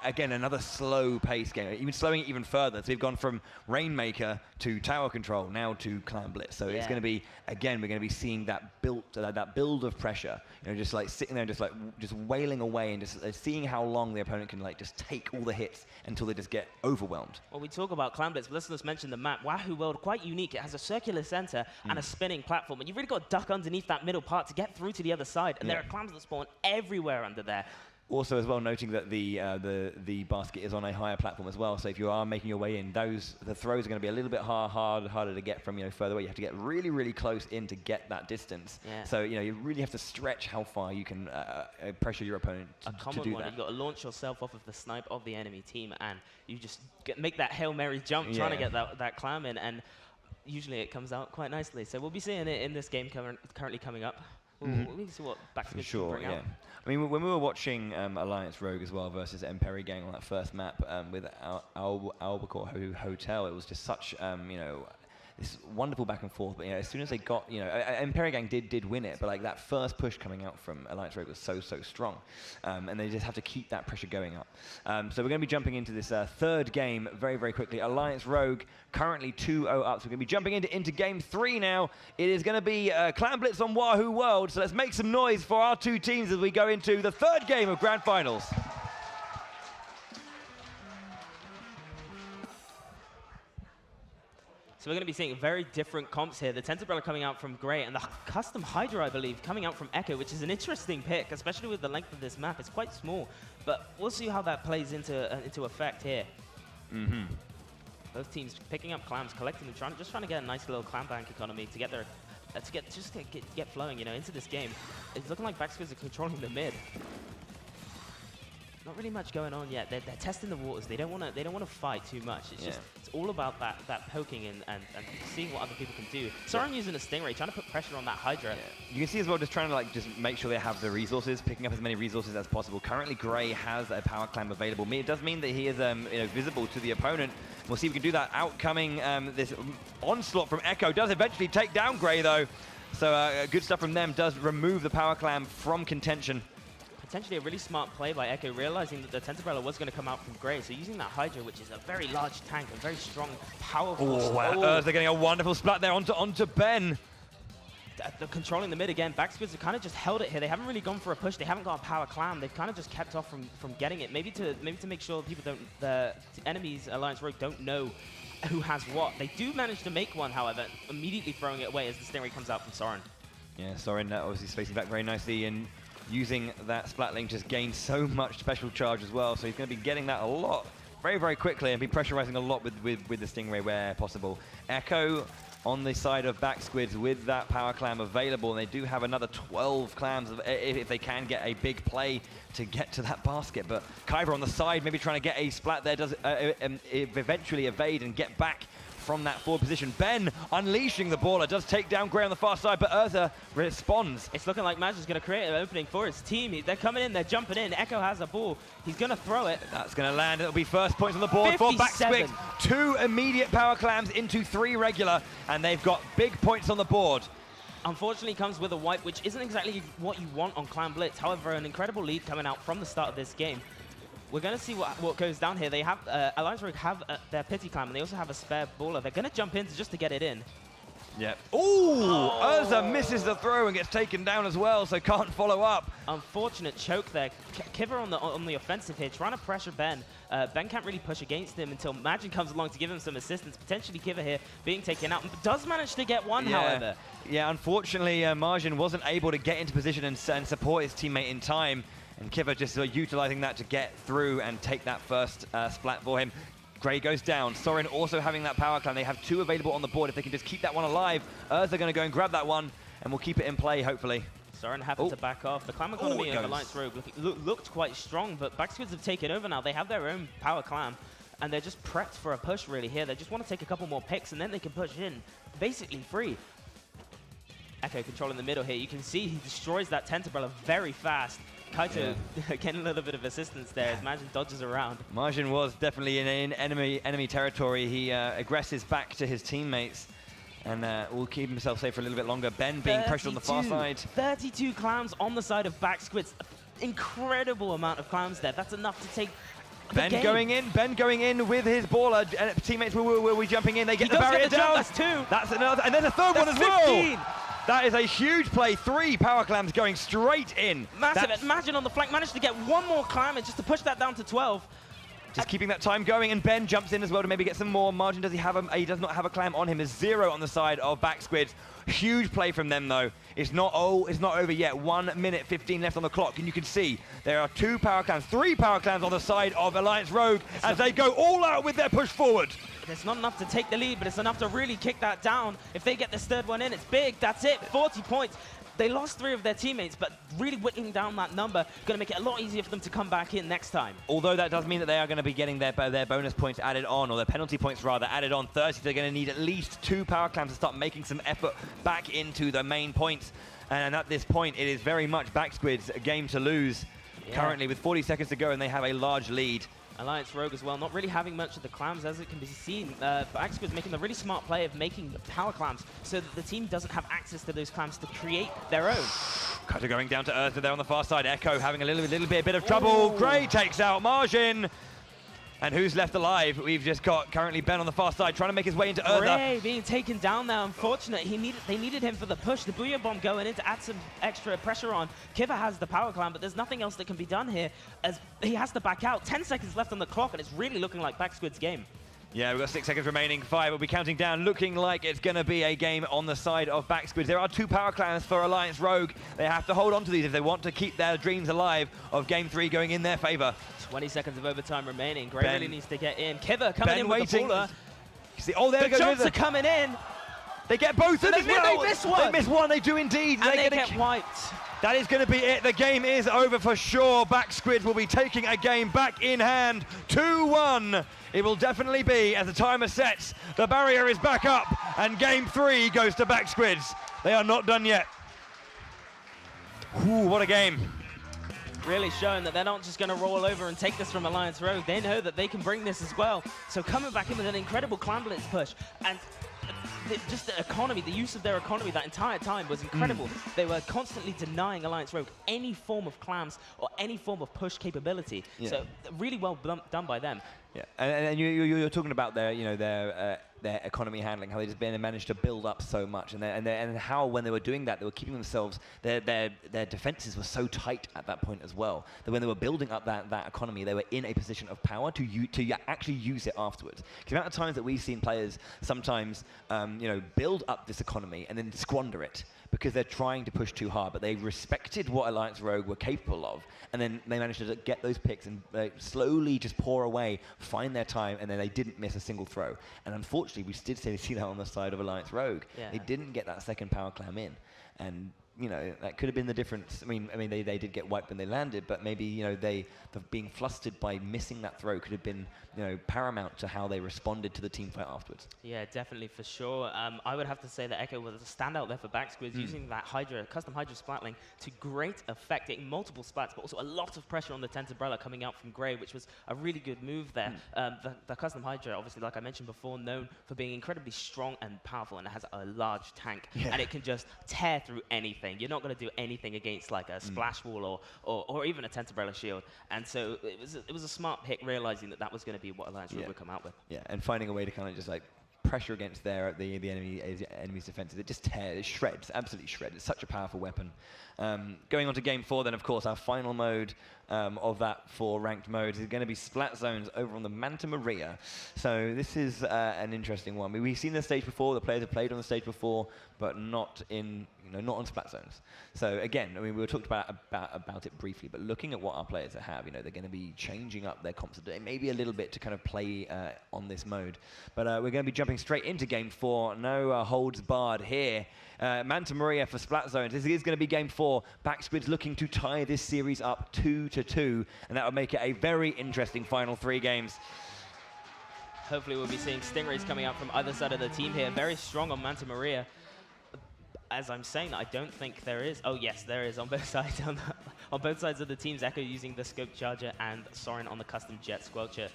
again, another slow pace game, even slowing it even further. So we've gone from Rainmaker to Tower Control, now to Clan Blitz. So it's going to be, again, we're going to be seeing that build of pressure, just like sitting there, just wailing away and just seeing how long the opponent can just take all the hits until they just get overwhelmed. Well, we talk about Clan Blitz, but let's just mention the map. Wahoo World, quite unique. It has a circular center and a spinning platform, and you've really got to duck underneath that middle part to get through to the other side. And there are clams that spawn everywhere under there. Also, as well, noting that the basket is on a higher platform as well. So if you are making your way in, the throws are going to be a little bit harder to get from further away. You have to get really, really close in to get that distance. Yeah. So you really have to stretch how far you can pressure your opponent to do that. A common one, you've got to launch yourself off of the snipe of the enemy team, and you just make that Hail Mary jump, trying to get that clam in, and usually it comes out quite nicely. So we'll be seeing it in this game currently coming up. We'll see what Backsquids can bring out. I mean, when we were watching Alliance Rogue as well versus Emperi Gang on that first map with Albacore Hotel, it was just such, this wonderful back and forth. But as soon as they got, Emperi Gang did win it, but that first push coming out from Alliance Rogue was so strong, and they just have to keep that pressure going up. So we're going to be jumping into this third game very, very quickly. Alliance Rogue currently 2-0 up. So we're going to be jumping into Game 3 now. It is going to be Clan Blitz on Wahoo World. So let's make some noise for our two teams as we go into the third game of Grand Finals. So we're going to be seeing very different comps here. The Tenterbrella coming out from Grey, and the Custom Hydra, I believe, coming out from Echo, which is an interesting pick, especially with the length of this map. It's quite small, but we'll see how that plays into effect here. Both teams picking up clams, collecting them, trying to get a nice little clam bank economy to get their get flowing, into this game. It's looking like Backsquids are controlling the mid. Not really much going on yet. They're testing the waters. They don't want to fight too much. It's just all about that poking and seeing what other people can do. Soren using a Stingray, trying to put pressure on that Hydra. Yeah. You can see as well, just trying to just make sure they have the resources, picking up as many resources as possible. Currently, Grey has a power clam available. It does mean that he is visible to the opponent. We'll see if we can do that. Outcoming this onslaught from Echo does eventually take down Grey though. So good stuff from them. Does remove the power clam from contention. Potentially a really smart play by Echo, realizing that the Tenterbrella was going to come out from Grey. So using that Hydra, which is a very large tank, a very strong, powerful... Oh, wow. They're getting a wonderful splat there onto Ben. They're controlling the mid again. Backsquids have kind of just held it here. They haven't really gone for a push. They haven't got a power clam. They've kind of just kept off from getting it. Maybe to make sure the enemies, Alliance Rogue, don't know who has what. They do manage to make one, however, immediately throwing it away as the Stingray comes out from Soren. Yeah, Soren obviously spacing back very nicely and using that Splatling just gained so much special charge as well, so he's going to be getting that a lot very, very quickly and be pressurizing a lot with the Stingray where possible. Echo on the side of Backsquids with that power clam available, and they do have another 12 clams if they can get a big play to get to that basket. But Kyber on the side, maybe trying to get a splat there, does eventually evade and get back from that forward position. Ben unleashing the baller, does take down Grey on the far side, but Urtha responds. It's looking like Maj is going to create an opening for his team. They're coming in, they're jumping in. Echo has a ball. He's going to throw it. That's going to land. It'll be first points on the board 57. for Backsquids. 2 immediate power clams into 3 regular, and they've got big points on the board. Unfortunately comes with a wipe, which isn't exactly what you want on Clan Blitz. However, an incredible lead coming out from the start of this game. we're going to see what goes down here. They have, Alliance Rogue have their pity clam, and they also have a spare baller. They're going to jump in just to get it in. Yeah. Ooh! Urza misses the throw and gets taken down as well, so can't follow up. Unfortunate choke there. Kiva on the offensive here, trying to pressure Ben. Ben can't really push against him until Magin comes along to give him some assistance. Potentially Kiva here being taken out. Does manage to get one, however. Yeah, unfortunately, Margin wasn't able to get into position and support his teammate in time. And Kiva just utilizing that to get through and take that first splat for him. Gray goes down. Sorin also having that power clan. They have 2 available on the board. If they can just keep that one alive, Urza going to go and grab that one, and we'll keep it in play, hopefully. Sorin happened to back off. The clam economy of Alliance Rogue looked quite strong, but Backsquids have taken over now. They have their own power clam, and they're just prepped for a push, really, here. They just want to take a couple more picks, and then they can push in, basically free. Echo controlling the middle here. You can see he destroys that Tenterbrella very fast. Kaito getting a little bit of assistance there as Margin dodges around. Margin was definitely in enemy territory. He aggresses back to his teammates and will keep himself safe for a little bit longer. Ben being pressured on the far side. 32 clams on the side of Backsquids. Incredible amount of clams there. That's enough to take Ben going in with his baller. Teammates will be jumping in. They get the barrier down. That's 2. That's another. And then a third one as 15. well. That is a huge play. 3 power clams going straight in. Massive. Imagine on the flank managed to get 1 more clam and just to push that down to 12. Just keeping that time going, and Ben jumps in as well to maybe get some more. Margin, does he have a, he does not have a clam on him. There's 0 on the side of Backsquids. Huge play from them though. It's not over yet. 1 minute 15 left on the clock, and you can see there are 2 power clams, 3 power clams on the side of Alliance Rogue as they go all out with their push forward. It's not enough to take the lead, but it's enough to really kick that down. If they get this 3rd one in, it's big. That's it. 40 points. They lost 3 of their teammates, but really whittling down that number, going to make it a lot easier for them to come back in next time. Although that does mean that they are going to be getting their bonus points added on, or their penalty points rather, added on 30. They're going to need at least 2 power clams to start making some effort back into the main points. And at this point, it is very much Backsquid's game to lose. Currently with 40 seconds to go, and they have a large lead. Alliance Rogue as well, not really having much of the clams as it can be seen. Backsquids making the really smart play of making the power clams so that the team doesn't have access to those clams to create their own. Cutter going down to Urza there on the far side. Echo having a little bit of trouble. Gray takes out Margin. And who's left alive? We've just got currently Ben on the far side trying to make his way into Urza. Gray being taken down now. Unfortunate. They needed him for the push. The Booyah Bomb going in to add some extra pressure on. Kiva has the power clam, but there's nothing else that can be done here as he has to back out. 10 seconds left on the clock, and it's really looking like Backsquid's game. Yeah, we've got 6 seconds remaining. 5 will be counting down, looking like it's going to be a game on the side of Backsquids. There are 2 power clams for Alliance Rogue. They have to hold on to these if they want to keep their dreams alive of Game 3 going in their favor. 20 seconds of overtime remaining. Gray really needs to get in. Kiva coming in with the baller. Oh, there the jumps are coming in. They get both of them as well. They miss one. They miss one, they do indeed. And they get wiped. That is going to be it. The game is over for sure. Backsquids will be taking a game back in hand. 2-1. It will definitely be as the timer sets. The barrier is back up, and Game 3 goes to Backsquids. They are not done yet. Ooh, what a game. Really showing that they're not just going to roll over and take this from Alliance Rogue. They know that they can bring this as well. So coming back in with an incredible clam blitz push, and just the economy, the use of their economy that entire time was incredible. They were constantly denying Alliance Rogue any form of clams or any form of push capability. So really well done by them. Yeah, and you're talking about their, their economy handling, how they just managed to build up so much, and how when they were doing that, they were keeping themselves, their defenses were so tight at that point as well, that when they were building up that economy, they were in a position of power to actually use it afterwards. The amount of times that we've seen players sometimes, build up this economy and then squander it because they're trying to push too hard, but they respected what Alliance Rogue were capable of, and then they managed to get those picks and slowly just pour away, find their time, and then they didn't miss a single throw. And unfortunately, we did see that on the side of Alliance Rogue. They didn't get that second power clam in, and that could have been the difference. I mean, they did get wiped when they landed, but maybe the being flustered by missing that throw could have been paramount to how they responded to the team fight afterwards. Yeah, definitely for sure. I would have to say that Echo was a standout there for Backsquids, using that custom Hydra splatling to great effect, getting multiple splats, but also a lot of pressure on the Tenterbrella coming out from Gray, which was a really good move there. The custom Hydra, obviously, like I mentioned before, known for being incredibly strong and powerful, and it has a large tank, and it can just tear through anything. anything. You're not going to do anything against like a splash wall or even a Tenterbrella shield. And so it was a smart pick, realizing that was going to be what Alliance Rogue would come out with. Yeah, and finding a way to kind of just like pressure against the enemy's defenses. It just tears, it shreds, absolutely shreds. It's such a powerful weapon. Going on to game 4 then, of course, our final mode of that 4 ranked modes is going to be Splat Zones over on the Manta Maria. So this is an interesting one. We've seen the stage before, the players have played on the stage before, but not in, not on Splat Zones. So again, I mean, we were talked about it briefly, but looking at what our players have, they're going to be changing up their comps today, maybe a little bit to kind of play on this mode. But we're going to be jumping straight into game 4. No holds barred here. Manta Maria for Splat Zones. This is going to be game 4. Backsquid's looking to tie this series up 2-2, and that would make it a very interesting final 3 games. Hopefully we'll be seeing Stingrays coming out from either side of the team here. Very strong on Manta Maria. As I'm saying that, I don't think there is. Oh yes, there is on both sides. On both sides of the teams, Echo using the Scope Charger and Soren on the custom Jet Squelcher.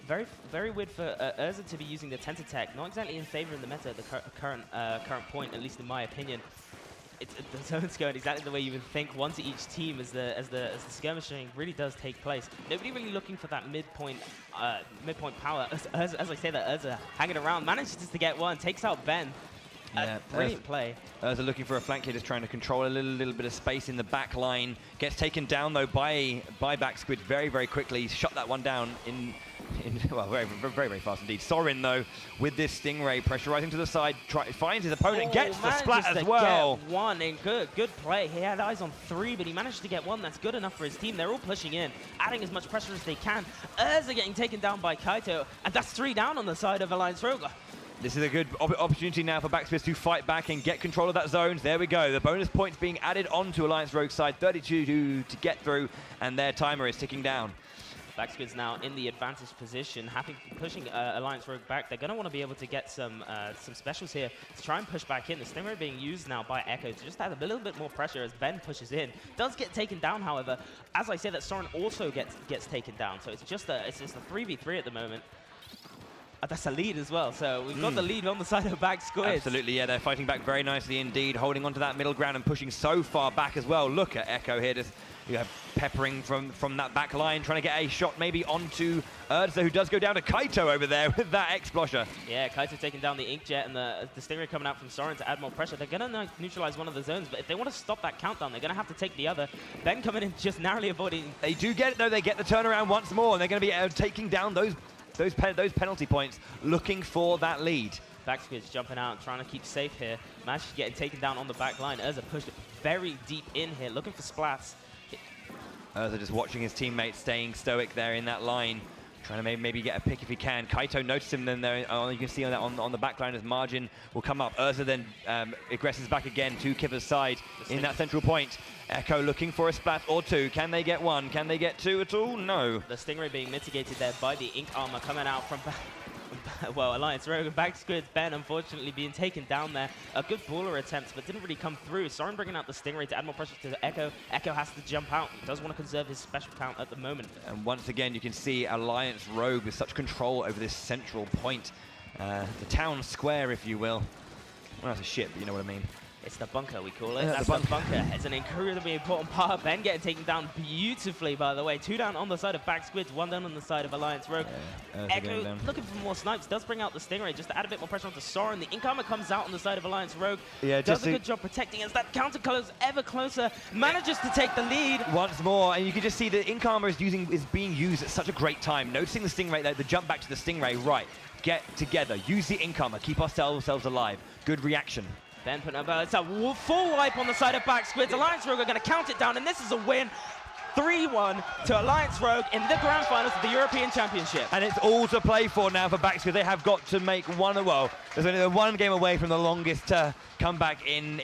Very, very weird for Urza to be using the Tentatek. Not exactly in favor in the meta at the current point, at least in my opinion. The zone's going exactly the way you would think. One to each team as the skirmishing really does take place. Nobody really looking for that midpoint power. As I say that, Urza hanging around, manages to get one, takes out Ben. Yeah, brilliant play. Urza looking for a flank here, just trying to control a little bit of space in the back line. Gets taken down though by Backsquid very, very quickly. Shut that one down in well, very, very, very fast indeed. Soren though, with this Stingray pressurizing to the side, finds his opponent, gets the splat as well. Get one in good play. He had eyes on 3, but he managed to get one. That's good enough for his team. They're all pushing in, adding as much pressure as they can. Urza getting taken down by Kaito, and that's 3 down on the side of Alliance Rogue. This is a good opportunity now for Backsquid to fight back and get control of that zone. There we go. The bonus points being added onto Alliance Rogue's side. 32 to get through, and their timer is ticking down. Backsquid's now in the advantage position, pushing Alliance Rogue back. They're going to want to be able to get some specials here to try and push back in. The Stingray being used now by Echo to just add a little bit more pressure as Ben pushes in. Does get taken down, however. As I say, that Soren also gets taken down. So it's just a 3v3 at the moment. That's a lead as well, so we've got the lead on the side of Backsquid. Absolutely, yeah, they're fighting back very nicely indeed, holding onto that middle ground and pushing so far back as well. Look at Echo here, just you have peppering from that back line, trying to get a shot maybe onto Urza, who does go down to Kaito over there with that Explosher. Yeah, Kaito taking down the Inkjet and the Stingray coming out from Soren to add more pressure. They're going to neutralize one of the zones, but if they want to stop that countdown, they're going to have to take the other. Ben coming in just narrowly avoiding. They do get it though, they get the turnaround once more, and they're going to be taking down those penalty points, looking for that lead. Backsquid's jumping out, trying to keep safe here. Mash getting taken down on the back line. Urza pushed very deep in here, looking for splats. Urza just watching his teammates staying stoic there in that line, trying to maybe get a pick if he can. Kaito noticed him then there. You can see on the back line as margin will come up. Urza then aggresses back again to Kiva's side in that central point. Echo looking for a splat or 2. Can they get 1? Can they get 2 at all? No. The Stingray being mitigated there by the Ink Armor coming out from well, Alliance Rogue and Backsquid's Ben unfortunately being taken down there. A good baller attempt, but didn't really come through. Soren bringing out the Stingray to add more pressure to Echo. Echo has to jump out. He does want to conserve his special talent at the moment. And once again, you can see Alliance Rogue with such control over this central point. The town square, if you will. Well, that's a shit, but you know what I mean. It's the bunker, we call it. Yeah, that's the bunker. It's an incredibly important part. Ben getting taken down beautifully, by the way. 2 down on the side of Backsquid, 1 down on the side of Alliance Rogue. Echo looking for more snipes, does bring out the Stingray just to add a bit more pressure onto Soren. The Ink Armor comes out on the side of Alliance Rogue. Yeah, does a good job protecting as that counter colors ever closer. Manages to take the lead. Once more, and you can just see the Ink Armor is being used at such a great time. Noticing the Stingray, the jump back to the Stingray, right. Get together, use the Ink Armor, keep ourselves alive. Good reaction. Ben putting up it's a full wipe on the side of Backsquid. Alliance Rogue are going to count it down, and this is a win. 3-1 to Alliance Rogue in the grand finals of the European Championship. And it's all to play for now for Backsquid. They have got to make there's only 1 game away from the longest comeback in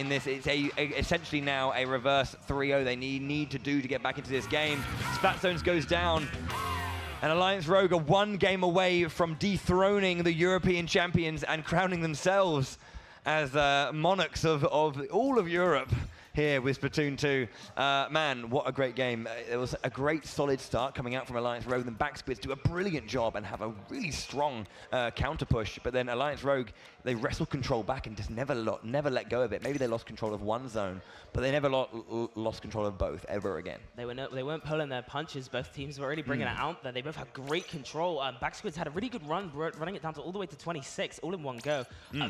this. It's essentially now a reverse 3-0 they need to do to get back into this game. Splat Zones goes down. And Alliance Rogue are 1 game away from dethroning the European champions and crowning themselves as monarchs of all of Europe. here with Splatoon 2. Man, what a great game. It was a great solid start coming out from Alliance Rogue. Then Backsquids do a brilliant job and have a really strong counter push. But then Alliance Rogue, they wrestle control back and just never let go of it. Maybe they lost control of one zone, but they never lost control of both ever again. They weren't pulling their punches. Both teams were really bringing it out there. They both had great control. Backsquids had a really good run, running it down to all the way to 26, all in one go.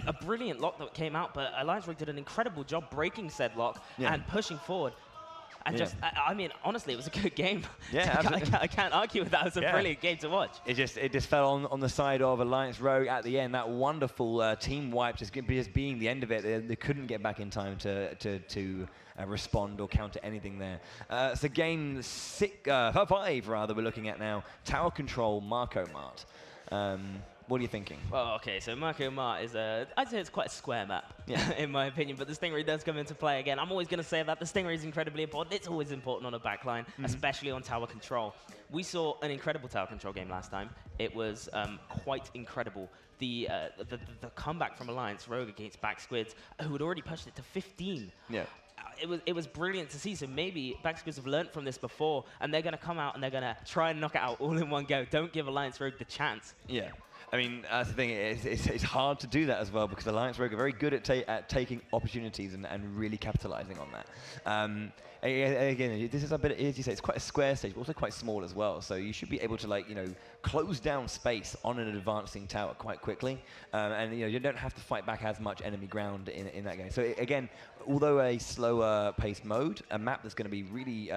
A brilliant lock that came out, but Alliance Rogue did an incredible job breaking said lock and pushing forward. And just, I mean, honestly, it was a good game. Yeah, I can't argue with that. It was a brilliant game to watch. It just fell on the side of Alliance Rogue at the end. That wonderful team wipe just being the end of it. They couldn't get back in time to respond or counter anything there. So game 5 rather we're looking at now. Tower control, Marco Mart. What are you thinking? Well, okay, so Marco Mart is I'd say it's quite a square map, in my opinion, but the Stingray does come into play again. I'm always going to say that the Stingray is incredibly important. It's always important on a backline, especially on tower control. We saw an incredible tower control game last time. It was quite incredible. The comeback from Alliance Rogue against Backsquids, who had already pushed it to 15. Yeah. It was brilliant to see. So maybe Backsquids have learned from this before, and they're going to come out and they're going to try and knock it out all in one go. Don't give Alliance Rogue the chance. Yeah. I mean, that's the thing. It's hard to do that as well because Alliance Rogue are very good at taking opportunities and really capitalizing on that. Again, this is a bit, as you say, it's quite a square stage, but also quite small as well. So you should be able to, close down space on an advancing tower quite quickly, and you don't have to fight back as much enemy ground in that game. So again, although a slower paced mode, a map that's going to be really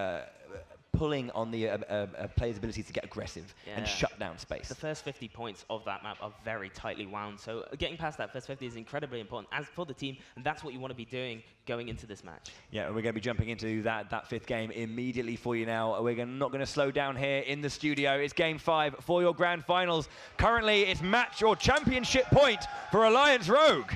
pulling on the player's ability to get aggressive and shut down space. The first 50 points of that map are very tightly wound, so getting past that first 50 is incredibly important as for the team, and that's what you want to be doing going into this match. Yeah, and we're going to be jumping into that fifth game immediately for you now. We're not going to slow down here in the studio. It's game 5 for your grand finals. Currently, it's match or championship point for Alliance Rogue.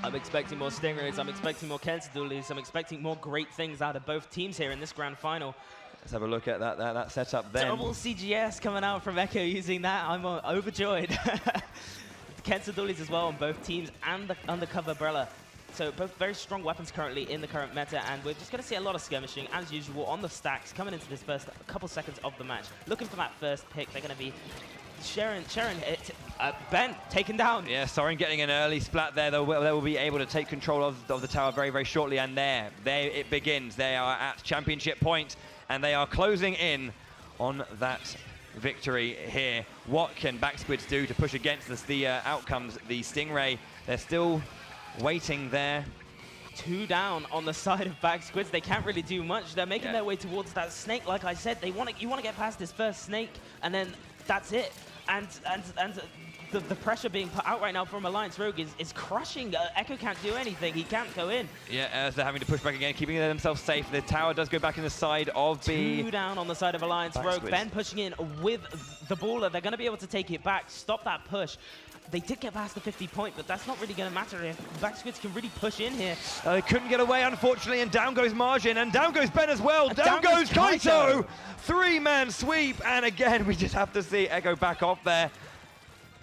I'm expecting more Stingrays, I'm expecting more Kensadulis, I'm expecting more great things out of both teams here in this grand final. Let's have a look at that setup then. Double CGS coming out from Echo using that. I'm overjoyed. Kensadulis as well on both teams and the undercover umbrella. So both very strong weapons currently in the current meta, and we're just going to see a lot of skirmishing as usual on the stacks coming into this first couple seconds of the match. Looking for that first pick, they're going to be Sharon hit, Ben taken down. Yeah, Soren getting an early splat there. They will be able to take control of the tower very, very shortly, and there it begins. They are at championship point, and they are closing in on that victory here. What can Backsquids do to push against the outcomes? The Stingray, they're still waiting there. 2 down on the side of Backsquids. They can't really do much. They're making their way towards that snake. Like I said, you want to get past this first snake, and then that's it. And the pressure being put out right now from Alliance Rogue is crushing. Echo can't do anything. He can't go in. Yeah, as they're having to push back again, keeping themselves safe. The tower does go back in the side of the... 2 down on the side of Alliance Rogue. Ben pushing in with the baller. They're going to be able to take it back, stop that push. They did get past the 50 point, but that's not really going to matter if Backsquids can really push in here. They couldn't get away, unfortunately, and down goes Margin, and down goes Ben as well. Down goes Kaito! 3-man sweep, and again, we just have to see Echo back off there.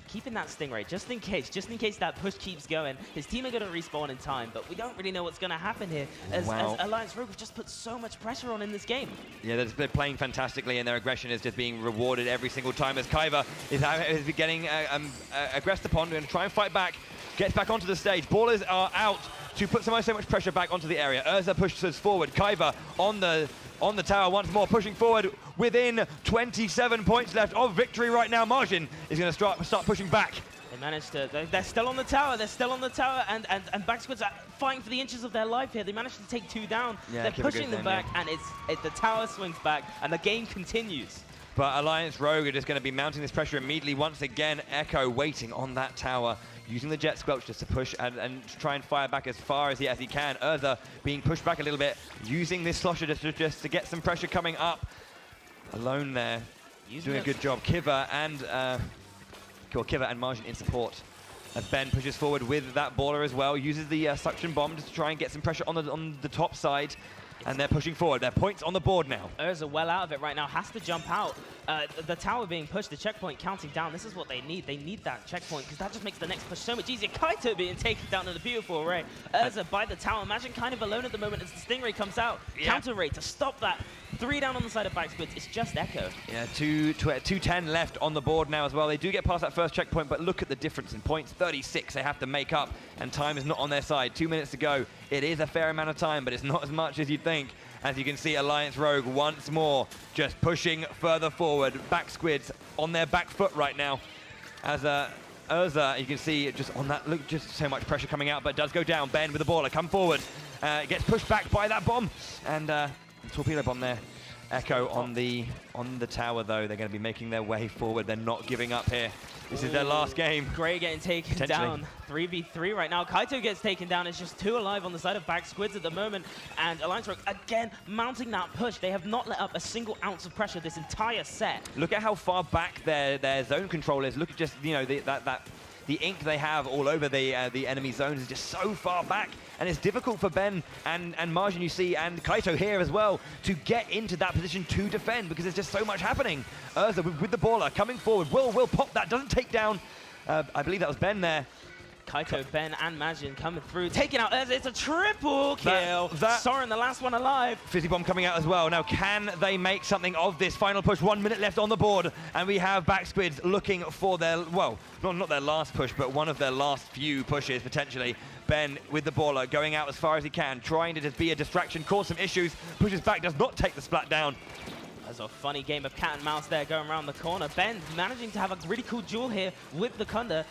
Keeping that Stingray, just in case that push keeps going. His team are going to respawn in time, but we don't really know what's going to happen here, as Alliance Rogue have just put so much pressure on in this game. Yeah, they're playing fantastically, and their aggression is just being rewarded every single time, as Kaiva is getting aggressed upon and try and fight back, gets back onto the stage. Ballers are out to put so much pressure back onto the area. Urza pushes forward. Kaiva on the tower once more, pushing forward within 27 points left of victory right now. Margin is going to start pushing back. They managed to, they're still on the tower, and Backsquids are fighting for the inches of their life here. They managed to take 2 down. Yeah, they're pushing them back, and the tower swings back, and the game continues. But Alliance Rogue are just going to be mounting this pressure immediately once again. Echo waiting on that tower, using the Jet Squelch just to push and try and fire back as far as he can. Urza being pushed back a little bit, using this slosher just to get some pressure coming up. Alone there, doing a good job. Kiva and Margin in support. As Ben pushes forward with that baller as well, uses the suction bomb just to try and get some pressure on the top side. And they're pushing forward. Their points on the board now. Urza well out of it right now, has to jump out. The tower being pushed, the checkpoint counting down. This is what they need. They need that checkpoint because that just makes the next push so much easier. Kaito being taken down in a beautiful array. Urza by the tower. Imagine kind of alone at the moment as the Stingray comes out. Yeah. Counter Ray to stop that. 3 down on the side of Backsquids. It's just Echo. Yeah, 210 left on the board now as well. They do get past that first checkpoint, but look at the difference in points. 36 they have to make up, and time is not on their side. 2 minutes to go. It is a fair amount of time, but it's not as much as you'd think. As you can see, Alliance Rogue once more just pushing further forward. Backsquids on their back foot right now. As Urza, you can see just on that, look, just so much pressure coming out, but does go down. Ben with the baller, come forward. Gets pushed back by that bomb, and torpedo bomb there. Echo on the tower though. They're going to be making their way forward. They're not giving up here. This is their last game. Gray getting taken down. 3v3 right now. Kaito gets taken down. It's just 2 alive on the side of Backsquids at the moment. And Alliance Rogue again mounting that push. They have not let up a single ounce of pressure this entire set. Look at how far back their zone control is. Look at just, you know, the ink they have all over the enemy zones is just so far back. And it's difficult for Ben and Margin, you see, and Kaito here as well, to get into that position to defend because there's just so much happening. Urza with the baller coming forward. Will pop that, doesn't take down. I believe that was Ben there. Kaito, Ben, and Majin coming through, taking out Urza. It's a triple kill. Soren, the last one alive. Fizzy Bomb coming out as well. Now, can they make something of this final push? 1 minute left on the board, and we have Backsquids looking for their, well, not their last push, but one of their last few pushes, potentially. Ben with the baller, going out as far as he can, trying to just be a distraction, cause some issues, pushes back, does not take the splat down. There's a funny game of cat and mouse there going around the corner. Ben managing to have a really cool duel here with the Kunda.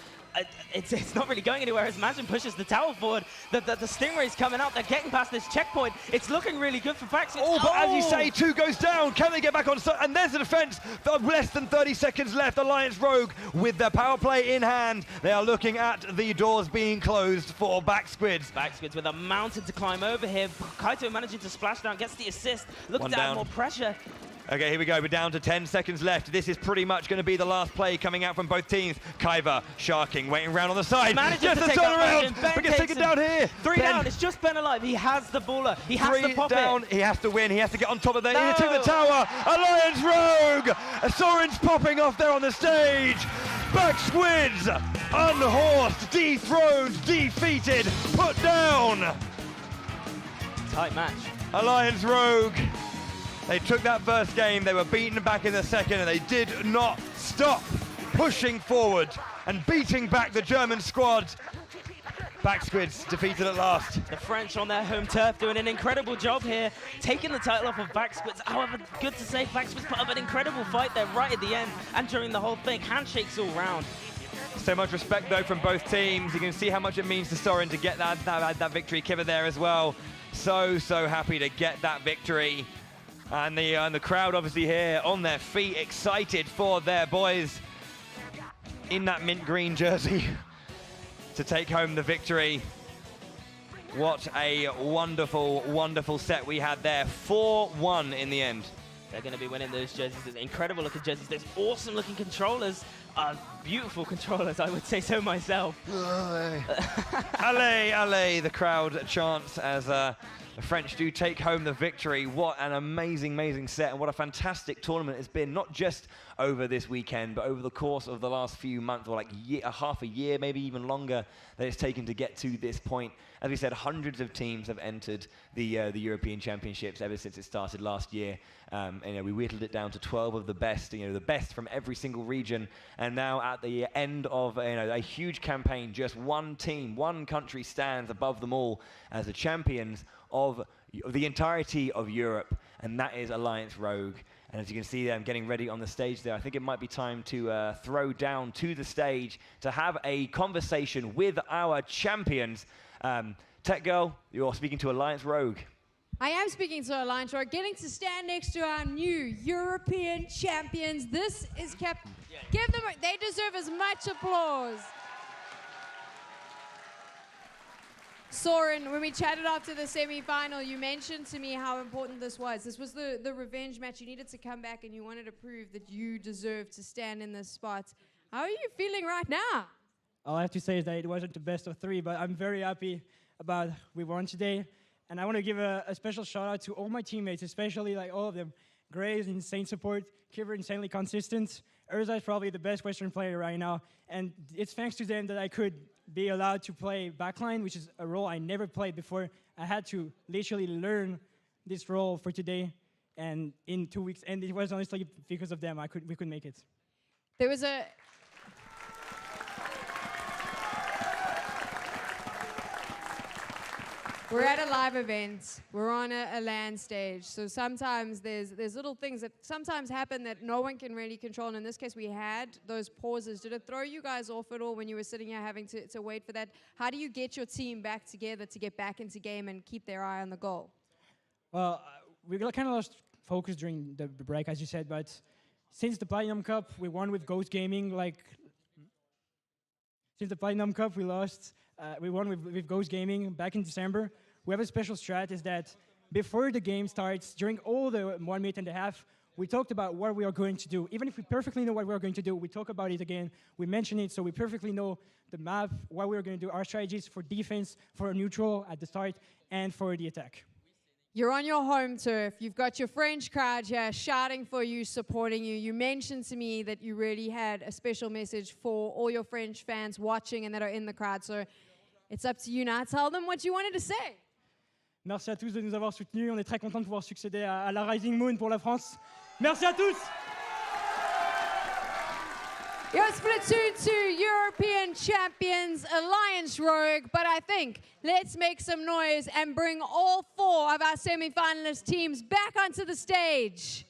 It's not really going anywhere as Majin pushes the tower forward. The Stingray's coming out. They're getting past this checkpoint. It's looking really good for Backsquids. Oh, but as you say, 2 goes down. Can they get back on? And there's the defense. Less than 30 seconds left. Alliance Rogue with their power play in hand. They are looking at the doors being closed for Backsquids. Backsquids with a mountain to climb over here. Kaito managing to splash down, gets the assist. Looking to add more pressure. Okay, here we go. We're down to 10 seconds left. This is pretty much going to be the last play coming out from both teams. Kaiva sharking, waiting around on the side. Just to turn around. We can take it down here. 3 down. It's just Ben alive. He has the baller. He has to pop down. it. He has to win. He has to get on top of there. He took the tower. Alliance Rogue. Soren's popping off there on the stage. Backsquids unhorsed, dethroned, defeated, put down. Tight match. Alliance Rogue. They took that first game, they were beaten back in the second, and they did not stop pushing forward and beating back the German squad. Backsquids defeated at last. The French on their home turf doing an incredible job here, taking the title off of Backsquids. However, good to say, Backsquids put up an incredible fight there right at the end and during the whole thing. Handshakes all round. So much respect, though, from both teams. You can see how much it means to Soren to get that victory. Kiva there as well. So happy to get that victory. And the crowd obviously here on their feet, excited for their boys in that mint green jersey to take home the victory. What a wonderful, wonderful set we had there. 4-1 in the end. They're going to be winning those jerseys. There's incredible looking jerseys. There's awesome looking controllers. Beautiful controllers, I would say so myself. Allez, allez, the crowd chants as the French do take home the victory. What an amazing, amazing set, and what a fantastic tournament it's been, not just over this weekend, but over the course of the last few months, or like half a year, maybe even longer, that it's taken to get to this point. As we said, hundreds of teams have entered the European Championships ever since it started last year. And, we whittled it down to 12 of the best, the best from every single region. And now at the end of a huge campaign, just one team, one country stands above them all as the champions of the entirety of Europe, and that is Alliance Rogue. And as you can see them getting ready on the stage there, I think it might be time to throw down to the stage to have a conversation with our champions. Tech Girl, you're speaking to Alliance Rogue. I am speaking to Alliance Rogue, getting to stand next to our new European champions. This is give them, they deserve as much applause. Soren, when we chatted after the semi-final, you mentioned to me how important this was. This was the revenge match. You needed to come back and you wanted to prove that you deserved to stand in this spot. How are you feeling right now? All I have to say is that it wasn't the best of 3, but I'm very happy about we won today. And I want to give a special shout out to all my teammates, especially like all of them. Gray is insane support, Kiver insanely consistent, Urza is probably the best Western player right now, and it's thanks to them that I could be allowed to play backline, which is a role I never played before. I had to literally learn this role for today, and in 2 weeks, and it was honestly because of them we could make it. There was a... We're at a live event. We're on a LAN stage. So sometimes there's little things that sometimes happen that no one can really control. And in this case, we had those pauses. Did it throw you guys off at all when you were sitting here having to wait for that? How do you get your team back together to get back into game and keep their eye on the goal? Well, we kind of lost focus during the break, as you said. But since the Platinum Cup, we won with Ghost Gaming. Since the Platinum Cup, we won with Ghost Gaming back in December. We have a special strat is that before the game starts, during all the 1 minute and a half, we talked about what we are going to do. Even if we perfectly know what we are going to do, we talk about it again. We mention it so we perfectly know the map, what we are going to do, our strategies for defense, for neutral at the start, and for the attack. You're on your home turf. You've got your French crowd here shouting for you, supporting you. You mentioned to me that you really had a special message for all your French fans watching and that are in the crowd. So it's up to you now. Tell them what you wanted to say. Merci à tous de nous avoir soutenus. On est très contents de pouvoir succéder à la Rising Moon pour la France. Merci à tous. Your Splatoon 2 European champions, Alliance Rogue, but I think let's make some noise and bring all 4 of our semi-finalist teams back onto the stage.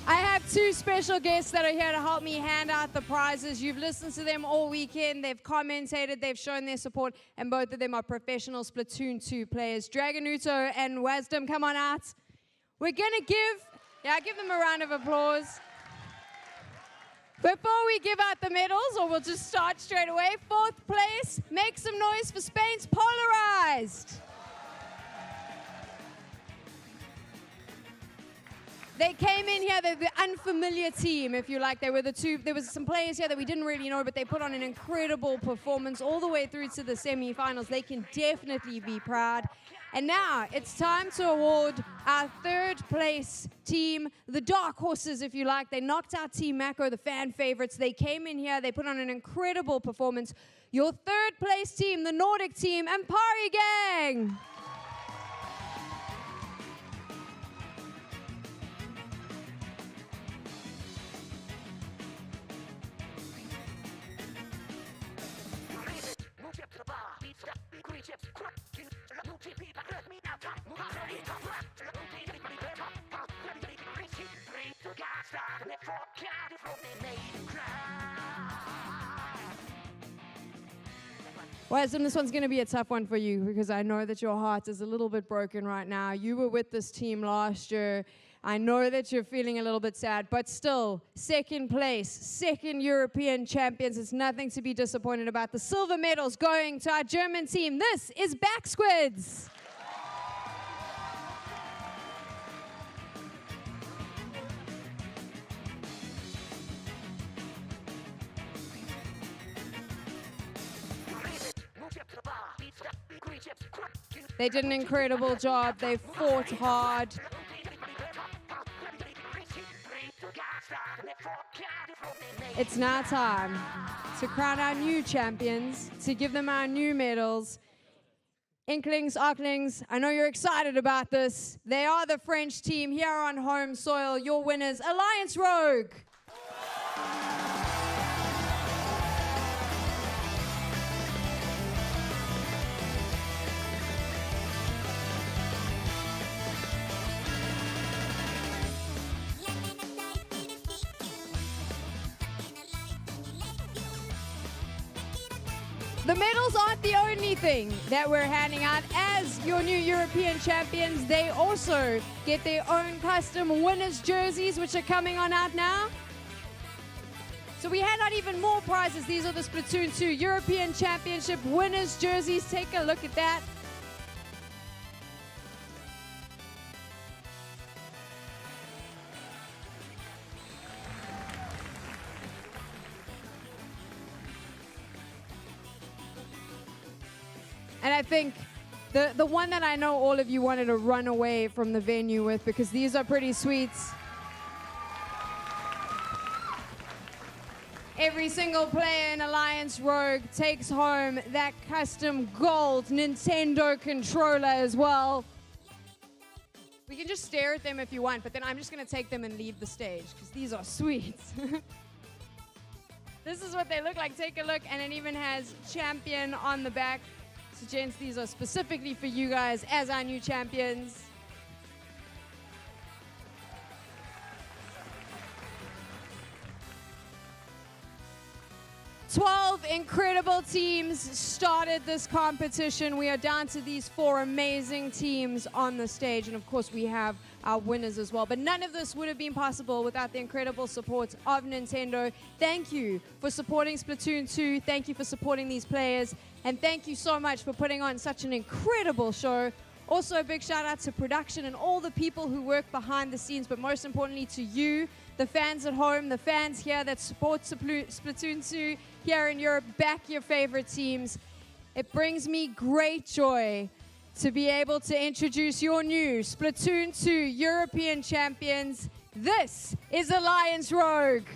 I have 2 special guests that are here to help me hand out the prizes. You've listened to them all weekend. They've commentated, they've shown their support, and both of them are professional Splatoon 2 players. Draganuto and Wisdom, come on out. We're going to give them a round of applause. Before we give out the medals, or we'll just start straight away, 4th place, make some noise for Spain's Polarized. They came in here, they're the unfamiliar team, if you like. They were there was some players here that we didn't really know, but they put on an incredible performance all the way through to the semi-finals. They can definitely be proud. And now it's time to award our 3rd place team, the Dark Horses, if you like. They knocked out Team Mako, the fan favorites. They came in here, they put on an incredible performance. Your 3rd place team, the Nordic team, Ampari Gang. Wisdom, this one's going to be a tough one for you because I know that your heart is a little bit broken right now. You were with this team last year. I know that you're feeling a little bit sad, but still, 2nd place, 2nd European champions. It's nothing to be disappointed about. The silver medals going to our German team. This is Back Squids. They did an incredible job. They fought hard. It's now time to crown our new champions, to give them our new medals. Inklings, Arklings, I know you're excited about this. They are the French team here on home soil. Your winners, Alliance Rogue. The medals aren't the only thing that we're handing out. As your new European champions, they also get their own custom winners jerseys, which are coming on out now. So we hand out even more prizes. These are the Splatoon 2 European Championship winners jerseys. Take a look at that. And I think the one that I know all of you wanted to run away from the venue with, because these are pretty sweet. Every single player in Alliance Rogue takes home that custom gold Nintendo controller as well. We can just stare at them if you want, but then I'm just going to take them and leave the stage, because these are sweet. This is what they look like. Take a look, and it even has champion on the back. So gents, these are specifically for you guys as our new champions. "12 incredible teams started this competition. We are down to these 4 amazing teams on the stage. And of course, we have our winners as well. But none of this would have been possible without the incredible support of Nintendo. Thank you for supporting Splatoon 2. Thank you for supporting these players. And thank you so much for putting on such an incredible show. Also, a big shout out to production and all the people who work behind the scenes, but most importantly to you, the fans at home, the fans here that support Splatoon 2 here in Europe. Back your favorite teams. It brings me great joy to be able to introduce your new Splatoon 2 European champions. This is Alliance Rogue.